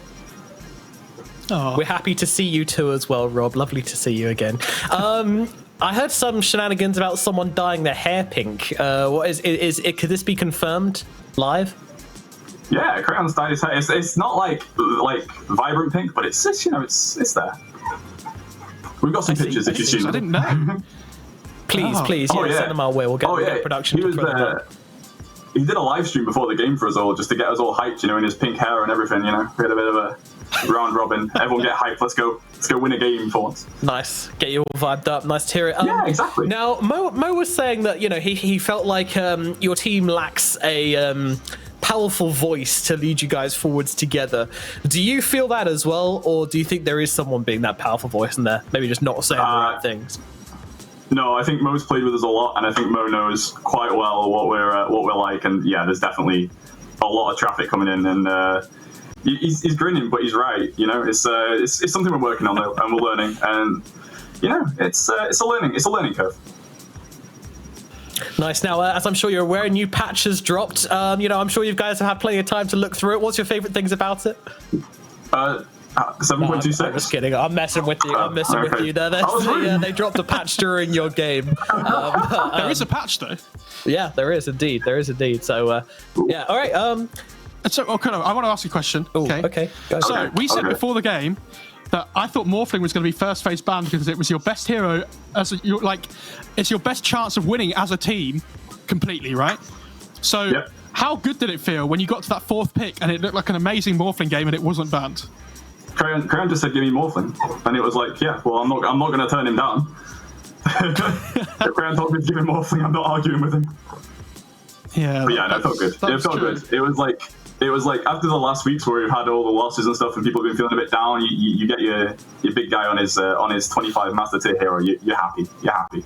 Oh. We're happy to see you too as well, Rob. Lovely to see you again. I heard some shenanigans about someone dyeing their hair pink. What is it? Could this be confirmed live? Yeah, Crayon's dyed his hair. It's not like vibrant pink, but it's it's there. We've got some pictures if you've seen them. I didn't know. Please, send them our way. We'll get production. He did a live stream before the game for us all, just to get us all hyped, you know, in his pink hair and everything. You know, we had a bit of a round robin. Everyone get hyped. Let's go win a game for once. Nice. Get you all vibed up. Nice to hear it. Yeah, exactly. Now, Mo was saying that, you know, he felt like your team lacks a powerful voice to lead you guys forwards together. Do you feel that as well, or do you think there is someone being that powerful voice in there, maybe just not saying the right things? No, I think Mo's played with us a lot, and I think Mo knows quite well what we're like. And yeah, there's definitely a lot of traffic coming in, and he's grinning, but he's right. You know, it's something we're working on, though, and we're learning. And you know, it's a learning curve. Nice. Now, as I'm sure you're aware, a new patch has dropped. You know, I'm sure you guys have had plenty of time to look through it. What's your favorite things about it? 7.26. I'm just kidding. I'm messing with you. With you. They dropped a patch during your game. There is a patch, though. Yeah, there is indeed. So, yeah. All right. So, I want to ask you a question. Ooh, okay. So, we said before the game that I thought Morphling was going to be first phase banned because it was your best hero, it's your best chance of winning as a team completely, right? So, How good did it feel when you got to that fourth pick and it looked like an amazing Morphling game and it wasn't banned? Crayon just said, "Give me Morphling," and it was like, "Yeah, well, I'm not going to turn him down." If Crayon told me to give him Morphling, I'm not arguing with him. Yeah, but yeah, no, it felt good. It felt good. It was like after the last weeks where we've had all the losses and stuff, and people have been feeling a bit down. You get your big guy on his 25 master tier hero. You're happy. You're happy.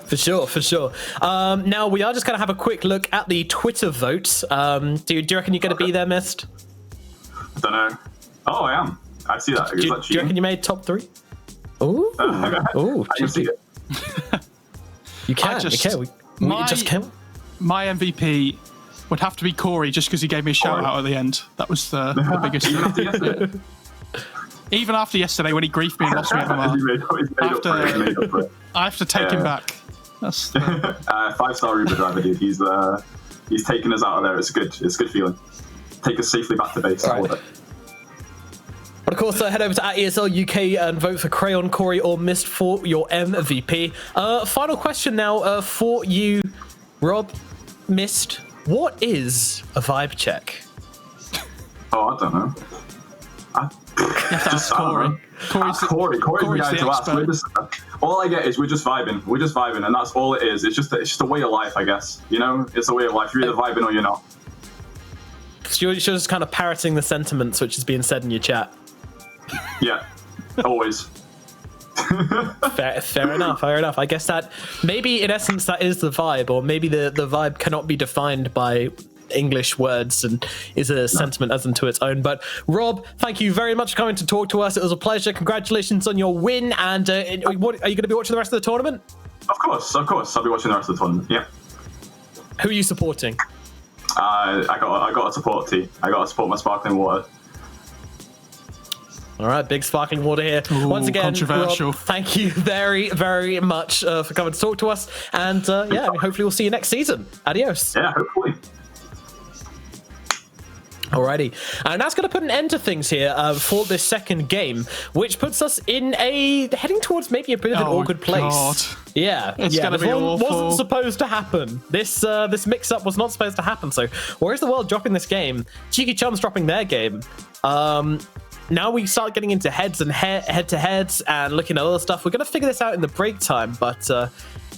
For sure. Now we are just going to have a quick look at the Twitter votes. Do you reckon you're going to be there, Mist? I don't know. Oh, I am. I see that. Do you reckon you made top 3? Ooh. I can see it. You can. We just can. My MVP would have to be Corey, just because he gave me a shout out at the end. That was the biggest thing. Even after yesterday when he griefed me and lost me I have to take him back. That's 5-star Uber driver, dude. He's taken us out of there. It's a good feeling. Take us safely back to base. All But of course, head over to @ESL UK and vote for Crayon, Corey, or Mist for your MVP. Final question now for you, Rob, Mist. What is a vibe check? Oh, I don't know. That's Corey. Corey's the guy to ask. All I get is we're just vibing. We're just vibing, and that's all it is. It's just a way of life, I guess. You know, it's a way of life. You're either vibing or you're not. So you're just kind of parroting the sentiments which is being said in your chat. Yeah, always. Fair enough. I guess that maybe in essence that is the vibe, or maybe the vibe cannot be defined by English words and is a sentiment as unto its own. But Rob, thank you very much for coming to talk to us. It was a pleasure. Congratulations on your win. And what, are you going to be watching the rest of the tournament? Of course. I'll be watching the rest of the tournament. Yeah. Who are you supporting? I got a support team. I got to support my sparkling water. All right, big sparkling water here. Ooh, once again, controversial. Rob, thank you very, very much for coming to talk to us. And hopefully we'll see you next season. Adios. Yeah, hopefully. Alrighty, and that's going to put an end to things here for this second game, which puts us in heading towards maybe a bit of an awkward place. God. Yeah, It's going to be awful. Wasn't supposed to happen. This mix-up was not supposed to happen. So, where's the world dropping this game? Cheeky Chum's dropping their game. Now we start getting into heads and head-to-heads and looking at other stuff. We're going to figure this out in the break time, but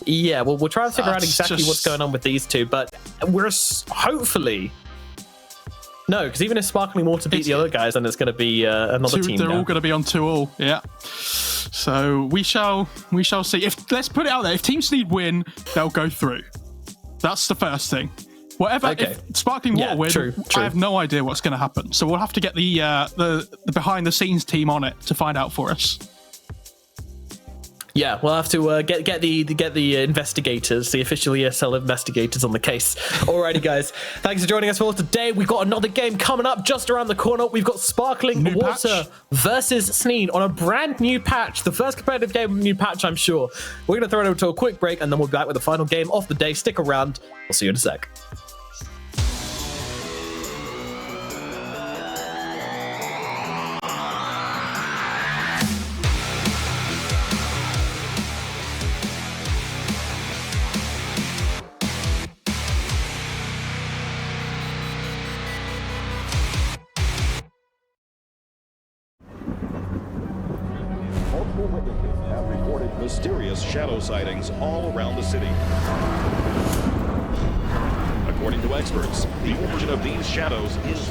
yeah, we'll try and figure out exactly what's going on with these two. But we're hopefully. No, because even if Sparkling Water beat the other guys, then it's going to be another team. They're now. all going to be on 2-2. Yeah. So we shall see. Let's put it out there. If Team Sneed win, they'll go through. That's the first thing. Whatever. Okay. If Sparkling Water win, true. I have no idea what's going to happen. So we'll have to get the behind the scenes team on it to find out for us. Yeah, we'll have to get the investigators, the official ESL investigators on the case. Alrighty, guys. Thanks for joining us for today. We've got another game coming up just around the corner. We've got Sparkling Water versus Sneed on a brand new patch. The first competitive game of a new patch, I'm sure. We're going to throw it over to a quick break, and then we'll be back with the final game of the day. Stick around. We'll see you in a sec. Multiple witnesses have reported mysterious shadow sightings all around the city. According to experts, the origin of these shadows is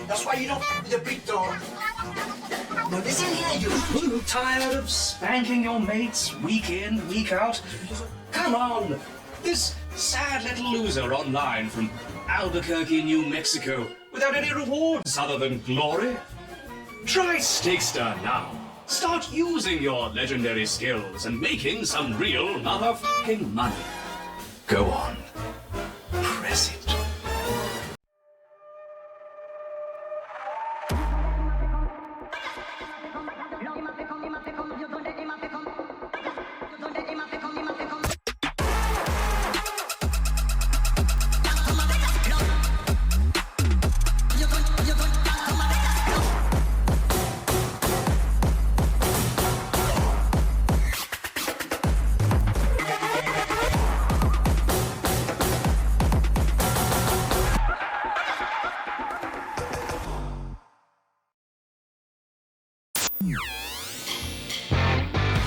That's why you don't with the big dog. No, listen here, you tired of spanking your mates week in, week out? Come on. This sad little loser online from Albuquerque, New Mexico, without any rewards other than glory? Try Stakester now. Start using your legendary skills and making some real motherfucking money. Go on. Press it.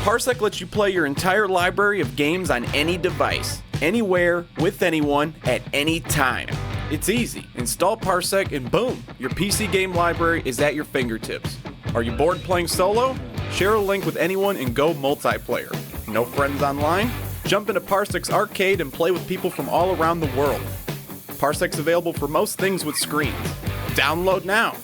Parsec lets you play your entire library of games on any device, anywhere, with anyone, at any time. It's easy. Install Parsec and boom, your PC game library is at your fingertips. Are you bored playing solo? Share a link with anyone and go multiplayer. No friends online? Jump into Parsec's arcade and play with people from all around the world. Parsec's available for most things with screens. Download now.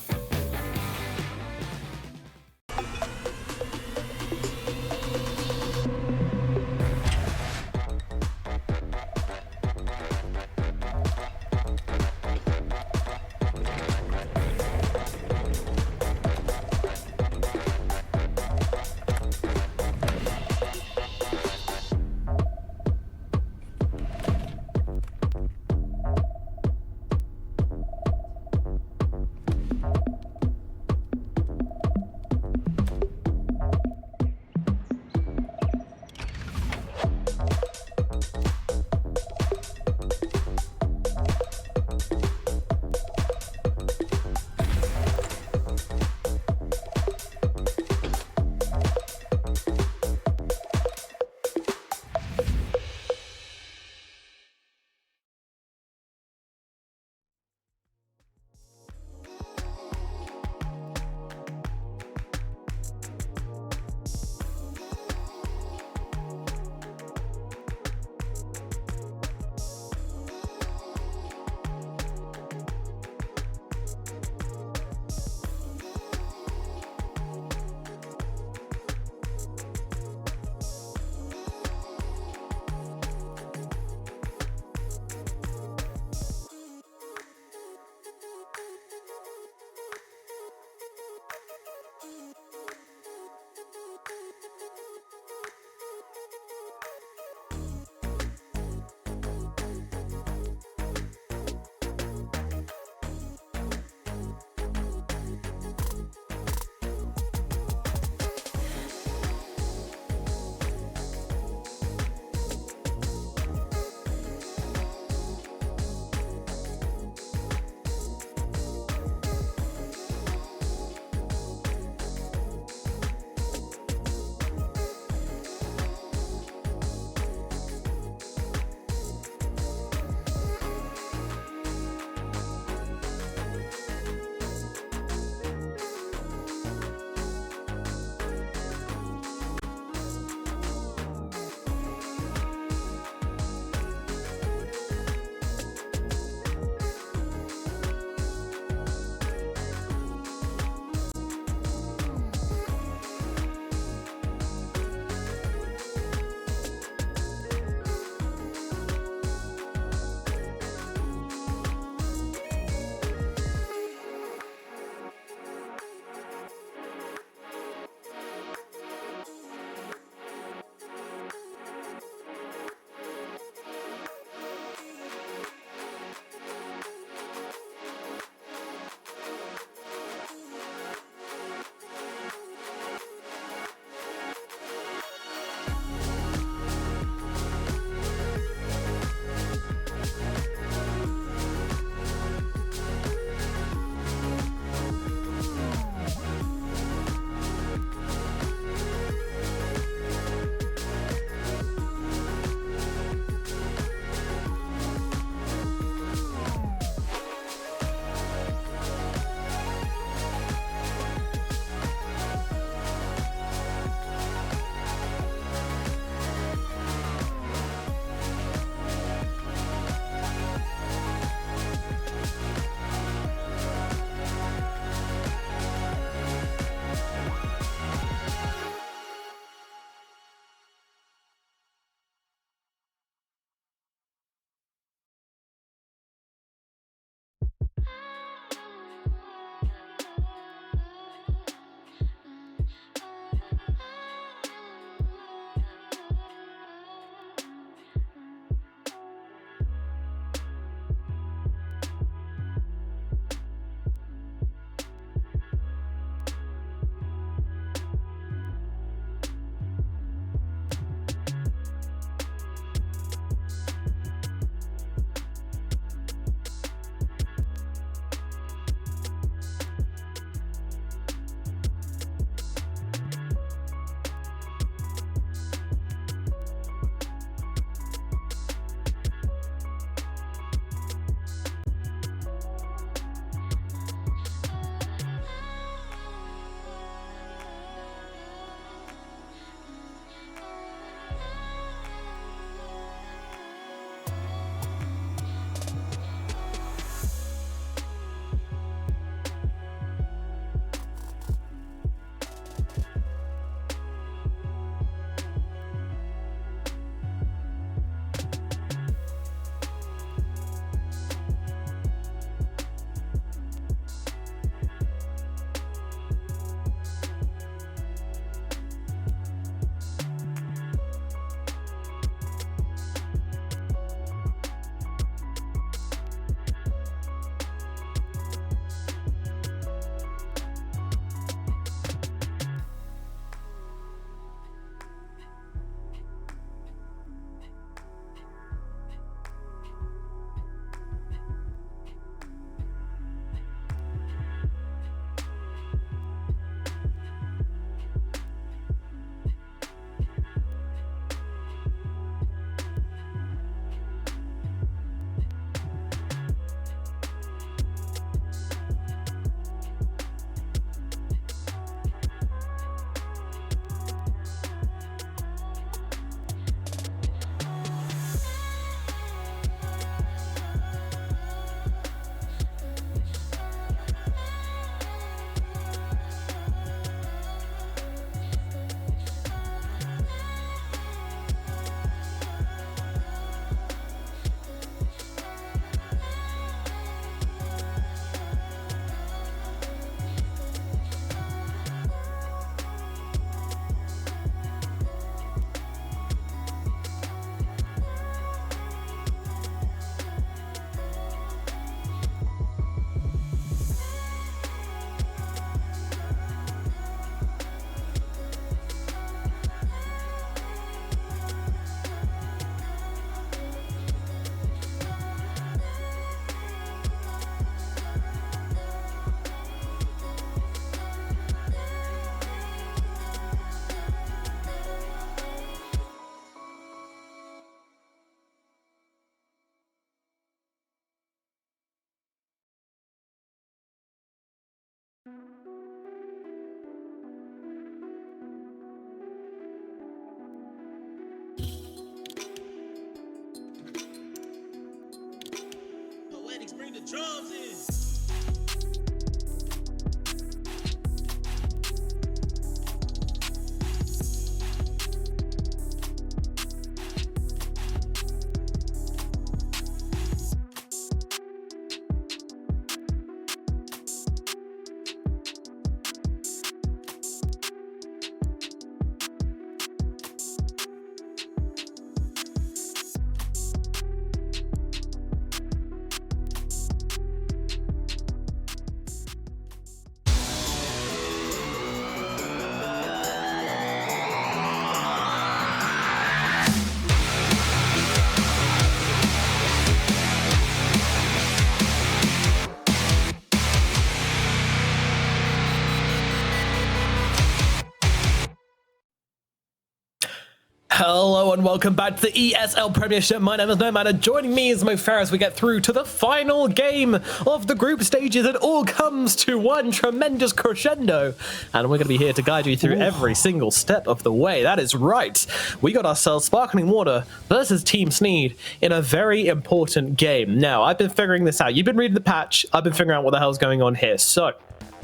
Hello and welcome back to the ESL Premiership. My name is Nomad and joining me is Mo Farah as we get through to the final game of the group stages. It all comes to one tremendous crescendo and we're going to be here to guide you through every single step of the way. That is right. We got ourselves Sparkling Water versus Team Sneed in a very important game. Now, I've been figuring this out. You've been reading the patch. I've been figuring out what the hell's going on here. So,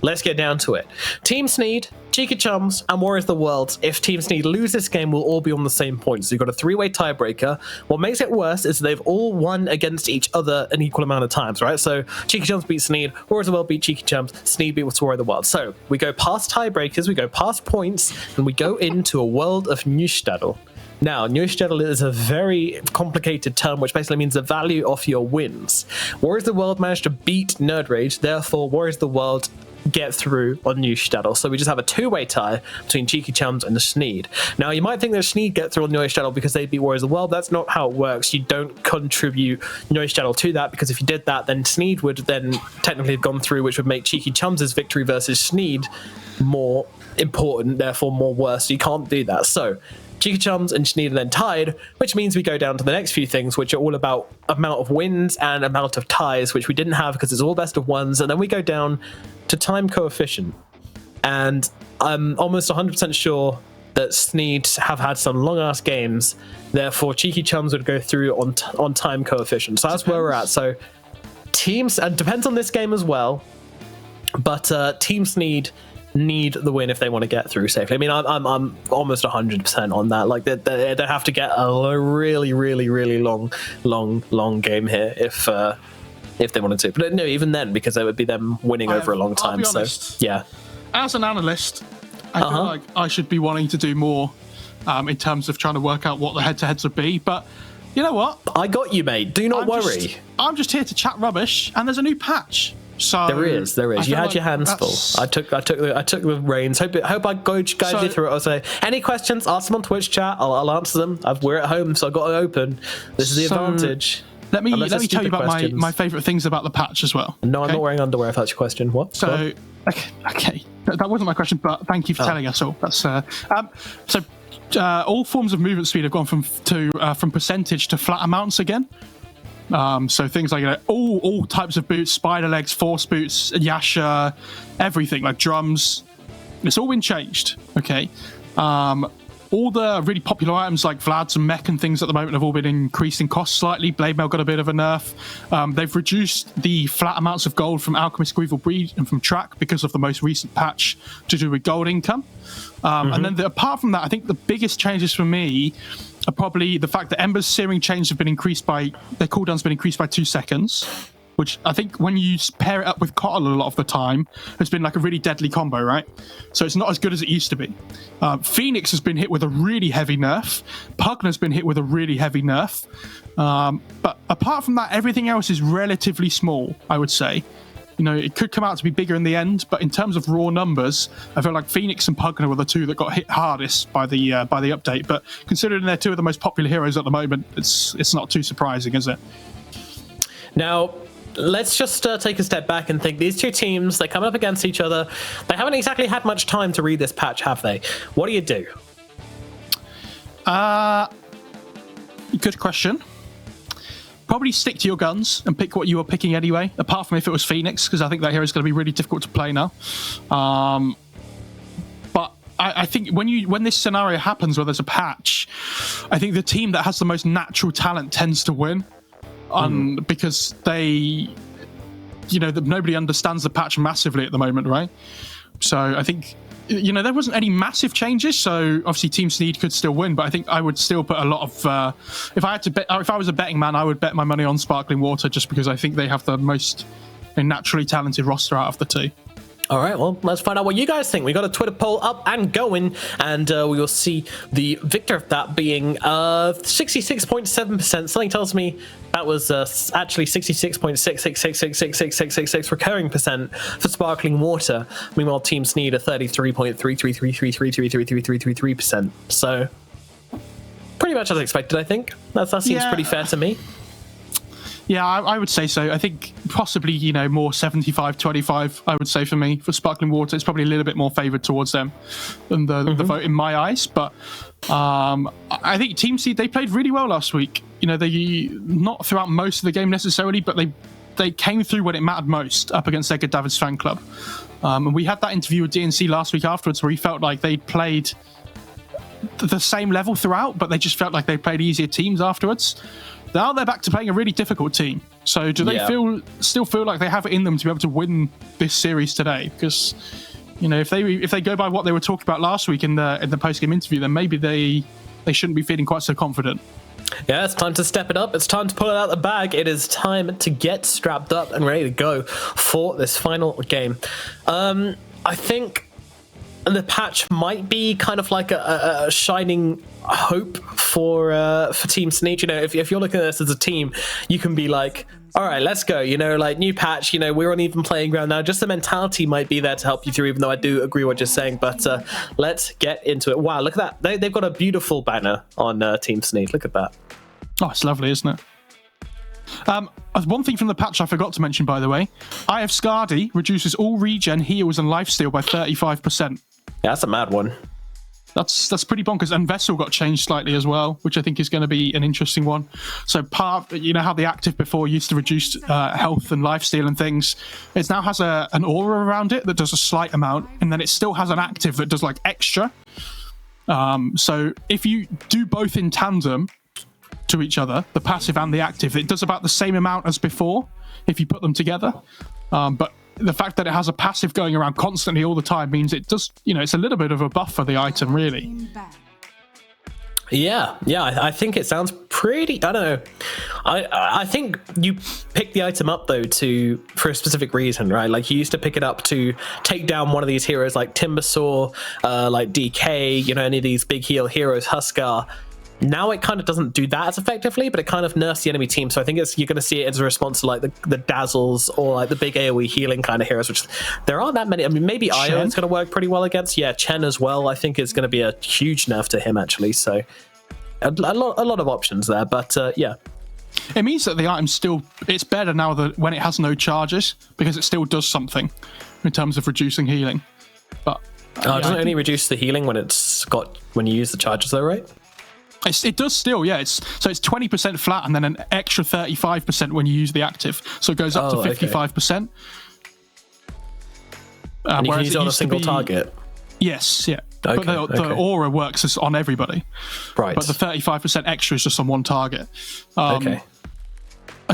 let's get down to it. Team Sneed, Cheeky Chums, and Warriors of the World. If Team Sneed lose this game, we'll all be on the same points. So you've got a three-way tiebreaker. What makes it worse is they've all won against each other an equal amount of times, right? So Cheeky Chums beat Sneed, Warriors of the World beat Cheeky Chums, Sneed beat Warriors of the World. So we go past tiebreakers, we go past points, and we go into a world of Neustadt. Now, Neustadt is a very complicated term, which basically means the value of your wins. Warriors of the World managed to beat Nerd Rage, therefore Warriors of the World get through on Neustadt. So we just have a two-way tie between Cheeky Chums and the Sneed. Now, you might think that Sneed get through on Neustadt because they beat Warriors of the World. That's not how it works. You don't contribute Neustadt to that, because if you did that, then Sneed would then technically have gone through, which would make Cheeky Chums' victory versus Sneed more important, therefore more worse. So you can't do that. So Cheeky Chums and Sneed are then tied, which means we go down to the next few things, which are all about amount of wins and amount of ties, which we didn't have because it's all best of ones. And then we go down to time coefficient. And I'm almost 100% sure that Sneed have had some long-ass games. Therefore, Cheeky Chums would go through on time coefficient. So that's where we're at. So teams, and depends on this game as well, but Team Sneed need the win if they want to get through safely. I mean, I'm almost 100% on that. Like they have to get a really long game here if they wanted to. But no, even then, because it would be them winning over a long time. So yeah, as an analyst, I feel like I should be wanting to do more in terms of trying to work out what the head-to-heads would be. But you know what? I got you, mate. Do not worry. I'm just here to chat rubbish, and there's a new patch. So there is. You had your hands full. I took the reins. Hope I guide you through it. I'll say any questions, ask them on Twitch chat. I'll answer them. We're at home, so I've got it open. This is the advantage. Let me tell you about my favourite things about the patch as well. No, I'm not wearing underwear. If that's your question. What? So okay, that wasn't my question, but thank you for telling us all. That's all forms of movement speed have gone from percentage to flat amounts again. So things like all types of boots, spider legs, force boots, Yasha, everything like drums, it's all been changed. Okay, all the really popular items like Vlad's and Mech and things at the moment have all been increased in cost slightly. Blade Mail got a bit of a nerf. They've reduced the flat amounts of gold from Alchemist, Grievous Breed and from Track because of the most recent patch to do with gold income. And then apart from that, I think the biggest changes for me are probably the fact that Ember's Searing Chains have been increased by, their cooldown's been increased by 2 seconds, which I think when you pair it up with Kotl a lot of the time, has been like a really deadly combo, right? So it's not as good as it used to be. Phoenix has been hit with a really heavy nerf. Pugner's been hit with a really heavy nerf. But apart from that, everything else is relatively small, I would say. You know, it could come out to be bigger in the end, but in terms of raw numbers, I feel like Phoenix and Pugner were the two that got hit hardest by the update. But considering they're two of the most popular heroes at the moment, it's not too surprising, is it? Now, let's just take a step back and think these two teams, they're coming up against each other. They haven't exactly had much time to read this patch, have they? What do you do? Good question. Probably stick to your guns and pick what you were picking anyway, apart from if it was Phoenix, because I think that hero is going to be really difficult to play now. But I think when this scenario happens where there's a patch, I think the team that has the most natural talent tends to win. Because they nobody understands the patch massively at the moment, right? So I think, there wasn't any massive changes. So obviously Team Sneed could still win, but I think I would still put a lot of. If I was a betting man, I would bet my money on Sparkling Water just because I think they have the most naturally talented roster out of the two. All right, well, let's find out what you guys think. We got a Twitter poll up and going, and we will see the victor of that being 66.7%. Something tells me that was actually 66.66666666 recurring percent for Sparkling Water. Meanwhile, Team Sneed are 33.3333333333%. So pretty much as expected, I think. That seems pretty fair to me. Yeah, I would say so. I think possibly, more 75-25, I would say for me. For Sparkling Water, it's probably a little bit more favoured towards them than the vote in my eyes. But I think Team Seed, they played really well last week. They not throughout most of the game necessarily, but they came through when it mattered most up against Edgar David's fan club. And we had that interview with DNC last week afterwards where he felt like they played the same level throughout, but they just felt like they played easier teams afterwards. Now they're back to playing a really difficult team. So do they still feel like they have it in them to be able to win this series today? Because, if they go by what they were talking about last week in the post-game interview, then maybe they shouldn't be feeling quite so confident. Yeah, it's time to step it up. It's time to pull it out of the bag. It is time to get strapped up and ready to go for this final game. I think the patch might be kind of like a shining hope for Team Sneed. If you're looking at this as a team, you can be like, all right, let's go. New patch. We're on even playing ground now. Just the mentality might be there to help you through. Even though I do agree what you're saying, but let's get into it. Wow, look at that! They've got a beautiful banner on Team Sneed. Look at that. Oh, it's lovely, isn't it? One thing from the patch I forgot to mention, by the way, Eye of Scardy reduces all regen, heals, and lifesteal by 35%. Yeah, that's a mad one. That's pretty bonkers. And Vessel got changed slightly as well, which I think is going to be an interesting one. So how the active before used to reduce health and lifesteal and things, it now has an aura around it that does a slight amount, and then it still has an active that does like extra. So if you do both in tandem to each other, the passive and the active, it does about the same amount as before if you put them together. But the fact that it has a passive going around constantly all the time means it does, it's a little bit of a buff for the item, really. Yeah, I think it sounds pretty. I don't know. I think you pick the item up though for a specific reason, right? Like you used to pick it up to take down one of these heroes like Timbersaw, like DK, any of these big heal heroes, Huskar. Now it kind of doesn't do that as effectively, but it kind of nerfs the enemy team. So I think you're going to see it as a response to like the Dazzles or like the big AoE healing kind of heroes, which there aren't that many. I mean, maybe Ion's going to work pretty well against. Yeah, Chen as well. I think is going to be a huge nerf to him actually. So a lot of options there, but yeah. It means that the item's it's better now that when it has no charges because it still does something in terms of reducing healing. But doesn't it only reduce the healing when you use the charges though, right? It does still, yeah. It's 20% flat and then an extra 35% when you use the active. So it goes up to 55%. And you can use it on a single target? Yes, yeah. Okay, but the aura works on everybody. Right. But the 35% extra is just on one target. Okay.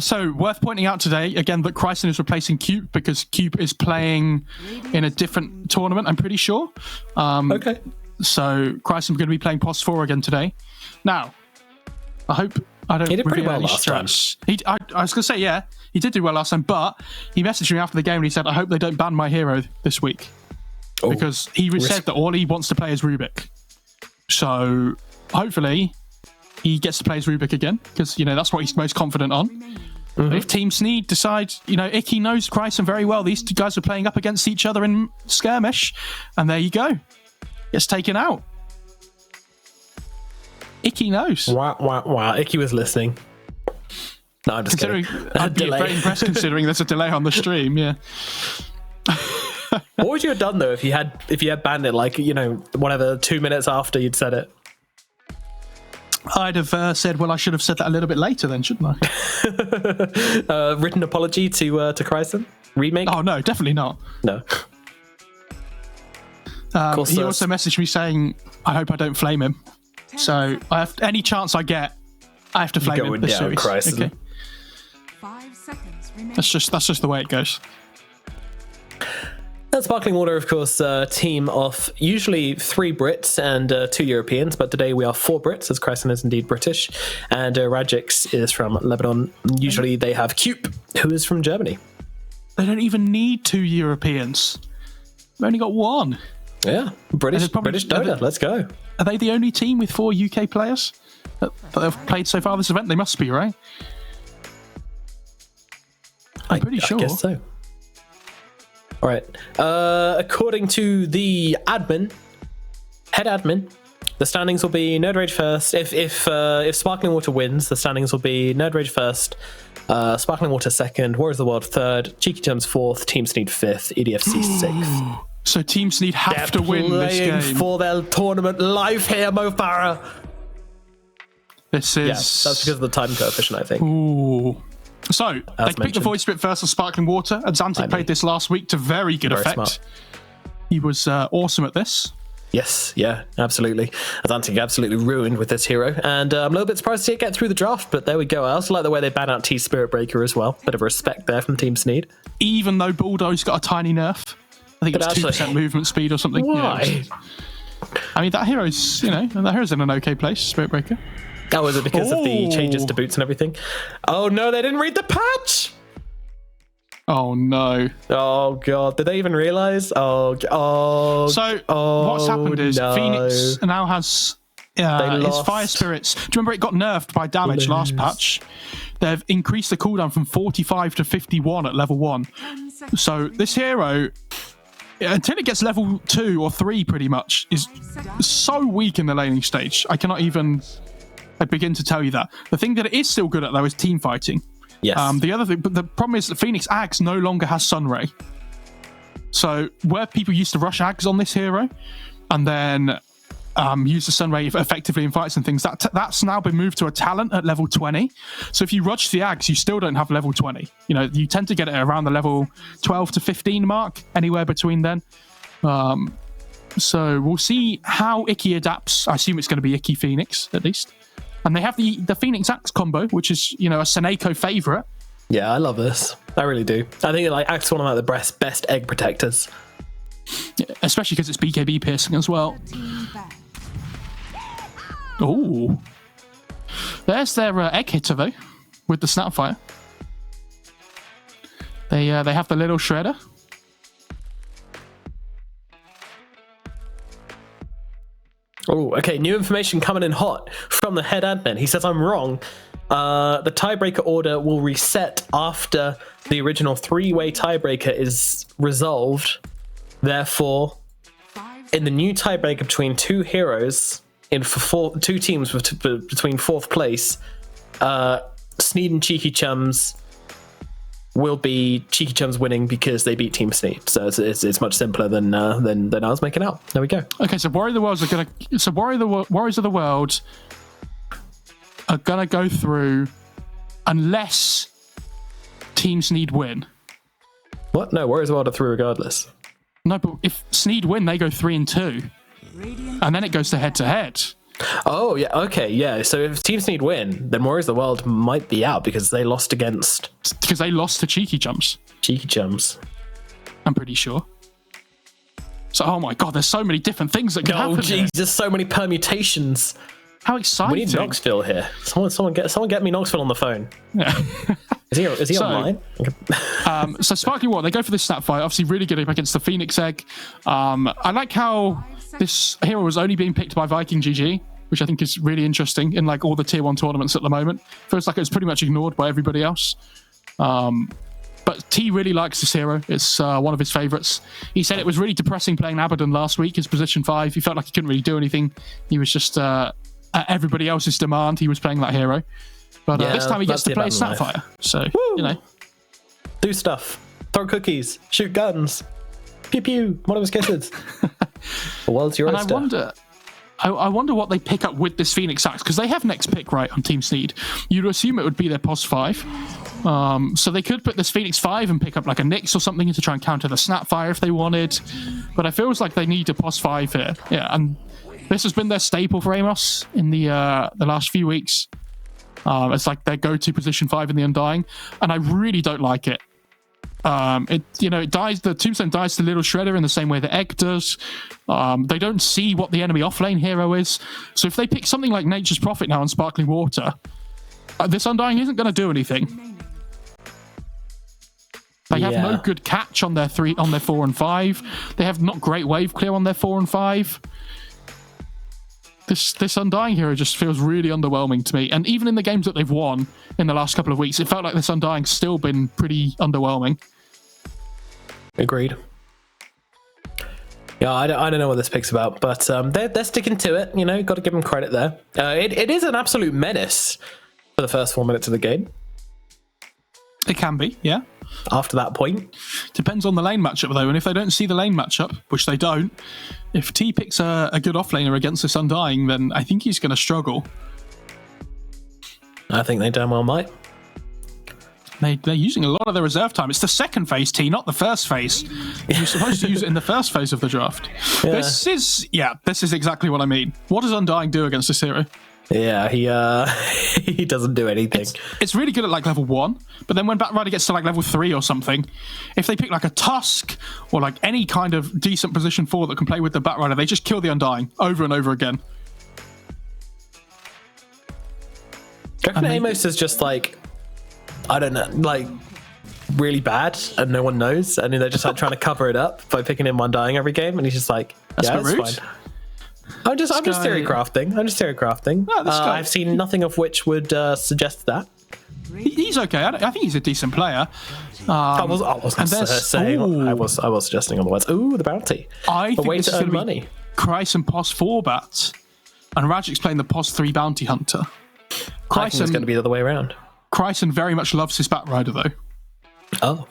So, worth pointing out today, again, that Chryson is replacing Cube because Cube is playing in a different tournament, I'm pretty sure. Okay. So, Chryson going to be playing POS 4 again today. Now, I hope I don't. He did pretty well last time. I was going to say, yeah, he did do well last time, but he messaged me after the game and he said, I hope they don't ban my hero this week. Because he said that all he wants to play is Rubik. So, hopefully, he gets to play as Rubik again, because, that's what he's most confident on. Mm-hmm. If Team Sneed decide, Icky knows Chryson very well. These two guys are playing up against each other in skirmish, and there you go. Gets taken out. Icky knows. Wow. Icky was listening. No, I'm just kidding. I'd be very impressed considering there's a delay on the stream, yeah. What would you have done though if you had banned it like, whatever, 2 minutes after you'd said it? I'd have said, well, I should have said that a little bit later then, shouldn't I? Written apology to Chryson? Remake? Oh, no, definitely not. No. He also messaged me saying, I hope I don't flame him. So any chance I get, I have to flame him this series. Chryson. Okay. 5 seconds That's just the way it goes. And Sparkling Water, of course, team of usually 3 Brits and 2 Europeans, but today we are 4 Brits, as Kryson is indeed British, and Rajix is from Lebanon. Usually they have Cube, who is from Germany. They don't even need 2 Europeans. They've only got 1. Yeah, British Dota, let's go. Are they the only team with 4 UK players that have played so far this event? They must be, right? I'm pretty sure. I guess so. All right. According to the head admin, the standings will be Nerd Rage first. If Sparkling Water wins, the standings will be Nerd Rage first, Sparkling Water second, Warriors of the World third, Cheeky Gems fourth, Team Sneed fifth, EDFC sixth. So Team Sneed have to win this game. Playing for their tournament live here, Mo Farah. This is... Yeah, that's because of the time coefficient, I think. Ooh. So, they picked the Void Spirit first on Sparkling Water, and Zantic played this last week to very good effect. Smart. He was awesome at this. Yes, yeah, absolutely. Zantic absolutely ruined with this hero, and I'm a little bit surprised to see it get through the draft, but there we go. I also like the way they ban out T Spirit Breaker as well. Bit of respect there from Team Sneed. Even though Bulldog's got a tiny nerf. I think it's 2% movement speed or something. Why? Yeah, I mean, that hero's in an okay place, Spirit Breaker. Oh, is it because of the changes to boots and everything? Oh no, they didn't read the patch! Oh no. Oh god, did they even realize? So what's happened is Phoenix now has his Fire Spirits. Do you remember it got nerfed by damage last patch? They've increased the cooldown from 45 to 51 at level 1. So this hero, until it gets level 2 or 3 pretty much, is so weak in the laning stage. I cannot even begin to tell you that. The thing that it is still good at though is team fighting. Yes. The other thing, but the problem is that Phoenix Axe no longer has Sunray. So where people used to rush Axe on this hero and then use the Sunray effectively in fights and things, that's now been moved to a talent at level 20. So if you rush the Axe, you still don't have level 20. You know, you tend to get it around the level 12 to 15 mark, anywhere between then. So we'll see how Icky adapts. I assume it's going to be Icky Phoenix at least. And they have the Phoenix Axe combo, which is, a Seneko favourite. Yeah, I love this. I really do. I think Axe is one of the best egg protectors. Yeah, especially because it's BKB piercing as well. Oh, there's their egg hitter though, with the Snapfire. They have the little shredder. Oh, okay. New information coming in hot from the head admin. He says I'm wrong. The tiebreaker order will reset after the original 3-way tiebreaker is resolved. Therefore, in the new tiebreaker between 2 heroes in 2 teams between 4th place, Sneed and Cheeky Chums will be Cheeky Chums winning because they beat Team Sneed. So it's much simpler than I was making out. There we go. Okay, so Warriors of the World are gonna go through unless Team Sneed win. What? No, Warriors of the World are through regardless. No, but if Sneed win, they go 3-2, and then it goes to head. Oh yeah, okay, yeah. So if Team Sneed win, then Warriors of the World might be out because they lost to Cheeky Chums. Cheeky Chums. I'm pretty sure. So, oh my god, there's so many different things that can happen. Oh jeez, there's so many permutations. How exciting! We need Knoxville here. Someone get me Knoxville on the phone. Yeah. Is he online? So Sparkling Water, they go for this snap fight. Obviously, really good against the Phoenix Egg. I like how this hero was only being picked by Viking GG, which I think is really interesting in all the tier 1 tournaments at the moment. Feels like it's pretty much ignored by everybody else. But T really likes this hero. It's one of his favourites. He said it was really depressing playing Abaddon last week, his position 5. He felt like he couldn't really do anything. He was just at everybody else's demand. He was playing that hero. But this time he gets to play Snapfire. So, do stuff. Throw cookies. Shoot guns. Pew pew. One of his kisses. The world's your oyster. I wonder what they pick up with this Phoenix Axe, because they have next pick, right, on Team Sneed. You'd assume it would be their POS 5. So they could put this Phoenix 5 and pick up a Nyx or something to try and counter the Snapfire if they wanted. But it feels like they need a POS 5 here. Yeah, and this has been their staple for Amos in the last few weeks. It's like their go-to position 5 in the Undying, and I really don't like it. It dies. The Tombstone dies to Little Shredder in the same way the Egg does. They don't see what the enemy offlane hero is. So if they pick something like Nature's Prophet now on Sparkling Water, this Undying isn't going to do anything. They have no good catch on their 4 and 5. They have not great wave clear on their 4 and 5. This Undying hero just feels really underwhelming to me. And even in the games that they've won in the last couple of weeks, it felt like this Undying's still been pretty underwhelming. Agreed. Yeah, I don't know what this pick's about, but they're sticking to it. Got to give them credit there. It is an absolute menace for the first 4 minutes of the game. It can be, yeah. After that point. Depends on the lane matchup, though. And if they don't see the lane matchup, which they don't, if T picks a good offlaner against this Undying, then I think he's going to struggle. I think they damn well might. They're using a lot of their reserve time. It's the second phase, T, not the first phase. You're supposed to use it in the first phase of the draft. Yeah. This is exactly what I mean. What does Undying do against this hero? Yeah, he doesn't do anything. It's really good at like level 1, but then when Batrider gets to like level 3 or something, if they pick like a Tusk or like any kind of decent position 4 that can play with the Batrider, they just kill the Undying over and over again. Do you reckon Amos is just like, I don't know, like really bad and no one knows, and they're just like trying to cover it up by picking him Undying every game, and he's just like, that's fine. I'm just theory crafting. I've seen nothing of which would suggest that. He's okay. I think he's a decent player. I was suggesting otherwise. Ooh, the bounty. I think way this to is earn going to money. be Kreis and POS 4 bats, and Rajik's playing the POS 3 bounty hunter. I think it's going to be the other way around. Kreisen very much loves his Batrider, though. Oh,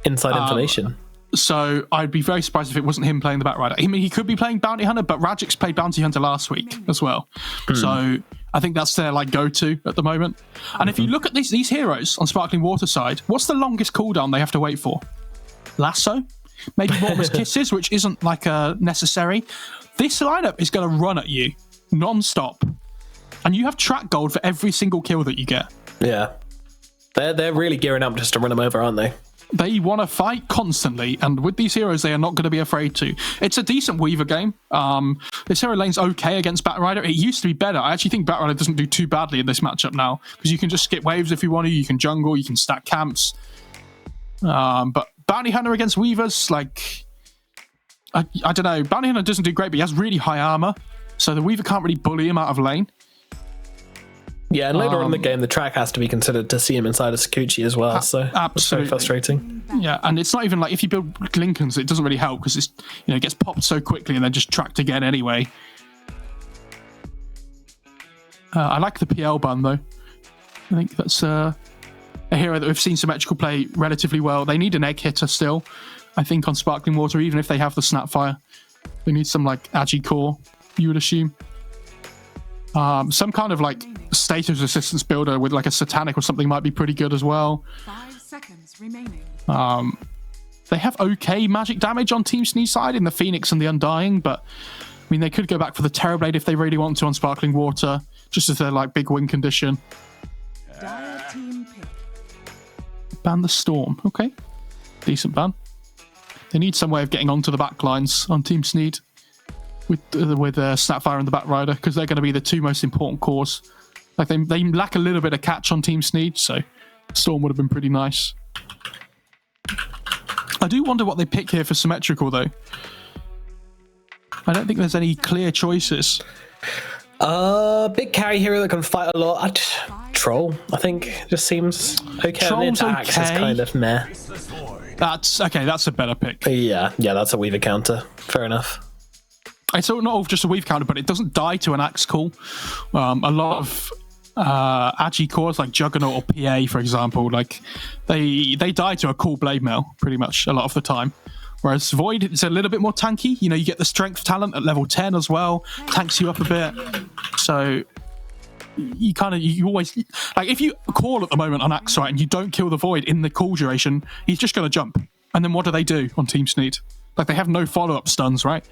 inside information. So I'd be very surprised if it wasn't him playing the Batrider. I mean, he could be playing Bounty Hunter, but Rajik's played Bounty Hunter last week as well. So I think that's their like go-to at the moment. And if you look at these heroes on Sparkling Water side, what's the longest cooldown they have to wait for? Lasso? Maybe Warmest Kisses, which isn't like necessary. This lineup is going to run at you non-stop. And you have track gold for every single kill that you get. Yeah. They're really gearing up just to run them over, aren't they? They want to fight constantly, and with these heroes, they are not going to be afraid to. It's a decent Weaver game. This hero lane's okay against Batrider. It used to be better. I actually think Batrider doesn't do too badly in this matchup now, because you can just skip waves if you want to, you can jungle, you can stack camps. But Bounty Hunter against Weavers, like... I don't know. Bounty Hunter doesn't do great, but he has really high armor, so the Weaver can't really bully him out of lane. Yeah, and later on in the game, the track has to be considered to see him inside of Sakuchi as well, so absolutely very frustrating. Yeah, and it's not even like if you build Lincolns, it doesn't really help because it's it gets popped so quickly and then just tracked again anyway. I like the PL bun though. I think that's a hero that we've seen symmetrical play relatively well. They need an egg hitter still, I think, on Sparkling Water, even if they have the Snapfire. They need some like Agi core, you would assume. Some kind of like status resistance builder with like a Satanic or something might be pretty good as well. 5 seconds remaining. They have okay magic damage on Team Sneeze side in the Phoenix and the Undying, but I mean they could go back for the Terrorblade if they really want to on Sparkling Water, just as their like big win condition. Dire team pick. Ban the Storm, okay, decent ban. They need some way of getting onto the back lines on Team Sneed with Snapfire and the Batrider, because they're going to be the two most important cores. Like they lack a little bit of catch on Team Sneed, so Storm would have been pretty nice. I do wonder what they pick here for symmetrical though. I don't think there's any clear choices. Big carry hero that can fight a lot. Troll, I think, just seems okay. Troll's and the axe is kind of meh. That's okay. That's a better pick. Yeah, that's a Weaver counter. Fair enough. It's not just a Weave counter, but it doesn't die to an axe call. A lot of Agi cores like Juggernaut or PA, for example, like they die to a cool blade mail pretty much a lot of the time. Whereas Void, it's a little bit more tanky. You get the strength talent at level 10 as well, tanks you up a bit. So you always like if you call at the moment on Axe, right, and you don't kill the Void in the call duration, he's just going to jump. And then what do they do on Team Sneed? Like they have no follow-up stuns, right?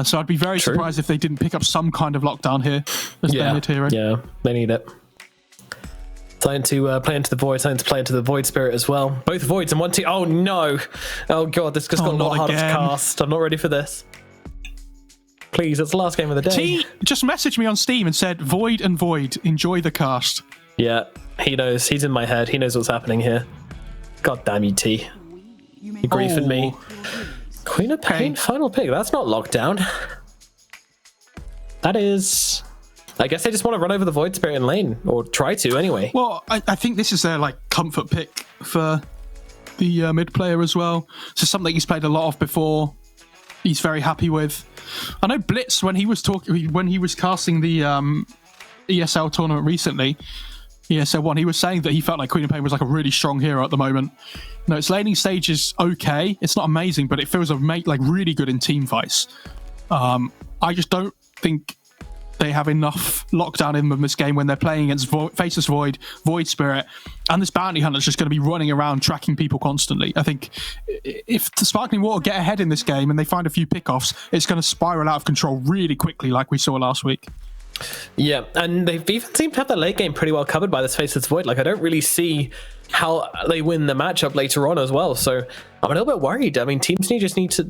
So I'd be very surprised if they didn't pick up some kind of lockdown here as their mid hero. Yeah, they need it. Trying to play into the void, trying to play into the void spirit as well. Both voids and one team. Oh no! Oh god, this just got a lot harder to cast. I'm not ready for this. Please, it's the last game of the day. T just messaged me on Steam and said, Void and Void, enjoy the cast. Yeah, he knows. He's in my head. He knows what's happening here. God damn you, T. You griefing me. Queen of Pain, final pick. That's not locked down. That is... I guess they just want to run over the Void Spirit in lane, or try to anyway. Well, I think this is their like comfort pick for the mid player as well. So something he's played a lot of before. He's very happy with. I know Blitz, when he was casting the ESL tournament recently, ESL 1, he was saying that he felt like Queen of Pain was like a really strong hero at the moment. No, its laning stage is okay. It's not amazing, but it feels like really good in team fights. I just don't think they have enough lockdown in them in this game when they're playing against Faceless Void, Void Spirit, and this Bounty Hunter's just going to be running around tracking people constantly. I think if the Sparkling Water get ahead in this game and they find a few pickoffs, it's going to spiral out of control really quickly like we saw last week. Yeah, and they've even seemed to have their late game pretty well covered by this Faceless Void. Like, I don't really see how they win the matchup later on as well, so I'm a little bit worried. I mean, teams just need to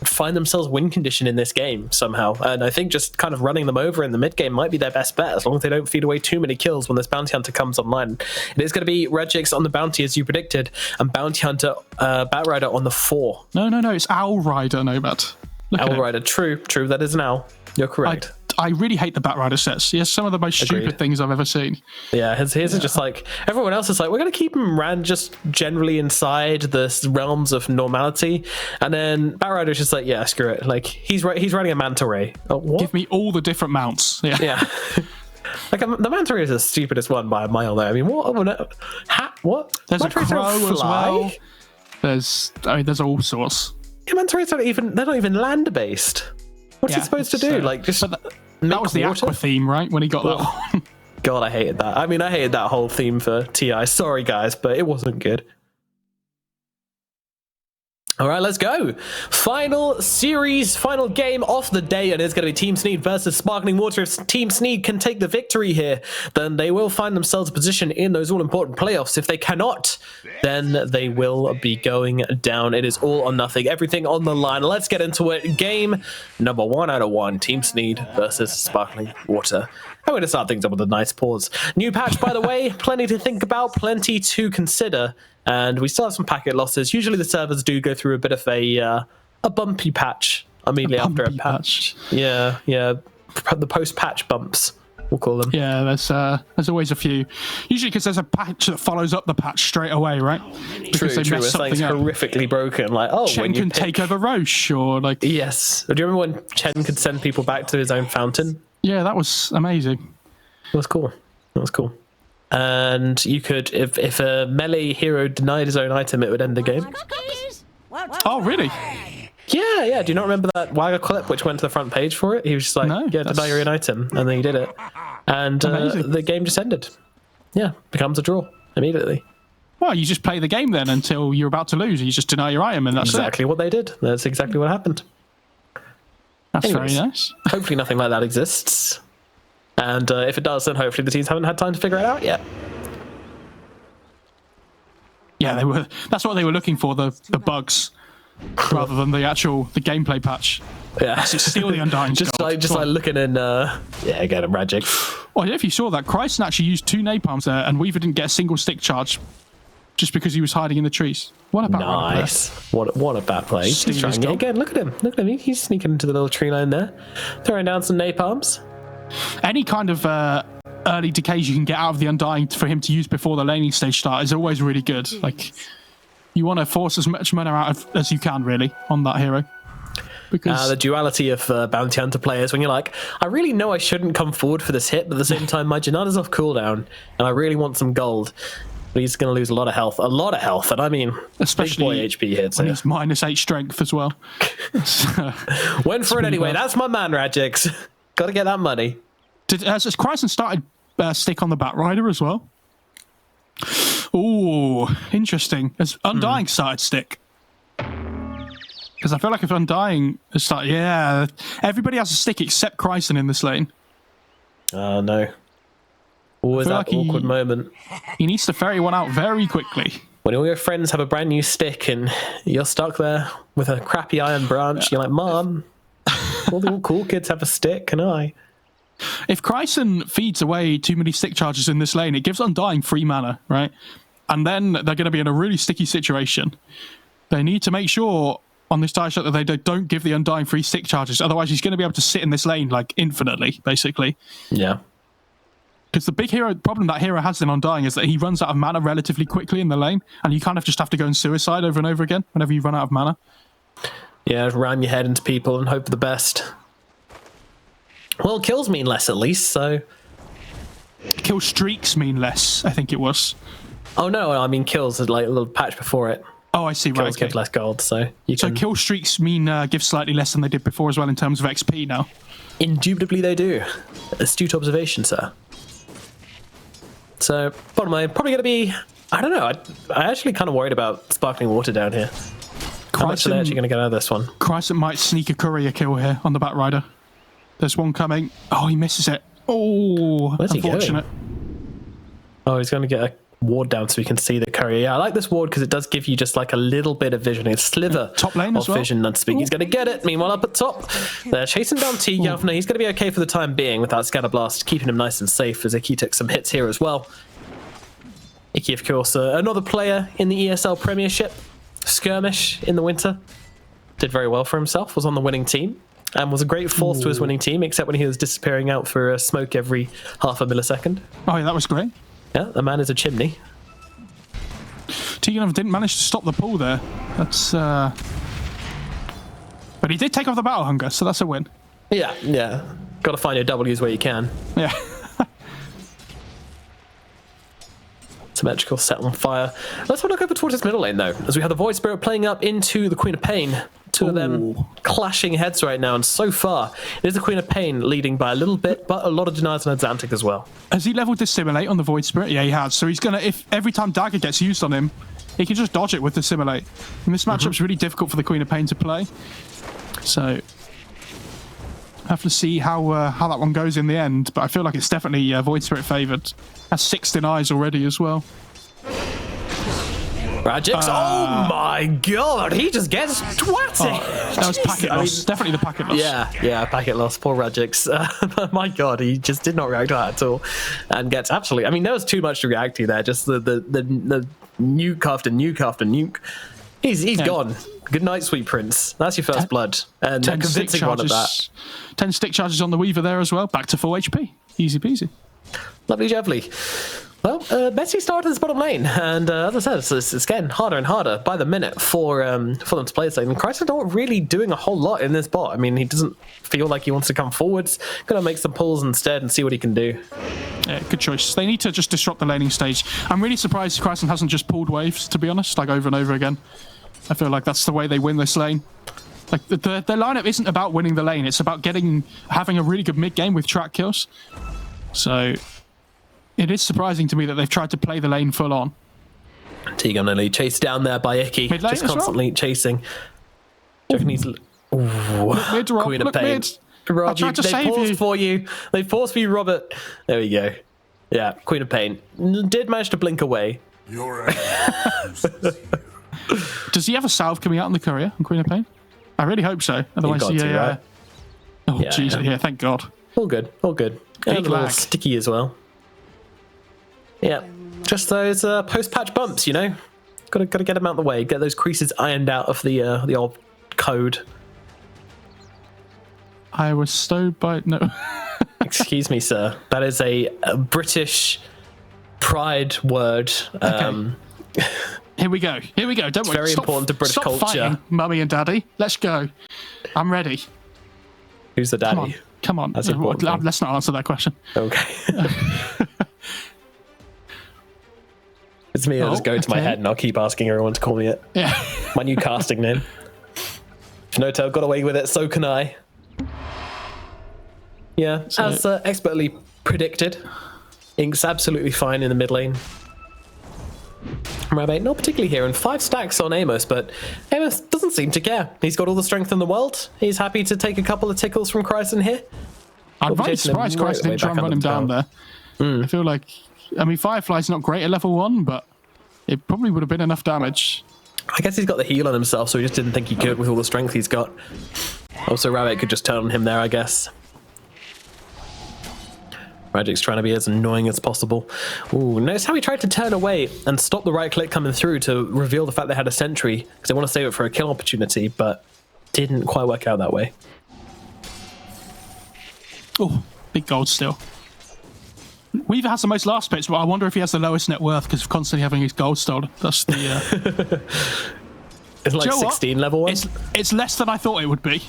find themselves win condition in this game somehow, and I think just kind of running them over in the mid game might be their best bet, as long as they don't feed away too many kills when this Bounty Hunter comes online. It is going to be Regix on the Bounty as you predicted, and Bounty Hunter Bat Rider on the 4. No, it's Owl Rider, Nomad. Owl Rider, true, that is an owl. You're correct. I really hate the Bat Rider sets. He has some of the most stupid things I've ever seen. Yeah, his is just like, everyone else is like, we're going to keep him just generally inside the realms of normality. And then Bat Rider's just like, yeah, screw it. Like, he's running a Manta Ray. Oh, what? Give me all the different mounts. Yeah. Like, the Manta Ray is the stupidest one by a mile there. I mean, what? There's Manta a crow as well. There's all sorts. Yeah, Manta Rays they're not even land-based. What's he supposed to do? Like, just... That was the Aqua theme, right? When he got that one. God, I hated that. I mean, I hated that whole theme for TI. Sorry, guys, but it wasn't good. All right, let's go. Final series, final game of the day, and it's going to be Team Sneed versus Sparkling Water. If Team Sneed can take the victory here, then they will find themselves a position in those all-important playoffs. If they cannot, then they will be going down. It is all or nothing, everything on the line. Let's get into it. Game number 1 out of 1, Team Sneed versus Sparkling Water. I'm going to start things up with a nice pause. New patch, by the way, plenty to think about, plenty to consider. And we still have some packet losses. Usually the servers do go through a bit of a bumpy patch immediately after a patch. Yeah. The post-patch bumps, we'll call them. Yeah, there's always a few. Usually because there's a patch that follows up the patch straight away, right? True. It's horrifically broken. Like, Chen can take over Roche, or like... Yes. Do you remember when Chen could send people back to his own fountain? Yeah, that was amazing. It was cool. And you could, if a melee hero denied his own item, it would end the game. Oh, really? Yeah. Do you not remember that Wagga clip which went to the front page for it? He was just like, deny your own item. And then he did it. And the game just ended. Yeah, becomes a draw immediately. Well, you just play the game then until you're about to lose. You just deny your item and that's exactly what they did. That's exactly what happened. That's very nice. Hopefully nothing like that exists. And if it does, then hopefully the teams haven't had time to figure it out yet. Yeah, that's what they were looking for, the bugs, rather than the gameplay patch. Yeah. Steal the Undying. just like looking in, get him, Ragic. Well, if you saw that, Kryson actually used 2 napalms there, and Weaver didn't get a single stick charge just because he was hiding in the trees. What a bat play. Nice. What a bat play. He's trying it again. Look at him. He's sneaking into the little tree line there. Throwing down some napalms. Any kind of early decays you can get out of the Undying for him to use before the laning stage start is always really good. Like, you want to force as much mana out as you can, really, on that hero. Because the duality of Bounty Hunter players, when you're like, I really know I shouldn't come forward for this hit, but at the same time, my Janada's off cooldown, and I really want some gold. But he's going to lose a lot of health, and I mean, especially big boy HP hits. When he's -8 strength as well. Went for it anyway. That's my man, Ragix. Got to get that money. Has Kryson started stick on the Bat Rider as well? Ooh, interesting. Has Undying started stick? Because I feel like if Undying has started... everybody has a stick except Kryson in this lane. No. Always that awkward moment. He needs to ferry one out very quickly. When all your friends have a brand new stick and you're stuck there with a crappy iron branch, you're like, Mom, all the cool kids have a stick, can I? If Kryson feeds away too many stick charges in this lane, it gives Undying free mana, right? And then they're going to be in a really sticky situation. They need to make sure on this tire shot that they don't give the Undying free stick charges. Otherwise, he's going to be able to sit in this lane like infinitely, basically. Yeah. Because the big problem that hero has in Undying is that he runs out of mana relatively quickly in the lane, and you kind of just have to go and suicide over and over again whenever you run out of mana. Yeah, ram your head into people and hope for the best. Well, kills mean less at least, so... Kill streaks mean less, I think it was. Oh no, I mean kills is like a little patch before it. Oh, I see. Kills give less gold, so you can... So kill streaks mean give slightly less than they did before as well in terms of XP now? Indubitably they do. Astute observation, sir. So, bottom line, probably going to be... I don't know, I actually kind of worried about sparkling water down here. How much are they actually going to get out of this one? Kryson might sneak a courier kill here on the back rider. There's one coming. Oh, he misses it. Oh, where's unfortunate. He going? Oh, he's going to get a ward down so we can see the courier. Yeah, I like this ward because it does give you just like a little bit of vision. It's a sliver top lane of as well. Vision, and speak. He's going to get it. Meanwhile, up at top, they're chasing down T-Gav. No, he's going to be okay for the time being without Scatter Blast, keeping him nice and safe as Icky took some hits here as well. Icky, of course, another player in the ESL Premiership. Skirmish in the winter. Did very well for himself, was on the winning team, and was a great fourth to his winning team, except when he was disappearing out for a smoke every half a millisecond. Oh, yeah, that was great. Yeah, the man is a chimney. Teganov didn't manage to stop the pull there. That's... But he did take off the Battle Hunger, so that's a win. Yeah, yeah. Got to find your W's where you can. Yeah. Symmetrical set on fire. Let's have a look over towards this middle lane, though, as we have the Void Spirit playing up into the Queen of Pain. Two of them clashing heads right now, and so far, it is the Queen of Pain leading by a little bit, but a lot of denies on Xantic as well. Has he leveled Dissimulate on the Void Spirit? Yeah, he has. So he's going to, if every time Dagger gets used on him, he can just dodge it with Dissimulate. And this matchup's really difficult for the Queen of Pain to play. So, have to see how that one goes in the end, but I feel like it's definitely Void Spirit favoured. Has 6 denies already as well. Radix, oh my god, he just gets twatting. Oh, that was packet loss. Definitely the packet loss. Yeah, packet loss. Poor Radix. My god, he just did not react to that at all, and gets absolutely. I mean, there was too much to react to there. Just the nuke after nuke after nuke. He's gone. Good night, sweet prince. That's your first blood, and a convincing one at that. 10 stick charges on the Weaver there as well. Back to full HP. Easy peasy. Lovely jubbly. Well, messy start to this bottom lane, and as I said, it's getting harder and harder by the minute for them to play this lane. And Kryson not really doing a whole lot in this bot. I mean, he doesn't feel like he wants to come forwards. Gonna make some pulls instead and see what he can do. Yeah, good choice. They need to just disrupt the laning stage. I'm really surprised Kryson hasn't just pulled waves, to be honest, like over and over again. I feel like that's the way they win this lane. Like the lineup isn't about winning the lane; it's about having a really good mid game with track kills. So it is surprising to me that they've tried to play the lane full on. Tegan nearly chased down there by Icky, just constantly chasing. Queen of Pain. Roger, they paused for you. They paused for you, Robert. There we go. Yeah, Queen of Pain did manage to blink away. Does he have a salve coming out on the courier on Queen of Pain? I really hope so. Otherwise, right? Oh, jeez, yeah, thank God. All good, all good. And a little sticky as well. Yeah, just those post-patch bumps, you know. Got to get them out of the way. Get those creases ironed out of the old code. I was stowed by no. Excuse me, sir. That is a British pride word. Okay. Here we go. Don't worry. It's very important to British culture. Fighting, Mummy and Daddy. Let's go. I'm ready. Who's the daddy? Come on. That's important. Let's not answer that question. Okay. It's me. I'll just go into my head and I'll keep asking everyone to call me it. Yeah. My new casting name. If No-Tail got away with it, so can I. Yeah, as expertly predicted, Ink's absolutely fine in the mid lane. Rabbit not particularly here, and 5 stacks on Amos, but Amos doesn't seem to care. He's got all the strength in the world. He's happy to take a couple of tickles from Kryson here. I'm very surprised Kryson didn't try and run him down there. I feel like, I mean, Firefly's not great at level 1, but it probably would have been enough damage. I guess he's got the heal on himself, so he just didn't think he could with all the strength he's got. Also, Rabbit could just turn on him there, I guess. Magic's trying to be as annoying as possible. Ooh, notice how he tried to turn away and stop the right click coming through to reveal the fact they had a sentry, because they want to save it for a kill opportunity, but didn't quite work out that way. Oh, big gold still. Weaver has the most last picks, but I wonder if he has the lowest net worth because of constantly having his gold stolen. That's the... It's like 16 level one? It's less than I thought it would be.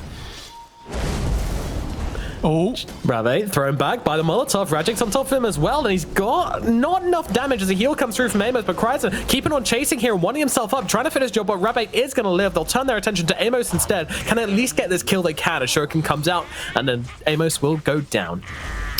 Oh. Rabbit thrown back by the Molotov. Rajic's on top of him as well, and he's got not enough damage as a heal comes through from Amos, but Kryzen keeping on chasing here and winding himself up, trying to finish job, but Rabbit is going to live. They'll turn their attention to Amos instead. Can they at least get this kill they can as Shuriken comes out, and then Amos will go down.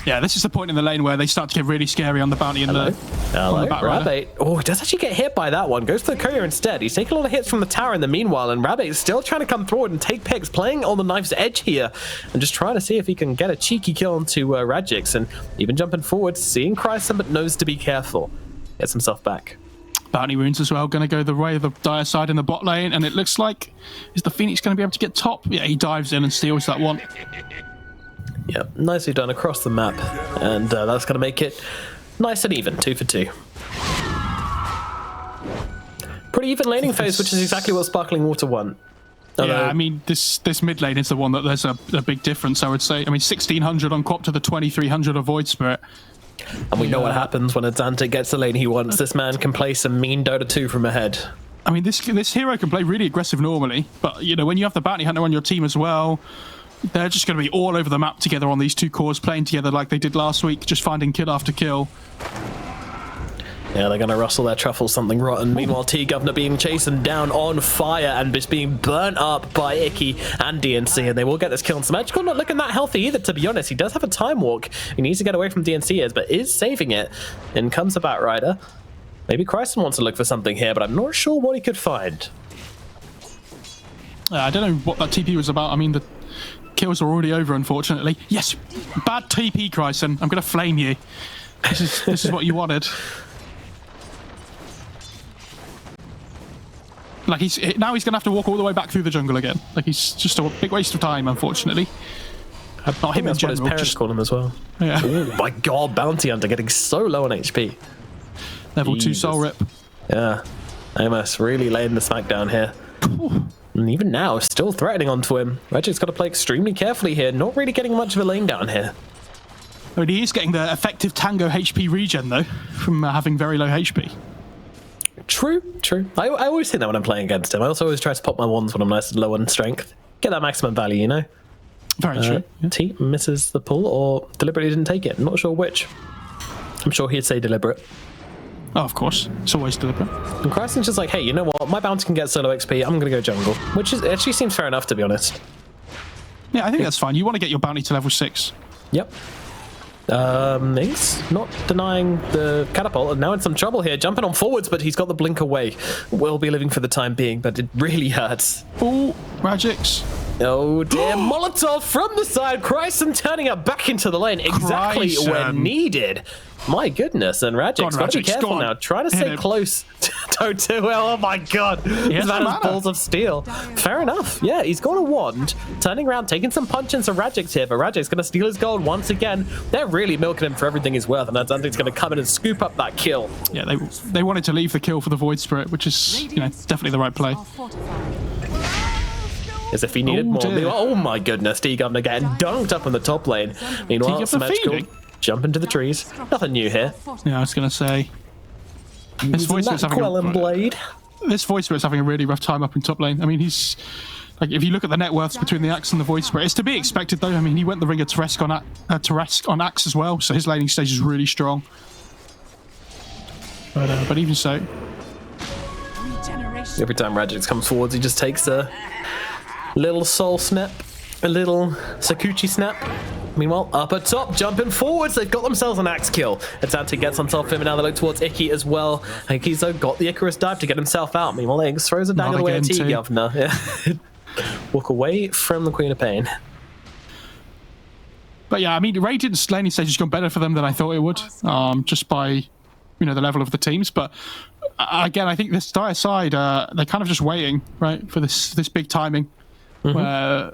Yeah, this is the point in the lane where they start to get really scary on the bounty and the back Rabbit. Oh, he does actually get hit by that one. Goes for the courier instead. He's taking a lot of hits from the tower in the meanwhile, and Rabbit is still trying to come forward and take picks, playing on the knife's edge here, and just trying to see if he can get a cheeky kill onto Radix, and even jumping forward, seeing Kryson, but knows to be careful. Gets himself back. Bounty wounds as well, going to go the way of the dire side in the bot lane, and it looks like, is the Phoenix going to be able to get top? Yeah, he dives in and steals that one. Yep, nicely done across the map, and that's going to make it nice and even, 2 for 2. Pretty even laning phase, which is exactly what Sparkling Water want. Yeah, I mean, this mid lane is the one that there's a big difference, I would say. I mean, 1600 on Quap to the 2300 of Void Spirit. And we know what happens when Azante gets the lane he wants. This man can play some mean Dota 2 from ahead. I mean, this hero can play really aggressive normally, but, you know, when you have the Bounty Hunter on your team as well, they're just going to be all over the map together on these two cores, playing together like they did last week, just finding kill after kill. Yeah, they're going to rustle their truffle something rotten. Meanwhile, T-Governor being chased down on fire and just being burnt up by Icky and DNC, and they will get this kill. And Symmetrical not looking that healthy either, to be honest. He does have a time walk. He needs to get away from DNC, but is saving it. In comes the Batrider. Maybe Kryson wants to look for something here, but I'm not sure what he could find. I don't know what that TP was about. I mean, the kills are already over, unfortunately. Yes, bad TP, Kryson. I'm going to flame you. This is what you wanted. Like now he's going to have to walk all the way back through the jungle again. Like he's just a big waste of time, unfortunately. Not him in That's general. What his parents call him as well. Yeah. Oh my God, Bounty Hunter getting so low on HP. Level 2 soul rip. Yeah, Amos really laying the smackdown here. And even now, still threatening onto him. Regic's got to play extremely carefully here. Not really getting much of a lane down here. I mean, he is getting the effective Tango HP regen, though, from having very low HP. True. I always think that when I'm playing against him. I also always try to pop my wands when I'm nice and low on strength. Get that maximum value, you know? Very true. Yeah. T misses the pull or deliberately didn't take it. I'm not sure which. I'm sure he'd say deliberate. Oh, of course. It's always deliberate. And Kryson's just like, hey, you know what? My bounty can get solo XP. I'm going to go jungle. Which actually seems fair enough, to be honest. Yeah, I think that's fine. You want to get your bounty to level 6. Yep. Minx not denying the catapult, and now in some trouble here, jumping on forwards, but he's got the blink away. Will be living for the time being, but it really hurts. Oh, Rajix. Oh dear, Molotov from the side, Kryson turning it back into the lane exactly when needed. My goodness, and Rajic's got to be careful now, trying to stay close to 2. Oh my God, this man has balls of steel. Fair enough, yeah, he's got a wand, turning around, taking some punches to Rajic's here, but Rajic's going to steal his gold once again. They're really milking him for everything he's worth, and Azante's going to come in and scoop up that kill. Yeah, they wanted to leave the kill for the Void Spirit, which is, you know, definitely the right play. As if he needed more. Oh my goodness, T-Governor getting dunked up in the top lane. Meanwhile, Symmetrical jump into the trees. Nothing new here. Yeah, I was going to say. This Void Spirit's having a really rough time up in top lane. I mean, he's... Like, if you look at the net worths between the Axe and the Void Spirit, it's to be expected, though. I mean, he went the ring of Teresk on Axe as well, so his laning stage is really strong. But even so... Every time Rajix comes forwards, he just takes a little soul snap, a little Sakuchi snap. Meanwhile, up at top, jumping forwards, they've got themselves an axe kill. Azante gets on top of him, and now they look towards Icky as well. Icky's got the Icarus dive to get himself out. Meanwhile, Eggs throws a dagger away at T-Governor. Yeah. Walk away from the Queen of Pain. But yeah, I mean, Radiant's laning stage has gone better for them than I thought it would, just by, the level of the teams. But again, I think this Dire side, they're kind of just waiting, right, for this big timing where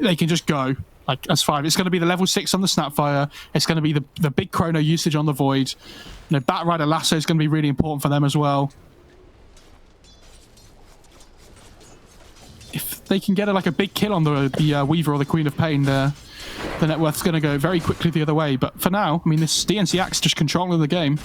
they can just go. Like, as 5. It's going to be the level 6 on the Snapfire. It's going to be the big chrono usage on the Void. Bat Rider Lasso is going to be really important for them as well. If they can get a big kill on the Weaver or the Queen of Pain, the net worth's going to go very quickly the other way. But for now, I mean, this DNC Axe just controlling the game.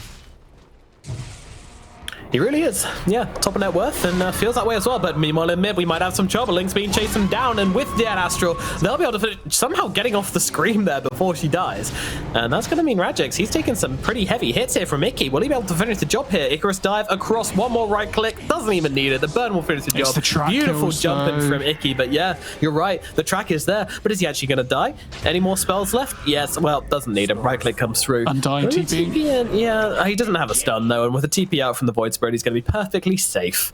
He really is. Yeah, top of net worth, and feels that way as well. But meanwhile, in mid, we might have some trouble. Link's being chased him down, and with Dead Astral, they'll be able to somehow getting off the scream there before she dies. And that's going to mean Radjix, he's taking some pretty heavy hits here from Icky. Will he be able to finish the job here? Icarus dive across, one more right click, doesn't even need it. The burn will finish the job. The track Beautiful kills, jumping from Icky, but yeah, you're right. The track is there, but is he actually going to die? Any more spells left? Yes, well, doesn't need him. Right click comes through. Undying TP. Yeah, he doesn't have a stun though, and with a TP out from the Void Spirit, he's going to be perfectly safe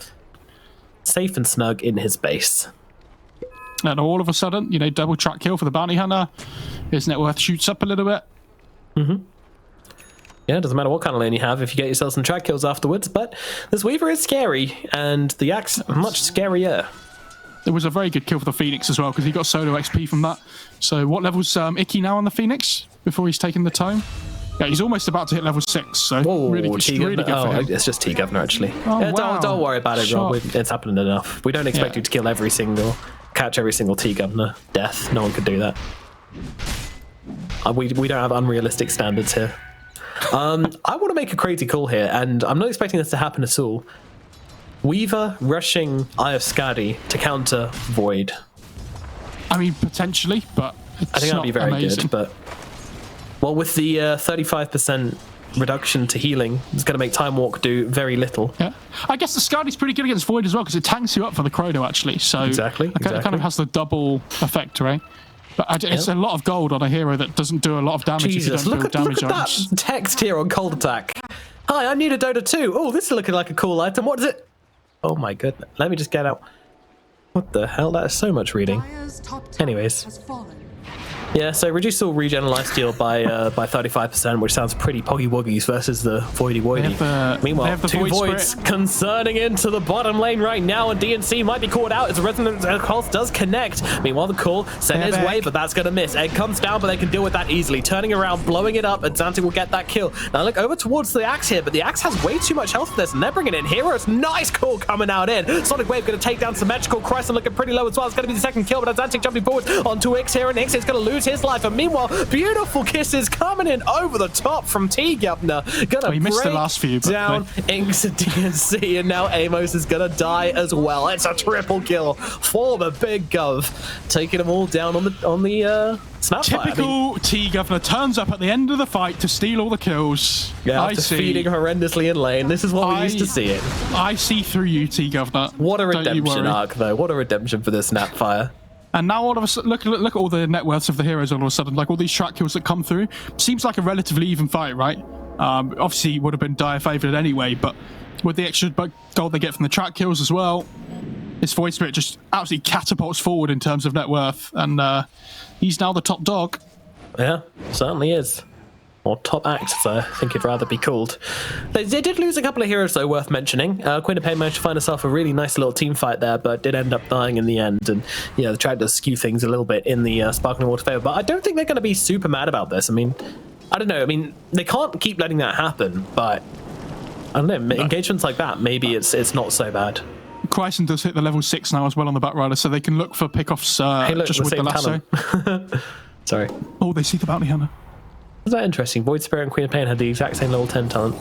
and snug in his base. And all of a sudden, double track kill for the bounty hunter. His net worth shoots up a little bit. Yeah, it doesn't matter what kind of lane you have if you get yourself some track kills afterwards, but this Weaver is scary, and the Axe much scarier. There was a very good kill for the Phoenix as well, because he got solo XP from that. So what level's Icky now on the Phoenix before he's taken the time? Yeah, he's almost about to hit level 6, so really good for him. It's just T-Governor, actually. Oh, yeah, wow. Don't worry about it, Rob. It's happening enough. We don't expect you to catch every single T-Governor death. No one could do that. We don't have unrealistic standards here. I want to make a crazy call here, and I'm not expecting this to happen at all. Weaver rushing Eye of Skadi to counter Void. I mean, potentially, but it's I think that'd be very amazing. good, but... Well, with the 35% reduction to healing, it's going to make Time Walk do very little. Yeah, I guess the Skadi's pretty good against Void as well, because it tanks you up for the Chrono, actually. So exactly. It kind of has the double effect, right? But it's a lot of gold on a hero that doesn't do a lot of damage if you don't build damage look at that text here on Cold Attack. Hi, I need a Dota 2. Oh, this is looking like a cool item. What is it? Oh my goodness. Let me just get out. What the hell? That is so much reading. Anyways. Yeah, so reduce all regen and lifesteal by 35%, which sounds pretty poggy woggies versus the Voidy Woidy. Meanwhile, two Voids concerning into the bottom lane right now, and DNC might be caught out as a Resonant Pulse does connect. Meanwhile, the call sent his way, but that's going to miss. Egg comes down, but they can deal with that easily. Turning around, blowing it up, and Xanti will get that kill. Now look over towards the Axe here, but the Axe has way too much health for this, and they're bringing in Heroes. Nice call coming out in. Sonic Wave going to take down Symmetrical. Chrysler looking pretty low as well. It's going to be the second kill, but Xanti jumping forward onto Ix here, and Ix is going to lose his life. And meanwhile, beautiful kisses coming in over the top from T-Governor. Gonna missed the last few, down Inks and DNC, and now Amos is gonna die as well. It's a triple kill for the big Gov, taking them all down on the Snapfire. Typical T-Governor turns up at the end of the fight to steal all the kills. Yeah, after feeding horrendously in lane. This is what we used to see it. I see through you, T-Governor. What a redemption arc, though. What a redemption for this Snapfire. And now all of a sudden, look at all the net worths of the heroes all of a sudden, like all these track kills that come through. Seems like a relatively even fight, right? Obviously, it would have been Dire favoured anyway, but with the extra gold they get from the track kills as well, this Void Spirit just absolutely catapults forward in terms of net worth, and he's now the top dog. Yeah, certainly is. Or top act, as I think it'd rather be called. They did lose a couple of heroes, though, worth mentioning. Queen of Pain managed to find herself a really nice little team fight there, but did end up dying in the end. And yeah, the track does skew things a little bit in the Sparkling Water favor. But I don't think they're going to be super mad about this. I mean, I don't know. I mean, they can't keep letting that happen, but I don't know. Engagements like that, maybe it's not so bad. Chryson does hit the level 6 now as well on the Batrider, so they can look for pickoffs just with the lasso. Sorry. Oh, they see the bounty hunter. Is that interesting? Void Spirit and Queen of Pain had the exact same level 10 talent.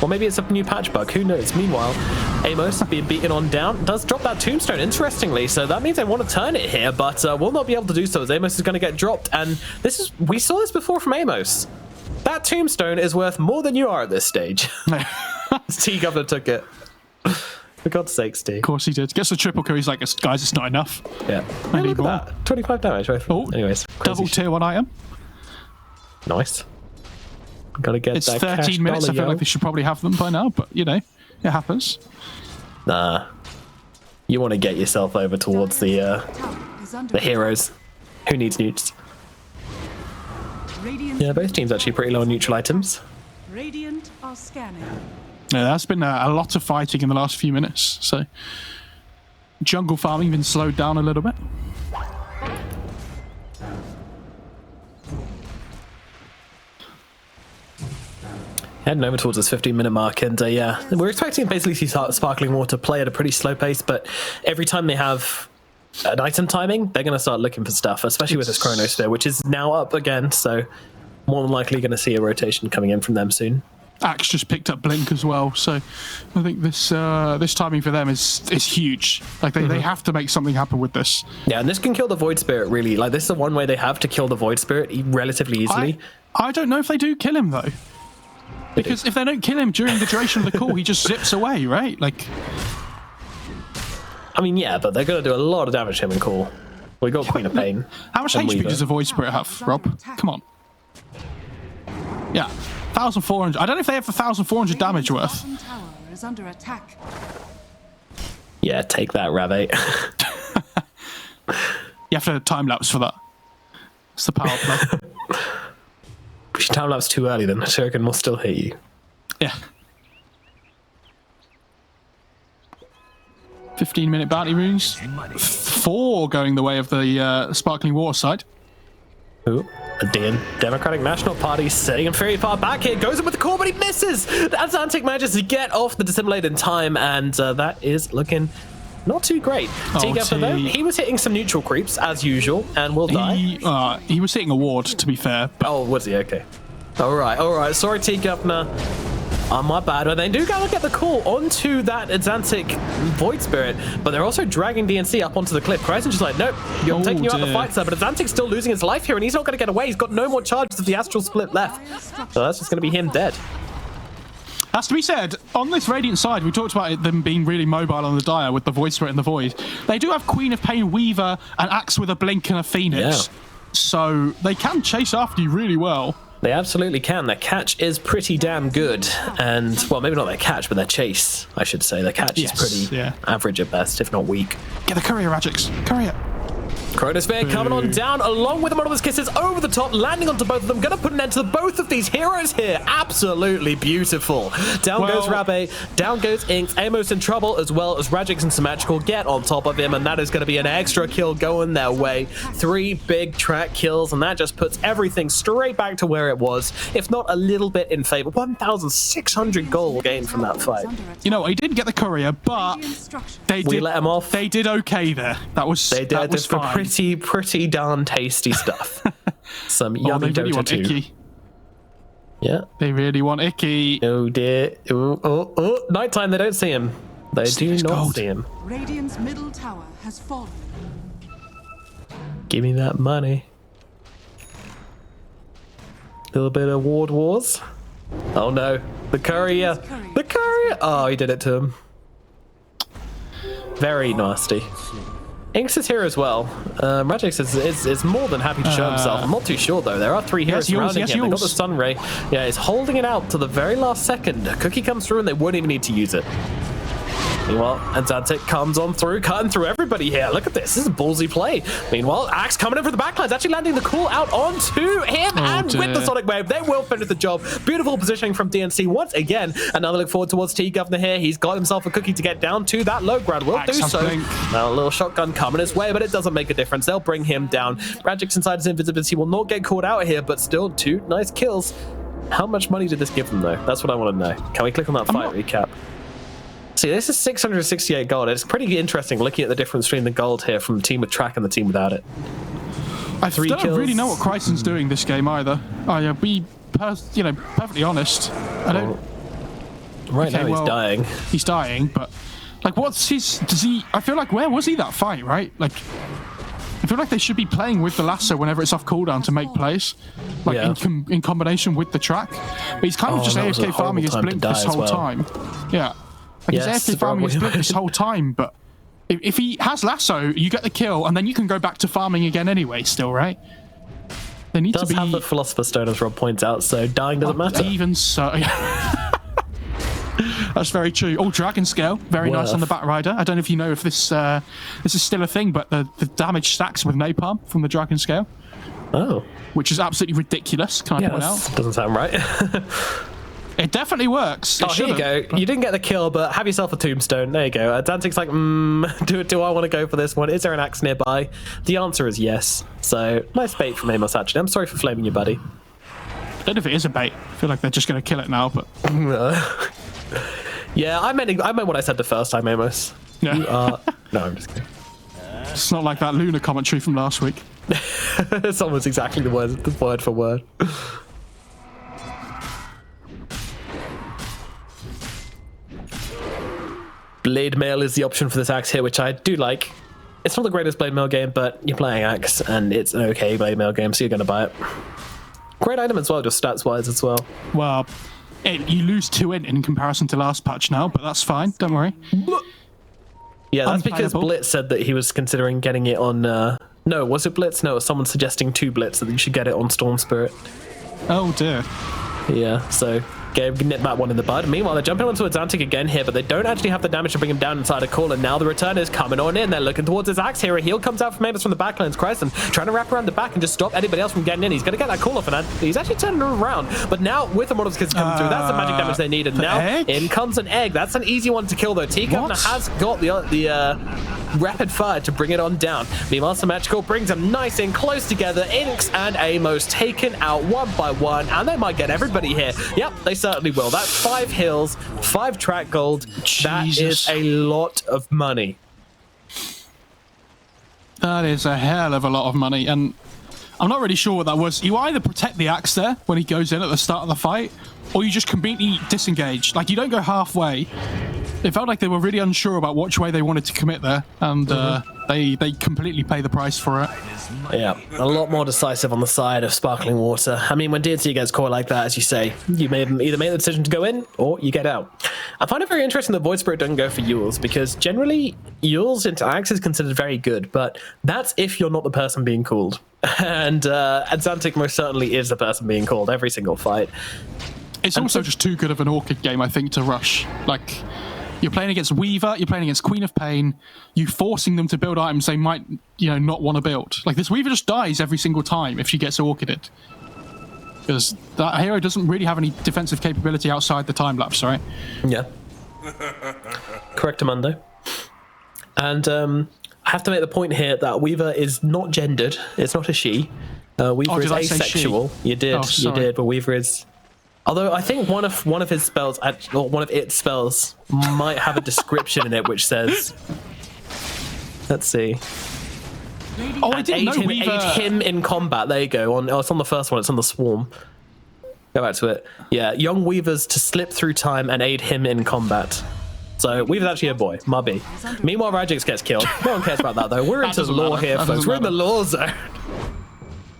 Or maybe it's a new patch bug, who knows? Meanwhile, Amos being beaten on down does drop that tombstone, interestingly, so that means they want to turn it here, but will not be able to do so as Amos is going to get dropped, and we saw this before from Amos. That tombstone is worth more than you are at this stage. T-Governor took it. For God's sakes, T. Of course he did. Gets the triple kill, he's like, guys, it's not enough. Yeah. I need look more. at that. 25 damage, right? Oh, anyways. Double tier 1 item. Nice. Gotta get it's that 13 minutes. I feel like they should probably have them by now, but you know, it happens. Nah. You want to get yourself over towards the heroes. Who needs newts? Yeah, both teams actually pretty low on neutral items. Radiant are scanning. Yeah, that's been a lot of fighting in the last few minutes. So jungle farming been slowed down a little bit. Heading over towards this 15-minute mark, and yeah, we're expecting basically to see Sparkling Water play at a pretty slow pace, but every time they have an item timing, they're going to start looking for stuff, especially with this Chronosphere, which is now up again, so more than likely going to see a rotation coming in from them soon. Axe just picked up Blink as well, so I think this this timing for them is huge. Like they have to make something happen with this. Yeah, and this can kill the Void Spirit really. Like this is the one way they have to kill the Void Spirit relatively easily. I don't know if they do kill him though, because if they don't kill him during the duration of the call, he just zips away, right? Like, I mean, yeah, but they're going to do a lot of damage to him in call. We got Queen of Pain. How much HP does the Void Spirit have, Rob? Come on. Yeah. 1,400. I don't know if they have 1,400 damage worth. Tower is under attack. Yeah, take that, Rabbit. You have to time lapse for that. It's the power play. If you time lapse too early, then Shuriken will still hit you. Yeah. 15-minute bounty runes. 4 going the way of the Sparkling Water side. Ooh, the Democratic National Party sitting in very far back here, goes in with the call, but he misses! Atlantic manages to get off the dissimulate in time, and that is looking not too great. T-Gaffer, though, he was hitting some neutral creeps, as usual, and will die. He was hitting a ward, to be fair. But... Oh, was he? Okay. Alright. Sorry, T-Governor. My bad. But they do gotta get the call onto that Atlantic Void Spirit, but they're also dragging DNC up onto the cliff. Cryzon's just like, nope, I'm taking you out the fight, sir. But Atlantic's still losing his life here, and he's not gonna get away. He's got no more charges of the Astral Split left. So that's just gonna be him dead. Has to be said, on this Radiant side, we talked about them being really mobile on the Dire with the Void Spirit and the Void. They do have Queen of Pain, Weaver, an Axe with a Blink and a Phoenix. Yeah. So they can chase after you really well. They absolutely can. Their catch is pretty damn good. And, well, maybe not their catch, but their chase, I should say. Their catch is pretty average at best, if not weak. Get the courier, Radix. Courier. Chronosphere coming on down, along with the Model Kisses over the top, landing onto both of them. Gonna put an end to both of these heroes here. Absolutely beautiful. Down goes Rabe, down goes Inks. Amos in trouble, as well as Radix and Symmetrical get on top of him, and that is going to be an extra kill going their way. 3 big track kills, and that just puts everything straight back to where it was, if not a little bit in favor. 1,600 gold gained from that fight. You know, he didn't get the courier, but we let him off. They did okay there. That was fine. Pretty darn tasty stuff. Some yummy they really Dota want 2. Icky. Yeah. They really want Icky. Oh dear. Oh. Nighttime, they don't see him. They do not see him. Radiant's middle tower has fallen. Give me that money. Little bit of ward wars. Oh no. The courier. The courier. Oh, he did it to him. Very nasty. Inks is here as well. Radix is more than happy to show himself. I'm not too sure though. There are 3 heroes surrounding him. They got the stun ray. Yeah, he's holding it out to the very last second. Cookie comes through and they won't even need to use it. Meanwhile, Atlantic comes on through, cutting through everybody here. Look at this. This is a ballsy play. Meanwhile, Axe coming in for the backlines, actually landing the call out onto him, and with the Sonic Wave, they will finish the job. Beautiful positioning from DNC once again. Another look forward towards T-Governor here. He's got himself a cookie to get down to that low ground. Will do so. Now, a little shotgun coming his way, but it doesn't make a difference. They'll bring him down. Radix inside his invisibility will not get caught out here, but still 2 nice kills. How much money did this give them, though? That's what I want to know. Can we click on that fight recap? See, this is 668 gold. It's pretty interesting looking at the difference between the gold here from the team with track and the team without it. I don't really know what Chryson's doing this game either. Be perfectly honest. I don't. Right now he's dying. He's dying, but like, what's his? Does he? I feel like where was he that fight? Right, like. I feel like they should be playing with the lasso whenever it's off cooldown to make plays, like in combination with the track. But he's kind of just AFK farming his blink this whole time. Yeah. Like he's AFK farming his blink this whole time, but if he has lasso, you get the kill, and then you can go back to farming again anyway still, right? They need to be... have the Philosopher's Stone, as Rob points out, so dying doesn't matter. Even so... That's very true. Oh, Dragon Scale. Very nice on the Batrider. I don't know if you know if this is still a thing, but the damage stacks with Napalm from the Dragon Scale. Oh. Which is absolutely ridiculous, can I point out? Doesn't sound right. It definitely works. Oh, here you go. You didn't get the kill, but have yourself a tombstone. There you go. Dantic's like, do I want to go for this one? Is there an axe nearby? The answer is yes. So, nice bait from Amos, actually. I'm sorry for flaming you, buddy. I don't know if it is a bait. I feel like they're just going to kill it now, but... Yeah, I meant what I said the first time, Amos. Yeah. You are... No, I'm just kidding. It's not like that Luna commentary from last week. It's almost exactly the word for word. Blade mail is the option for this axe here, which I do like. It's not the greatest blade mail game, but you're playing axe, and it's an okay blade mail game, so you're going to buy it. Great item as well, just stats-wise as well. Well, you lose 2 in comparison to last patch now, but that's fine. Don't worry. Yeah, that's because Blitz said that he was considering getting it on... No, was it Blitz? No, it was someone suggesting to Blitz that you should get it on Storm Spirit. Oh, dear. Yeah, so... nip that one in the bud. Meanwhile, they're jumping onto Azantic again here, but they don't actually have the damage to bring him down inside a call, and now the return is coming on in. They're looking towards his axe here. A heal comes out from Amos from the backlands. Crescent trying to wrap around the back and just stop anybody else from getting in. He's going to get that call off, and he's actually turning around. But now, with the model skills coming through, that's the magic damage they need. And now, in comes an egg. That's an easy one to kill, though. T-Governor has got the rapid fire to bring it on down. Meanwhile, Symmetrical brings them nice and close together. Inks and Amos taken out one by one, and they might get everybody here. Yep, they certainly will. That's 5 hills, 5 track gold. Jesus. That is a lot of money. That is a hell of a lot of money, and I'm not really sure what that was. You either protect the axe there when he goes in at the start of the fight, or you just completely disengage. Like, you don't go halfway. It felt like they were really unsure about which way they wanted to commit there, and they completely pay the price for it. Yeah, a lot more decisive on the side of Sparkling Water. I mean, when DNC gets caught like that, as you say, you may either make the decision to go in or you get out. I find it very interesting that Void Spirit doesn't go for Yules, because generally Yules into Axe is considered very good, but that's if you're not the person being called. And Azantic most certainly is the person being called every single fight. It's also just too good of an Orchid game, I think, to rush. Like, you're playing against Weaver, you're playing against Queen of Pain, you forcing them to build items they might, not want to build. Like, this Weaver just dies every single time if she gets Orchided. Because that hero doesn't really have any defensive capability outside the time lapse, right? Yeah. Correct, Amando. And I have to make the point here that Weaver is not gendered. It's not a she. Weaver is asexual. You did, but Weaver is... Although I think one of his spells, or one of its spells, might have a description in it which says, let's see. Oh, I didn't know Weaver... Aid him in combat. There you go. It's on the first one. It's on the Swarm. Go back to it. Yeah, young Weavers to slip through time and aid him in combat. So Weaver's actually a boy, Mubby. Meanwhile, Rajix gets killed. No one cares about that though. We're into the lore here, folks. We're in the lore zone.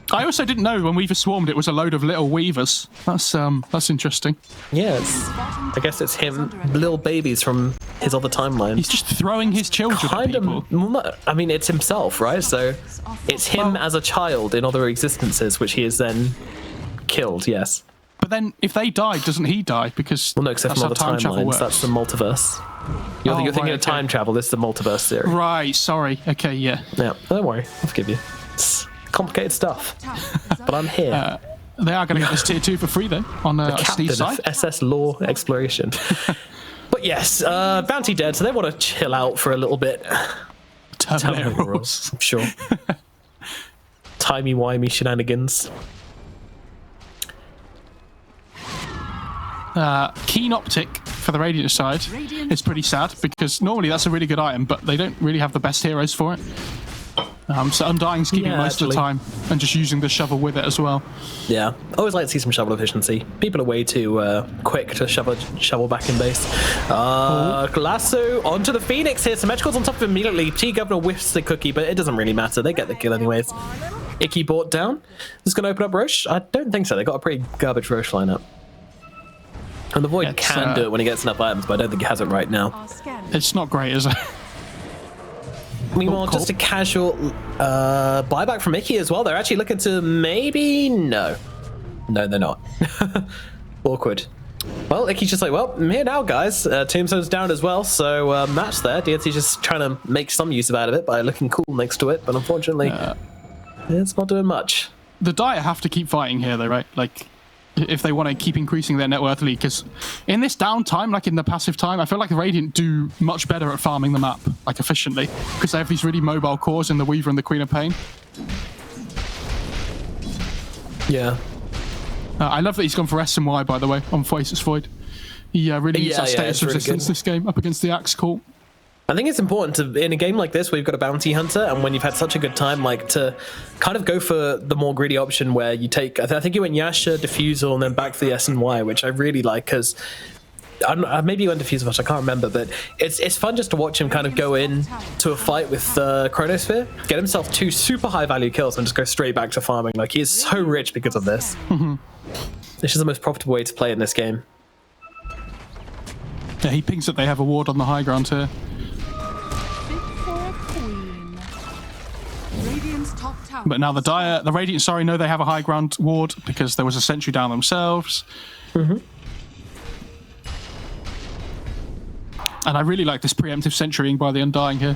I also didn't know when Weaver swarmed it was a load of little Weavers. That's interesting. Yes. I guess it's him, little babies from his other timeline. He's just throwing his children at people. I mean, it's himself, right? So it's him as a child in other existences, which he has then killed, yes. But then if they die, doesn't he die? Because well, no, except from other timelines. That's the multiverse. You're thinking of time travel. This is the multiverse theory. Right, sorry. Okay, yeah. Yeah, don't worry. I'll forgive you. It's complicated stuff. But I'm here. They are going to get this tier 2 for free, though, on Steve's side. SS Lore Exploration. But yes, Bounty dead, so they want to chill out for a little bit. Terminator rules. I'm sure. Timey-wimey shenanigans. Keen Optic for the Radiant side is pretty sad, because normally that's a really good item, but they don't really have the best heroes for it. So Undying's keeping it most of the time and just using the shovel with it as well. Yeah, I always like to see some shovel efficiency. People are way too quick to shovel back in base. Glasso onto the Phoenix here. Symmetrical's on top of him immediately. T-Governor whiffs the cookie, but it doesn't really matter. They get the kill anyways. Icky bought down. Is going to open up Roche? I don't think so. They got a pretty garbage Roche lineup. And the Void can do it when he gets enough items, but I don't think he has it right now. It's not great, is it? Meanwhile, just a casual buyback from Icky as well. They're actually looking to maybe... No, they're not. Awkward. Well, Icky's just like, well, I'm here now, guys. Tombstone's down as well, so match there. DNC's just trying to make some use out of it by looking cool next to it, but unfortunately, it's not doing much. the Dire have to keep fighting here, though, right? Like, if they want to keep increasing their net worth lead, because in this downtime, like in the passive time, I feel like the Radiant do much better at farming the map, like efficiently, because they have these really mobile cores in the Weaver and the Queen of Pain. Yeah. I love that he's gone for S and Y, by the way, on Faceless Void. He really needs that status resistance this game up against the Axe Cult. I think it's important to, in a game like this where you've got a bounty hunter, and when you've had such a good time, like to kind of go for the more greedy option where you take, I think you went Yasha, Diffusal, and then back for the S and Y, which I really like, because maybe you went Diffusal, which I can't remember, but it's fun just to watch him kind of go in to a fight with Chronosphere, get himself 2 super high value kills, and just go straight back to farming. Like, he is so rich because of this. This is the most profitable way to play in this game. Yeah, he pings that they have a ward on the high ground here. But now the Radiant, know they have a high ground ward because there was a sentry down themselves. And I really like this preemptive sentrying by the Undying here.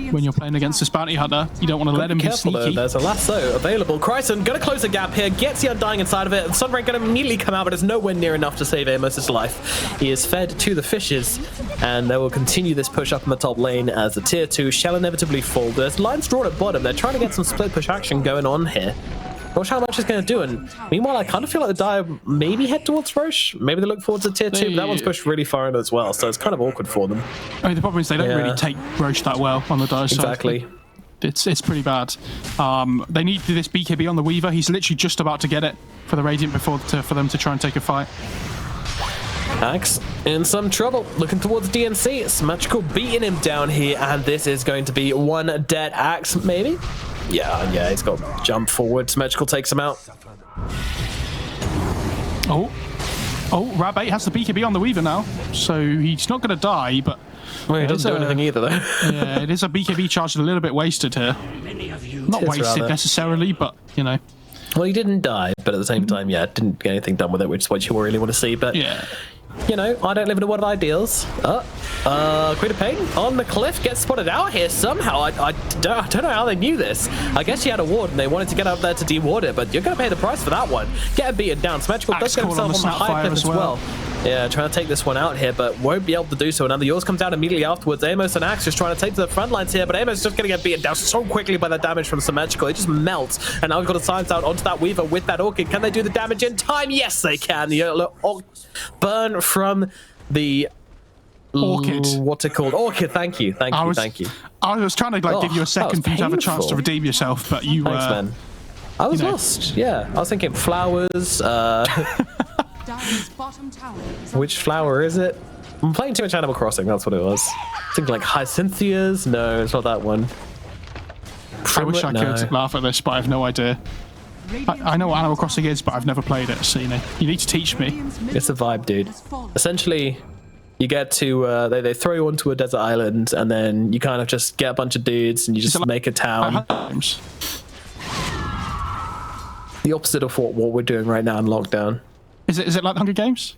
When you're playing against this bounty hunter, you don't want to let him be sneaky. Though. There's a lasso available. Chryson gonna close the gap here, gets the Undying inside of it, and Sunray gonna immediately come out, but it's nowhere near enough to save Amos' life. He is fed to the fishes, and they will continue this push up in the top lane as the tier 2 shall inevitably fall. There's lines drawn at bottom. They're trying to get some split push action going on here. Not sure how much it's going to do, and meanwhile I kind of feel like the Dire maybe head towards Roche. Maybe they look forward to tier 2, but that one's pushed really far in as well, so it's kind of awkward for them. I mean, the problem is they don't really take Roche that well on the Dire side. Exactly. It's pretty bad. They need this BKB on the Weaver. He's literally just about to get it for the Radiant for them to try and take a fight. Axe in some trouble, looking towards DNC. Symmetrical beating him down here, and this is going to be one dead Axe, maybe? Yeah, he's got to jump forward. Symmetrical takes him out. Oh, Rab8 has the BKB on the Weaver now, so he's not going to die, but... Well, he doesn't do anything either, though. Yeah, it is a BKB charge a little bit wasted here. Not wasted necessarily, but, you know. Well, he didn't die, but at the same time, didn't get anything done with it, which is what you really want to see, but... Yeah. You know, I don't live in a world of ideals. Queen of Pain on the cliff gets spotted out here somehow. I don't know how they knew this. I guess she had a ward and they wanted to get up there to de-ward it, but you're going to pay the price for that one. Get beaten down. Symmetrical does get himself on the high cliff as well. Yeah, trying to take this one out here, but won't be able to do so. Now the yours comes out immediately afterwards. Amos and Axe just trying to take to the front lines here, but Amos is just going to get beaten down so quickly by the damage from Symmetrical. It just melts, and now we've got a silence out onto that Weaver with that Orchid. Can they do the damage in time? Yes, they can. The burn from the Orchid. What's it called? Orchid. Thank you. I was trying to give you a second for you to have a chance to redeem yourself, but you Thanks, man. I was lost. Yeah, I was thinking flowers. Which flower is it? I'm playing too much Animal Crossing. That's what it was. Thinking like Hyacinthias. No, it's not that one. I wish I could laugh at this, but I have no idea. I know what Animal Crossing is, but I've never played it, so you need to teach me. It's a vibe, dude. Essentially, you get to they throw you onto a desert island, and then you kind of just get a bunch of dudes and you just make a town. The opposite of what we're doing right now in lockdown. Is it like the Hunger Games?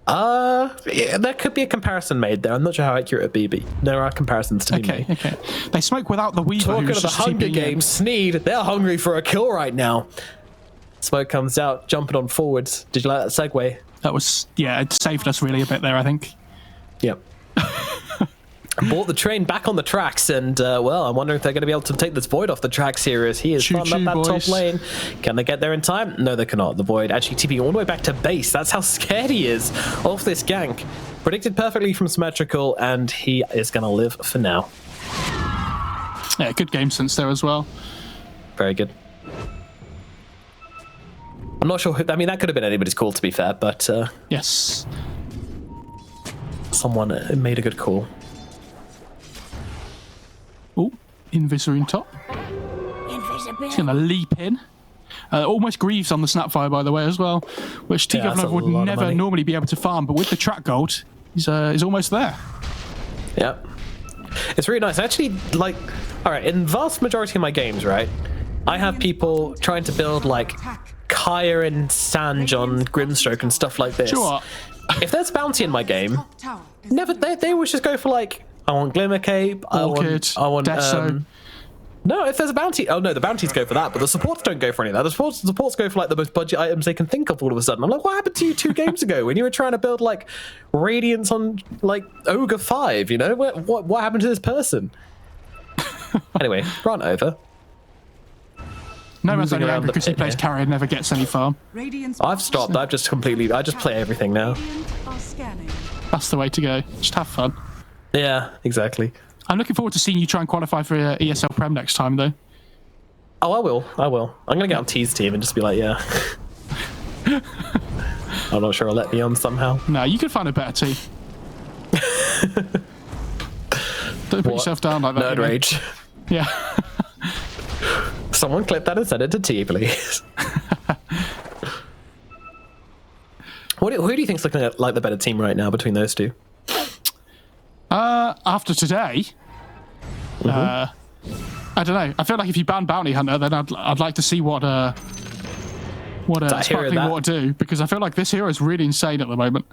Yeah, there could be a comparison made there. I'm not sure how accurate it'd be, but there are comparisons to be made. Okay. They smoke without the Weaver. Talking of the Hunger Games, Sneed, they're hungry for a kill right now. Smoke comes out, jumping on forwards. Did you like that segue? That was, it saved us really a bit there, I think. Yep. Brought the train back on the tracks, and well, I'm wondering if they're going to be able to take this Void off the tracks here as he is farming up that top lane. Can they get there in time? No, they cannot. The Void actually TP all the way back to base. That's how scared he is of this gank. Predicted perfectly from Symmetrical, and he is going to live for now. Yeah, good game sense there as well. Very good. I'm not sure. I mean, that could have been anybody's call, to be fair, but yes, someone made a good call. Oh, Invisory top. He's going to leap in. Almost grieves on the Snapfire, by the way, as well, which TGov would never normally be able to farm, but with the track gold, he's almost there. Yep. It's really nice. Actually, like, all right, in vast majority of my games, right, I have people trying to build, like, Kaya and Sanj on Grimstroke and stuff like this. Sure. If there's bounty in my game, they always just go for, like, I want Glimmer Cape, Orchid, I want Deso. No, if there's a bounty... Oh, no, the bounties go for that, but the supports don't go for any of that. The supports go for, like, the most budget items they can think of all of a sudden. I'm like, what happened to you 2 games ago when you were trying to build, like, Radiance on, like, Ogre 5, you know? What happened to this person? Anyway, run over. No one's only angry because he plays carry and never gets any farm. I've stopped. I just play everything now. That's the way to go. Just have fun. Yeah, exactly. I'm looking forward to seeing you try and qualify for ESL Prem next time, though. Oh, I will. I'm going to get on T's team and just be like, yeah. I'm not sure I'll let me on somehow. No, you could find a better team. Don't put yourself down like that. Nerd rage. Yeah. Someone clip that and send it to T, please. Who do you think's looking at like the better team right now between those two? After today, I don't know. I feel like if you ban Bounty Hunter, then I'd like to see what Sparkling Water do, because I feel like this hero is really insane at the moment.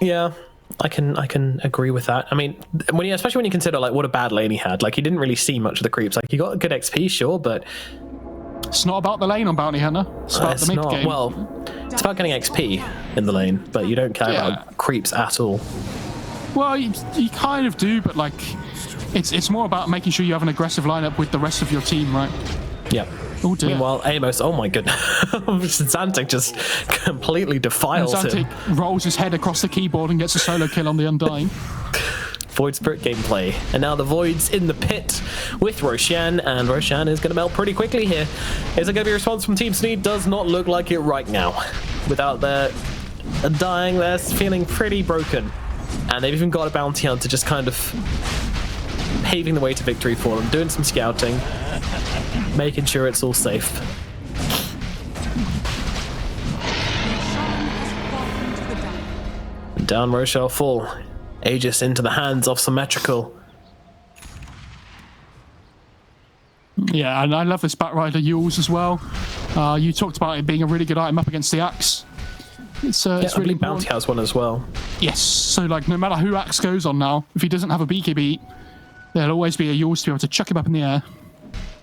Yeah, I can agree with that. I mean, especially when you consider like what a bad lane he had. Like he didn't really see much of the creeps. Like he got good XP, sure, but it's not about the lane on Bounty Hunter. It's about the mid game. Well, it's about getting XP in the lane, but you don't care about creeps at all. Well, you kind of do, but like, it's more about making sure you have an aggressive lineup with the rest of your team, right? Yeah. Oh dear. Meanwhile, Amos, oh my goodness, Xantic just completely defiles him. Xantic rolls his head across the keyboard and gets a solo kill on the Undying. Void Spirit gameplay. And now the Void's in the pit with Roshan, and Roshan is going to melt pretty quickly here. Is it going to be a response from Team Sneed? Does not look like it right now. Without their Undying, they're feeling pretty broken. And they've even got a bounty hunter just kind of paving the way to victory for them, doing some scouting, making sure it's all safe. Down Rochelle full. Aegis into the hands of Symmetrical. Yeah, and I love this Batrider Yules as well. You talked about it being a really good item up against the Axe. It's really Bounty has one as well. Yes, so like no matter who Axe goes on now, if he doesn't have a BKB, there'll always be a Yules to be able to chuck him up in the air.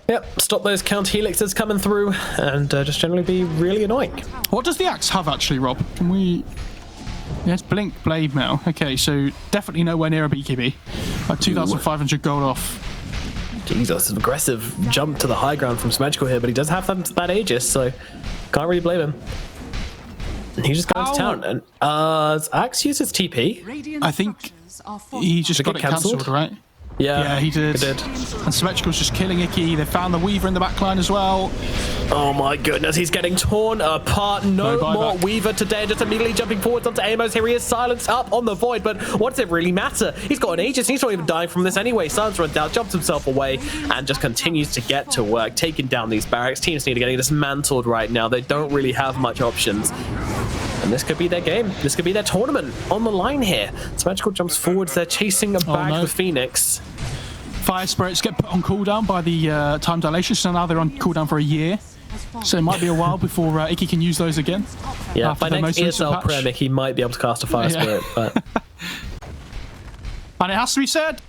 Yep, stop those counter helixes coming through and just generally be really annoying. What does the Axe have actually, Rob? Can we... Yes, Blink Blade Mail. Okay, so definitely nowhere near a BKB. Like 2,500 gold off. Jesus, an aggressive jump to the high ground from Symmetrical here, but he does have that Aegis, so can't really blame him. He just got into town, and Axe uses TP. I think he just got it cancelled, right? Yeah, he did. He did. And Symmetrical's just killing Icky. They found the Weaver in the backline as well. Oh my goodness, he's getting torn apart. No more Weaver today. Just immediately jumping forwards onto Amos. Here he is, silenced up on the Void. But what does it really matter? He's got an Aegis. He's not even dying from this anyway. Silence runs down, jumps himself away, and just continues to get to work, taking down these barracks. Teams need to get dismantled right now. They don't really have much options. And this could be their game. This could be their tournament on the line here. Symmetrical jumps forwards. They're chasing a bag the Phoenix. Fire Spirits get put on cooldown by the time dilation, so now they're on cooldown for a year. So it might be a while before Icky can use those again. Yeah, by next ESL Prem, he might be able to cast a Fire Spirit. But... And it has to be said,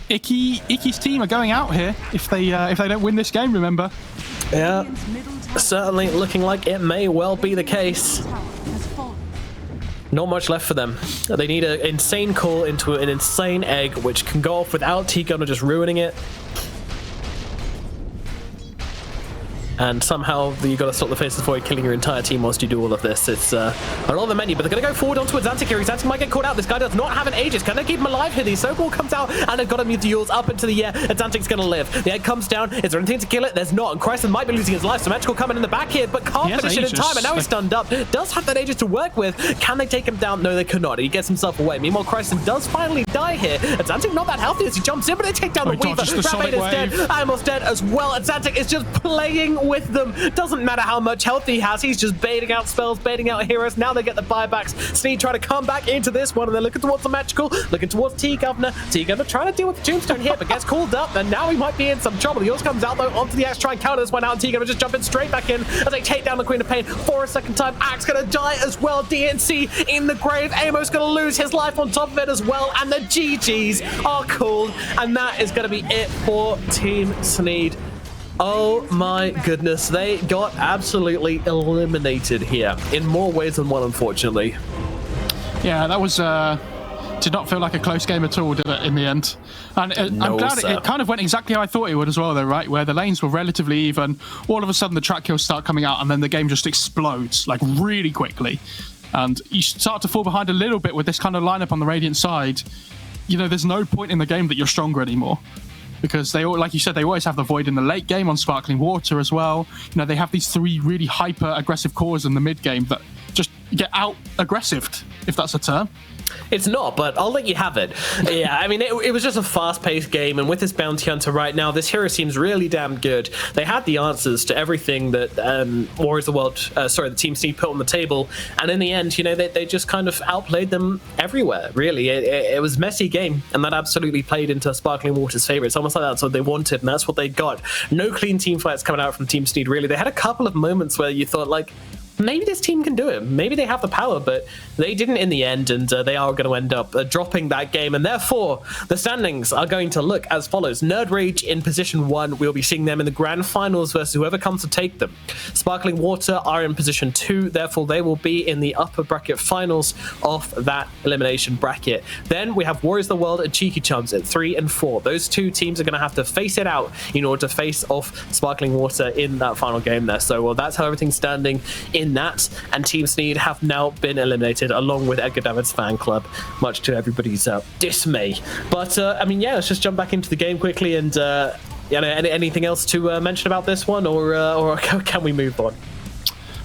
Icky's team are going out here if they don't win this game, remember. Yeah, certainly looking like it may well be the case. Not much left for them. They need an insane call into an insane egg, which can go off without T-Gunner just ruining it. And somehow you got to stop the Faceless Void killing your entire team whilst you do all of this. It's a lot of the menu, but they're going to go forward onto Xantic here. Xantic might get caught out. This guy does not have an Aegis. Can they keep him alive here? The Soball comes out and they've got him with the Yules up into the air. And Xantic's going to live. The egg comes down. Is there anything to kill it? There's not. And Kryson might be losing his life. Symmetrical coming in the back here, but can't finish it in time. And now he's stunned up. Does have that Aegis to work with. Can they take him down? No, they cannot. He gets himself away. Meanwhile, Kryson does finally die here. And Xantic not that healthy as he jumps in, but they take down the Weaver. Rabbit is dead. Animal's dead as well. And Xantic is just playing with them. Doesn't matter how much health he has, he's just baiting out spells, baiting out heroes. Now they get the buybacks. Sneed trying to come back into this one, and they're looking towards the Magical, looking towards T-Governor. T-Governor trying to deal with the Tombstone here, but gets called up, and now he might be in some trouble. He also comes out, though, onto the Axe, try and counter this one out, and T-Governor just jumping straight back in as they take down the Queen of Pain for a second time. Axe gonna die as well. DNC in the grave. Amos gonna lose his life on top of it as well, and the GGs are called, and that is gonna be it for Team Sneed. Oh my goodness, they got absolutely eliminated here in more ways than one, unfortunately. Yeah, that was did not feel like a close game at all, did it, in the end? And I'm glad it kind of went exactly how I thought it would as well, though, right? Where the lanes were relatively even, all of a sudden the track kills start coming out, and then the game just explodes, like, really quickly. And you start to fall behind a little bit with this kind of lineup on the Radiant side. You know, there's no point in the game that you're stronger anymore. Because they, like you said, they always have the Void in the late game on Sparkling Water as well. You know, they have these 3 really hyper-aggressive cores in the mid game that just get out-aggressived, if that's a term. It's not, but I'll let you have it. Yeah, I mean, it was just a fast-paced game, and with this Bounty Hunter right now, this hero seems really damn good. They had the answers to everything that Warriors of the World, the Team Sneed put on the table, and in the end, you know, they just kind of outplayed them everywhere, really. It was a messy game, and that absolutely played into Sparkling Water's favor. It's almost like that's what they wanted, and that's what they got. No clean team fights coming out from Team Sneed, really. They had a couple of moments where you thought, like, maybe this team can do it. Maybe they have the power, but they didn't in the end, and they are going to end up dropping that game. And therefore, the standings are going to look as follows. Nerd Rage in position 1. We'll be seeing them in the grand finals versus whoever comes to take them. Sparkling Water are in position 2. Therefore, they will be in the upper bracket finals of that elimination bracket. Then we have Warriors of the World and Cheeky Chums at 3 and 4. Those two teams are going to have to face it out in order to face off Sparkling Water in that final game there. So, well, that's how everything's standing in that, and Team Sneed have now been eliminated along with Edgar David's fan club, much to everybody's dismay. But I mean, yeah, let's just jump back into the game quickly, and you know, anything else to mention about this one, or can we move on?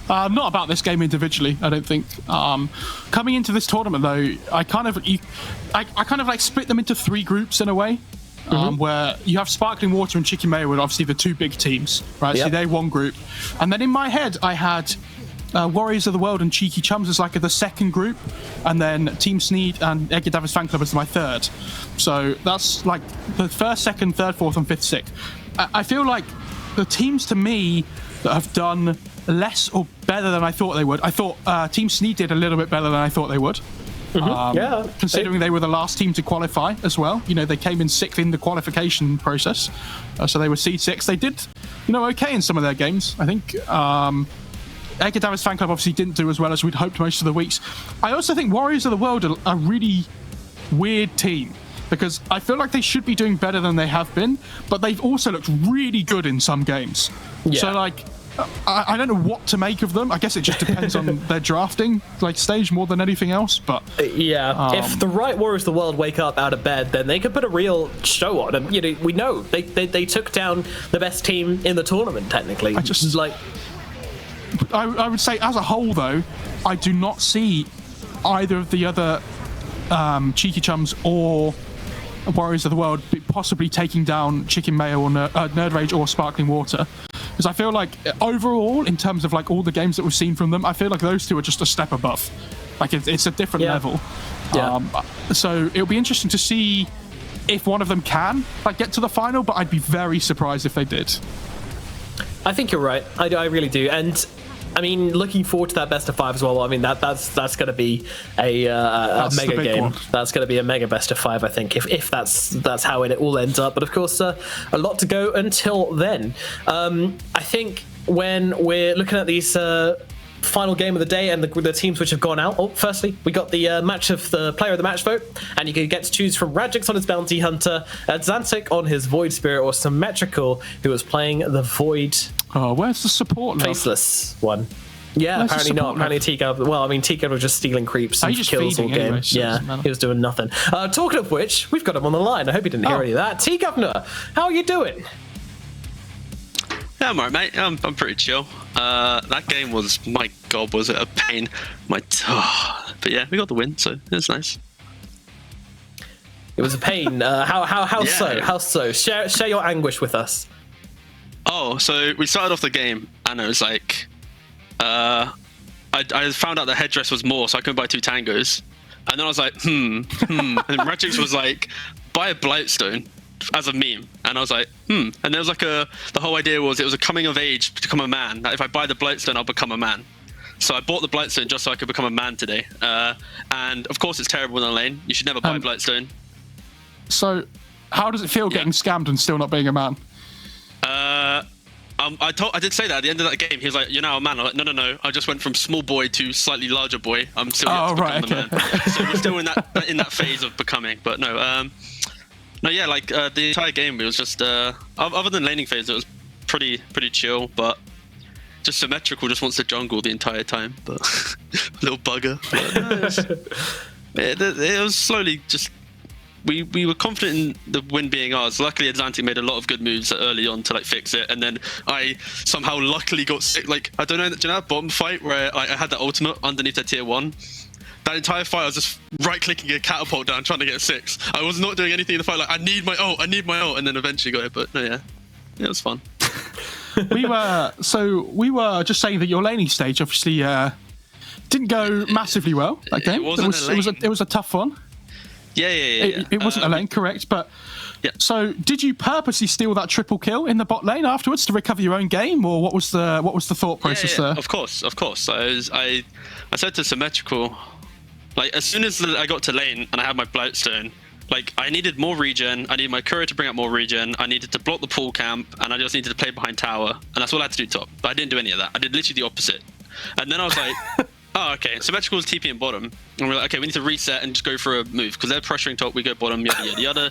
Not about this game individually, I don't think. Coming into this tournament, though, I kind of like split them into 3 groups in a way. Where you have Sparkling Water and Chicken Mayo, obviously the 2 big teams, right? Yep. So they're one group. And then in my head, I had Warriors of the World and Cheeky Chums as like the second group, and then Team Sneed and Edgar Davis Fan Club as my third. So that's like the first, second, third, fourth, and fifth, sixth. I feel like the teams to me that have done less or better than I thought they would. I thought Team Sneed did a little bit better than I thought they would. Considering they were the last team to qualify as well. You know, they came in 6th in the qualification process, so they were seed 6. They did, you know, okay in some of their games. I think Edgar Davis Fan Club obviously didn't do as well as we'd hoped most of the weeks. I also think Warriors of the World are a really weird team, because I feel like they should be doing better than they have been, but they've also looked really good in some games. Yeah. So, like, I don't know what to make of them. I guess it just depends on their drafting stage more than anything else. But if the right Warriors of the World wake up out of bed, then they could put a real show on. And you know, we know they took down the best team in the tournament. Technically, I would say as a whole, though, I do not see either of the other Cheeky Chums or Warriors of the World possibly taking down Chicken Mayo or Nerd Rage or Sparkling Water. Because I feel like overall, in terms of like all the games that we've seen from them, I feel like those two are just a step above. Like it's a different level. Yeah. So it'll be interesting to see if one of them can get to the final, but I'd be very surprised if they did. I think you're right. I really do. And I mean, looking forward to that best of 5 as well. I mean, that's going to be a mega game. One. That's going to be a mega best of 5, I think, if that's how it all ends up. But of course, a lot to go until then. I think when we're looking at these final game of the day and the teams which have gone out. Firstly, we got the match of the player of the match vote, and you can get to choose from Radix on his Bounty Hunter, Zantic on his Void Spirit, or Symmetrical, who was playing the Void. Oh, where's the support? Faceless one. Yeah, where's apparently not. Apparently Tika. Well, I mean, Tika was just stealing creeps and kills all game. Anyway, so he was doing nothing. Talking of which, we've got him on the line. I hope you didn't hear any of that. T-Governor, how are you doing? Yeah, I'm alright, mate. I'm pretty chill. That game was, my god, was it a pain. But yeah, we got the win, so it was nice. It was a pain. How so? How so? Share your anguish with us. Oh, well. So we started off the game, and it was like, I found out the headdress was more, so I couldn't buy 2 tangos. And then I was like, And Magix was like, buy a Blightstone as a meme. And I was like, And there was like the whole idea was it was a coming of age to become a man. That if I buy the Blightstone, I'll become a man. So I bought the Blightstone just so I could become a man today. And of course, it's terrible in the lane. You should never buy Blightstone. So, how does it feel getting scammed and still not being a man? I did say that at the end of that game. He was like, "You're now a man." I'm like, "No. I just went from small boy to slightly larger boy. I'm still yet to become the man." So we're still in that phase of becoming. But no, yeah, like the entire game, it was just other than laning phase, it was pretty chill. But just symmetrical just wants to jungle the entire time. But little bugger. But, no, it was slowly just. We were confident in the win being ours. Luckily, Atlantic made a lot of good moves early on to like fix it, and then I somehow luckily got sick. Like I don't know, do you know that bottom fight where I had that ultimate underneath their tier 1? That entire fight, I was just right-clicking a catapult down, trying to get a 6. I was not doing anything in the fight. Like I need my ult, and then eventually got it. But no, yeah, it was fun. we were just saying that your laning stage obviously didn't go massively well. That game. It was a tough one. Yeah. It wasn't a lane, correct? But so, did you purposely steal that triple kill in the bot lane afterwards to recover your own game, or what was the thought process there? Of course. I said to Symmetrical, like as soon as I got to lane and I had my Blightstone, like I needed more regen. I needed my courier to bring up more regen. I needed to block the pool camp, and I just needed to play behind tower, and that's all I had to do top. But I didn't do any of that. I did literally the opposite. And then I was like. Oh, okay. Symmetrical is TP in bottom. And we're like, okay, we need to reset and just go for a move. Because they're pressuring top, we go bottom, yada.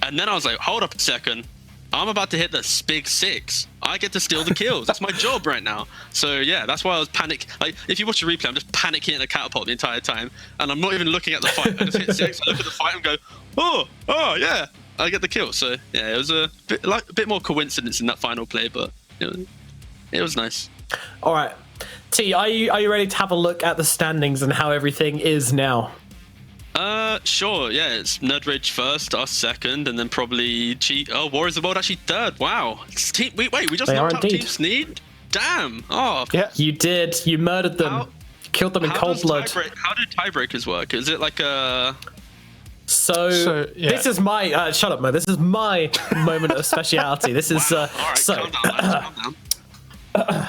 And then I was like, hold up a second. I'm about to hit the big 6. I get to steal the kills. That's my job right now. So, yeah, that's why I was panic. Like, if you watch the replay, I'm just panic hitting a catapult the entire time. And I'm not even looking at the fight. I just hit 6. I look at the fight and go, oh, yeah. I get the kill. So, yeah, it was a bit more coincidence in that final play. But it was nice. All right. T, are you ready to have a look at the standings and how everything is now? Sure. Yeah, it's Nerd Rage first, us second, and then probably Warriors of the World actually third. Wow. We just knocked out Team Sneed? Damn. Oh. Yeah, you did. You murdered them. Killed them in cold blood. How do tiebreakers work? Is it like a... So this is my... shut up, Mo. This is my moment of speciality. This is... All right, calm down.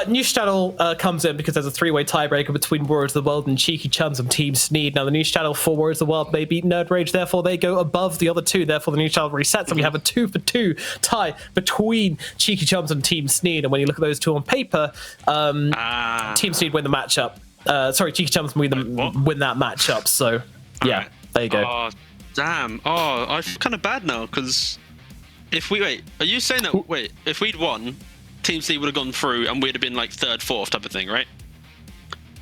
New Shadow comes in because there's a 3-way tiebreaker between Warriors of the World and Cheeky Chums and Team Sneed. Now, the New Shadow for Warriors of the World may beat Nerd Rage, therefore they go above the other two. Therefore, the New Shadow resets, and we have a 2-for-2 tie between Cheeky Chums and Team Sneed. And when you look at those two on paper, Team Sneed win the matchup. Cheeky Chums win that matchup. So, yeah, there you go. Oh, damn. Oh, I feel kind of bad now because if we are you saying that if we'd won? Team C would have gone through and we'd have been like 3rd, 4th type of thing, right?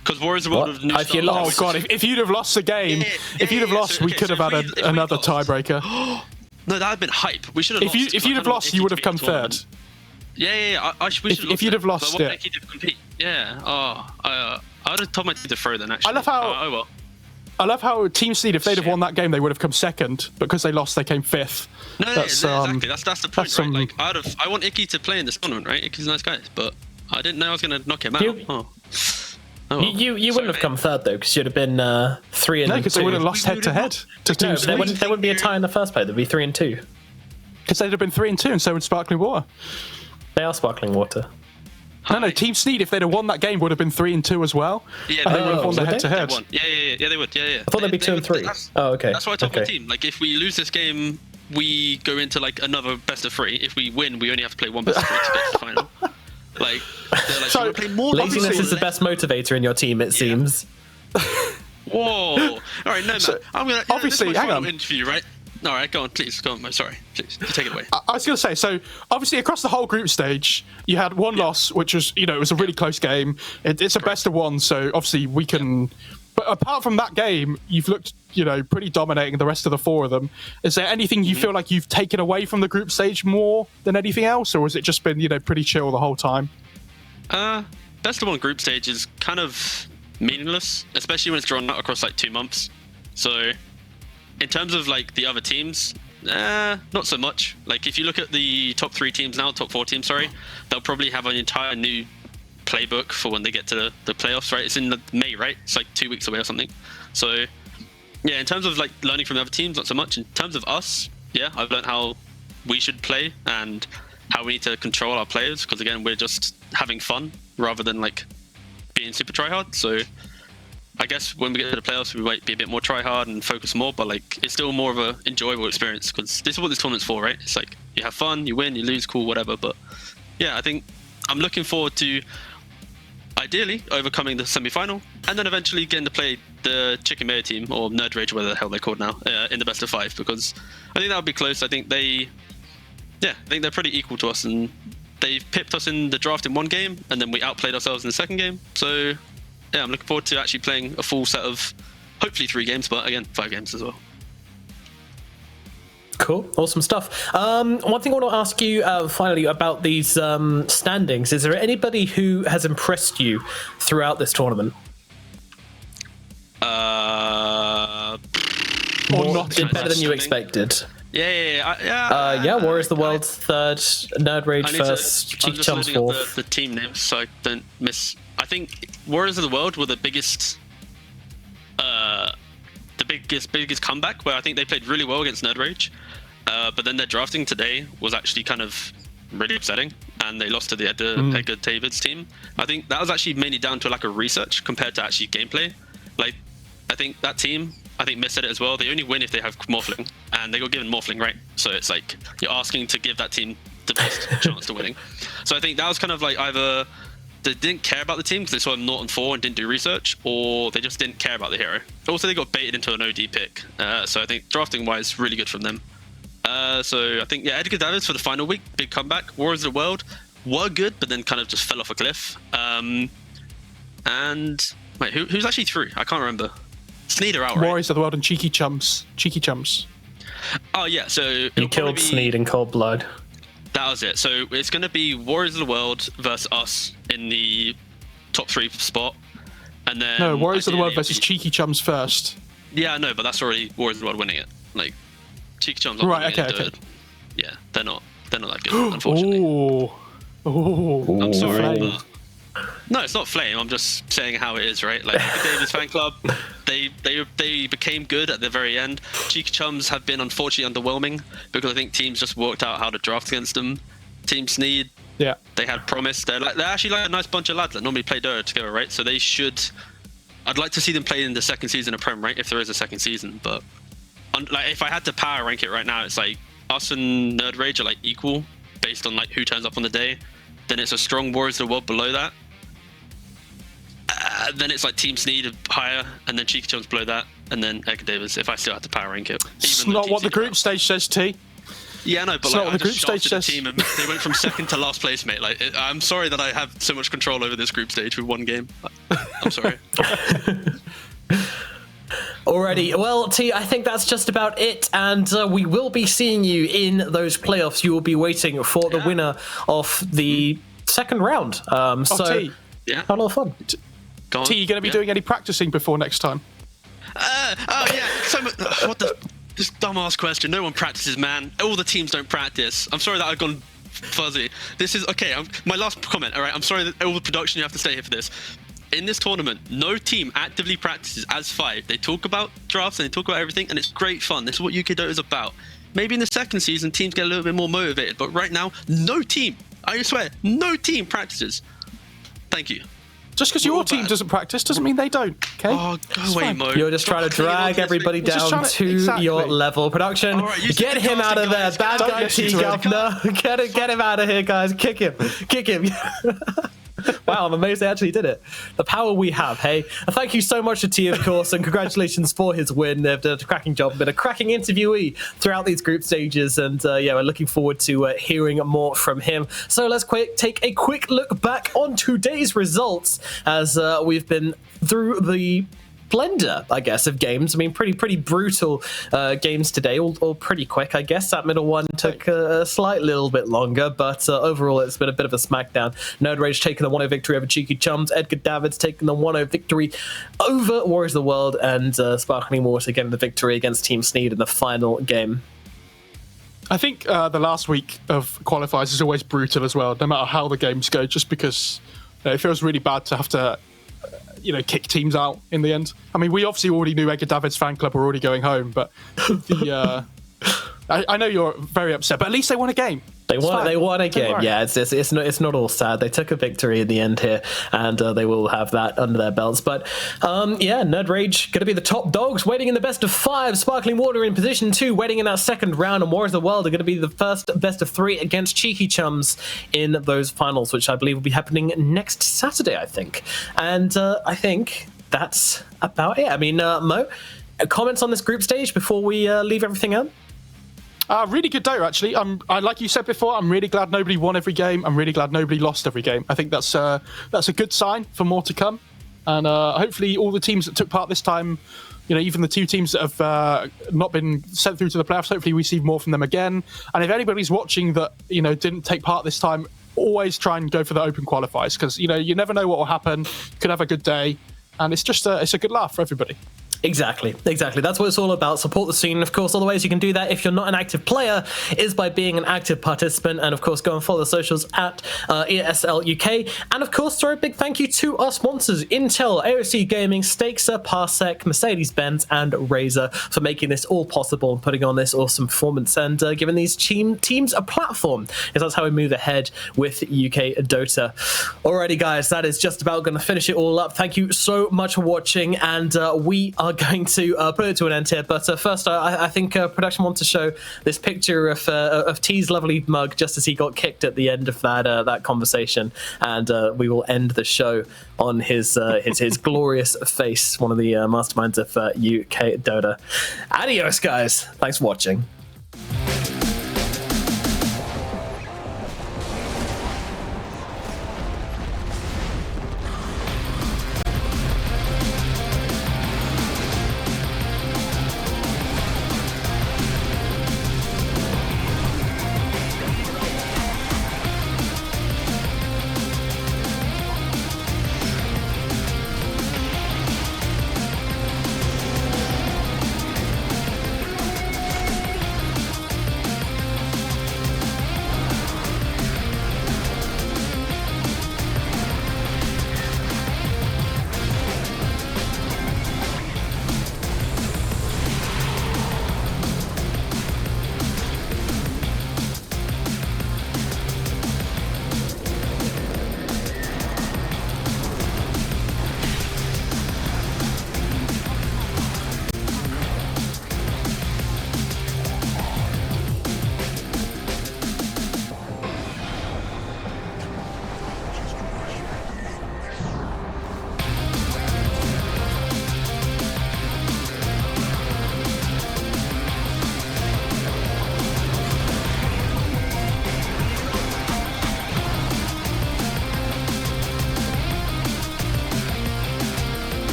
Because Warriors of the World have new if you lost, oh god, if you'd have lost the game, we could have had another tiebreaker. No, that would have been hype. We should have lost. If you'd have lost, you would have come 3rd. Yeah. If you'd have lost it. Yeah. I would have told my team to throw then, actually. I love how Team Seed, if they'd have won that game, they would have come 2nd. Because they lost, they came 5th. No, exactly. That's the point, right? Like, I want Icky to play in this tournament, right? Icky's a nice guy, but I didn't know I was going to knock him out. You wouldn't have come 3rd, though, because you'd have been 3 and 2. No, because they would have lost head-to-head to Team Seed. There wouldn't be a tie in the first play. There'd be 3 and 2. Because they'd have been 3 and 2, and so would Sparkling Water. They are Sparkling Water. No, Team Sneed, if they'd have won that game, would have been 3 and 2 as well. Yeah, and they would have won the head-to-head. Yeah, they would. Yeah. I thought they'd be 2 and 3. Okay. That's why I told my team. Like, if we lose this game, we go into like another best of 3. If we win, we only have to play one best of 3 to get to the final. Like, they're like, so play more. Laziness is the best motivator in your team, it seems. Whoa! All right, no, man. So, I'm gonna. Obviously, this is my hang final on. Interview, right? All right, go on, please. Go on, sorry. Please, take it away. I was going to say, so obviously across the whole group stage, you had one loss, which was, it was a really close game. It's a best of 1, so obviously we can. But apart from that game, you've looked, pretty dominating the rest of the 4 of them. Is there anything you feel like you've taken away from the group stage more than anything else, or has it just been, pretty chill the whole time? Best of 1 group stage is kind of meaningless, especially when it's drawn out across like 2 months. So, in terms of like the other teams, not so much. Like, if you look at the top 4 teams, sorry, they'll probably have an entire new playbook for when they get to the playoffs, right? It's in May, right? It's like 2 weeks away or something. So, yeah, in terms of like learning from the other teams, not so much. In terms of us, yeah, I've learned how we should play and how we need to control our players, because again, we're just having fun rather than like being super tryhard. So I guess when we get to the playoffs, we might be a bit more tryhard and focus more, but like it's still more of an enjoyable experience, because this is what this tournament's for, right? It's like you have fun, you win, you lose, cool, whatever. But yeah, I think I'm looking forward to ideally overcoming the semi-final and then eventually getting to play the Chicken Mayo team, or Nerd Rage, whatever the hell they're called now, in the best of 5, because I think that would be close. I think they're pretty equal to us, and they've pipped us in the draft in 1 game, and then we outplayed ourselves in the 2nd game. So yeah, I'm looking forward to actually playing a full set of hopefully 3 games, but again, 5 games as well. Cool, awesome stuff. One thing I want to ask you finally about these standings: is there anybody who has impressed you throughout this tournament? Or not did better than you expected? Yeah. Warriors of the World 3rd, Nerd Rage 1st, Cheeky Chums 4th. The team names so I don't miss. I think Warriors of the World were the biggest comeback, where I think they played really well against Nerd Rage, but then their drafting today was actually kind of really upsetting, and they lost to the Edgar Davids team. I think that was actually mainly down to a lack of research compared to actually gameplay. Like, I think that team, Miss said it as well, they only win if they have Morphling, and they got given Morphling, right? So it's like you're asking to give that team the best chance to winning. So I think that was kind of like either they didn't care about the team because they saw them 0-4 and didn't do research, or they just didn't care about the hero. Also, they got baited into an OD pick. So I think drafting-wise, really good from them. So I think, Edgar Davids for the final week, big comeback. Warriors of the World were good, but then kind of just fell off a cliff. And wait, who's actually through? I can't remember. Sneed are out, right? Warriors of the World and Cheeky Chums. Oh yeah, so you killed Sneed in cold blood. That was it. So it's going to be Warriors of the World versus us in the top 3 spot, and then no, Warriors of the World versus Cheeky Chums first. Yeah, no, but that's already Warriors of the World winning it. Like Cheeky Chums, right? Okay. Yeah, they're not that good, unfortunately. I'm sorry, but no, it's not flame. I'm just saying how it is, right? Like the Davis fan club, they became good at the very end. Cheeky Chums have been unfortunately underwhelming because I think teams just worked out how to draft against them. Team Sneed, they had promise. They're actually like a nice bunch of lads that normally play Dota together, right? So they should. I'd like to see them play in the 2nd season of Prem, right? If there is a 2nd season, but like if I had to power rank it right now, it's like us and Nerd Rage are like equal based on like who turns up on the day. Then it's a strong Warriors of the World below that. Then it's like Team Sneed higher, and then Cheeky Chums below that, and then Edgar Davis. If I still had to power rank it, it's not what the group stage says, T. Yeah, no, but like, I just shafted the team, and they went from 2nd to last place, mate. Like, I'm sorry that I have so much control over this group stage with 1 game. I'm sorry. Alrighty, well, T, I think that's just about it, and we will be seeing you in those playoffs. You will be waiting for the winner of the 2nd round. T. Have a lot of fun. T, you going to be doing any practicing before next time? What the? This dumbass question. No one practices, man. All the teams don't practice. I'm sorry that I've gone fuzzy. This is okay. My last comment. All right. I'm sorry that all the production, you have to stay here for this. In this tournament, no team actively practices as 5. They talk about drafts and they talk about everything, and it's great fun. This is what UK Dota is about. Maybe in the 2nd season, teams get a little bit more motivated, but right now, no team. I swear, no team practices. Thank you. Just because your team doesn't practice doesn't mean they don't, okay? Oh, go away, Mo. You're just trying to drag everybody down to your level. Production, get him out of there. Bad guy T-Governor. Get him out of here, guys. Kick him. Wow, I'm amazed they actually did it. The power we have, hey? Thank you so much to T, of course, and congratulations for his win. They've done a cracking job, been a cracking interviewee throughout these group stages, and we're looking forward to hearing more from him. So let's take a quick look back on today's results as we've been through the blender, I guess, of games. I mean, pretty brutal games today, all pretty quick, I guess. That middle one took a slight little bit longer, but overall it's been a bit of a smackdown. Nerd Rage taking the 1-0 victory over Cheeky Chums, Edgar Davids taking the 1-0 victory over Warriors of the World, and Sparkling Water getting the victory against Team Sneed in the final game. I think the last week of qualifiers is always brutal as well, no matter how the games go, just because it feels really bad to have to, kick teams out in the end. I mean, we obviously already knew Edgar David's fan club were already going home, but I know you're very upset, but at least they won a game. They won a game. Yeah, it's not all sad. They took a victory in the end here, and they will have that under their belts. But Nerd Rage going to be the top dogs, waiting in the best of 5. Sparkling Water in position 2, waiting in that second round, and Warriors of the World are going to be the first best of 3 against Cheeky Chums in those finals, which I believe will be happening next Saturday, I think. And I think that's about it. I mean, Mo, comments on this group stage before we leave everything out? Really good Dota, actually. Like you said before, I'm really glad nobody won every game. I'm really glad nobody lost every game. I think that's a good sign for more to come. And hopefully all the teams that took part this time, even the 2 teams that have not been sent through to the playoffs, hopefully we see more from them again. And if anybody's watching that, didn't take part this time, always try and go for the open qualifiers, because, you never know what will happen. Could have a good day. And it's just it's a good laugh for everybody. Exactly. That's what it's all about. Support the scene. Of course, all the ways you can do that if you're not an active player is by being an active participant. And of course, go and follow the socials at ESL UK. And of course, throw a big thank you to our sponsors, Intel, AOC Gaming, Stakesa, Parsec, Mercedes-Benz, and Razer for making this all possible and putting on this awesome performance and giving these teams a platform. Because that's how we move ahead with UK Dota. Alrighty, guys, that is just about going to finish it all up. Thank you so much for watching, and we are going to put it to an end here, but first I think production wants to show this picture of T's lovely mug just as he got kicked at the end of that conversation, and we will end the show on his glorious face, one of the masterminds of UK Dota. Adios, guys. Thanks for watching.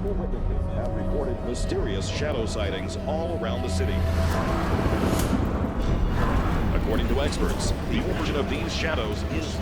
Witnesses have reported mysterious shadow sightings all around the city. According to experts, the origin of these shadows is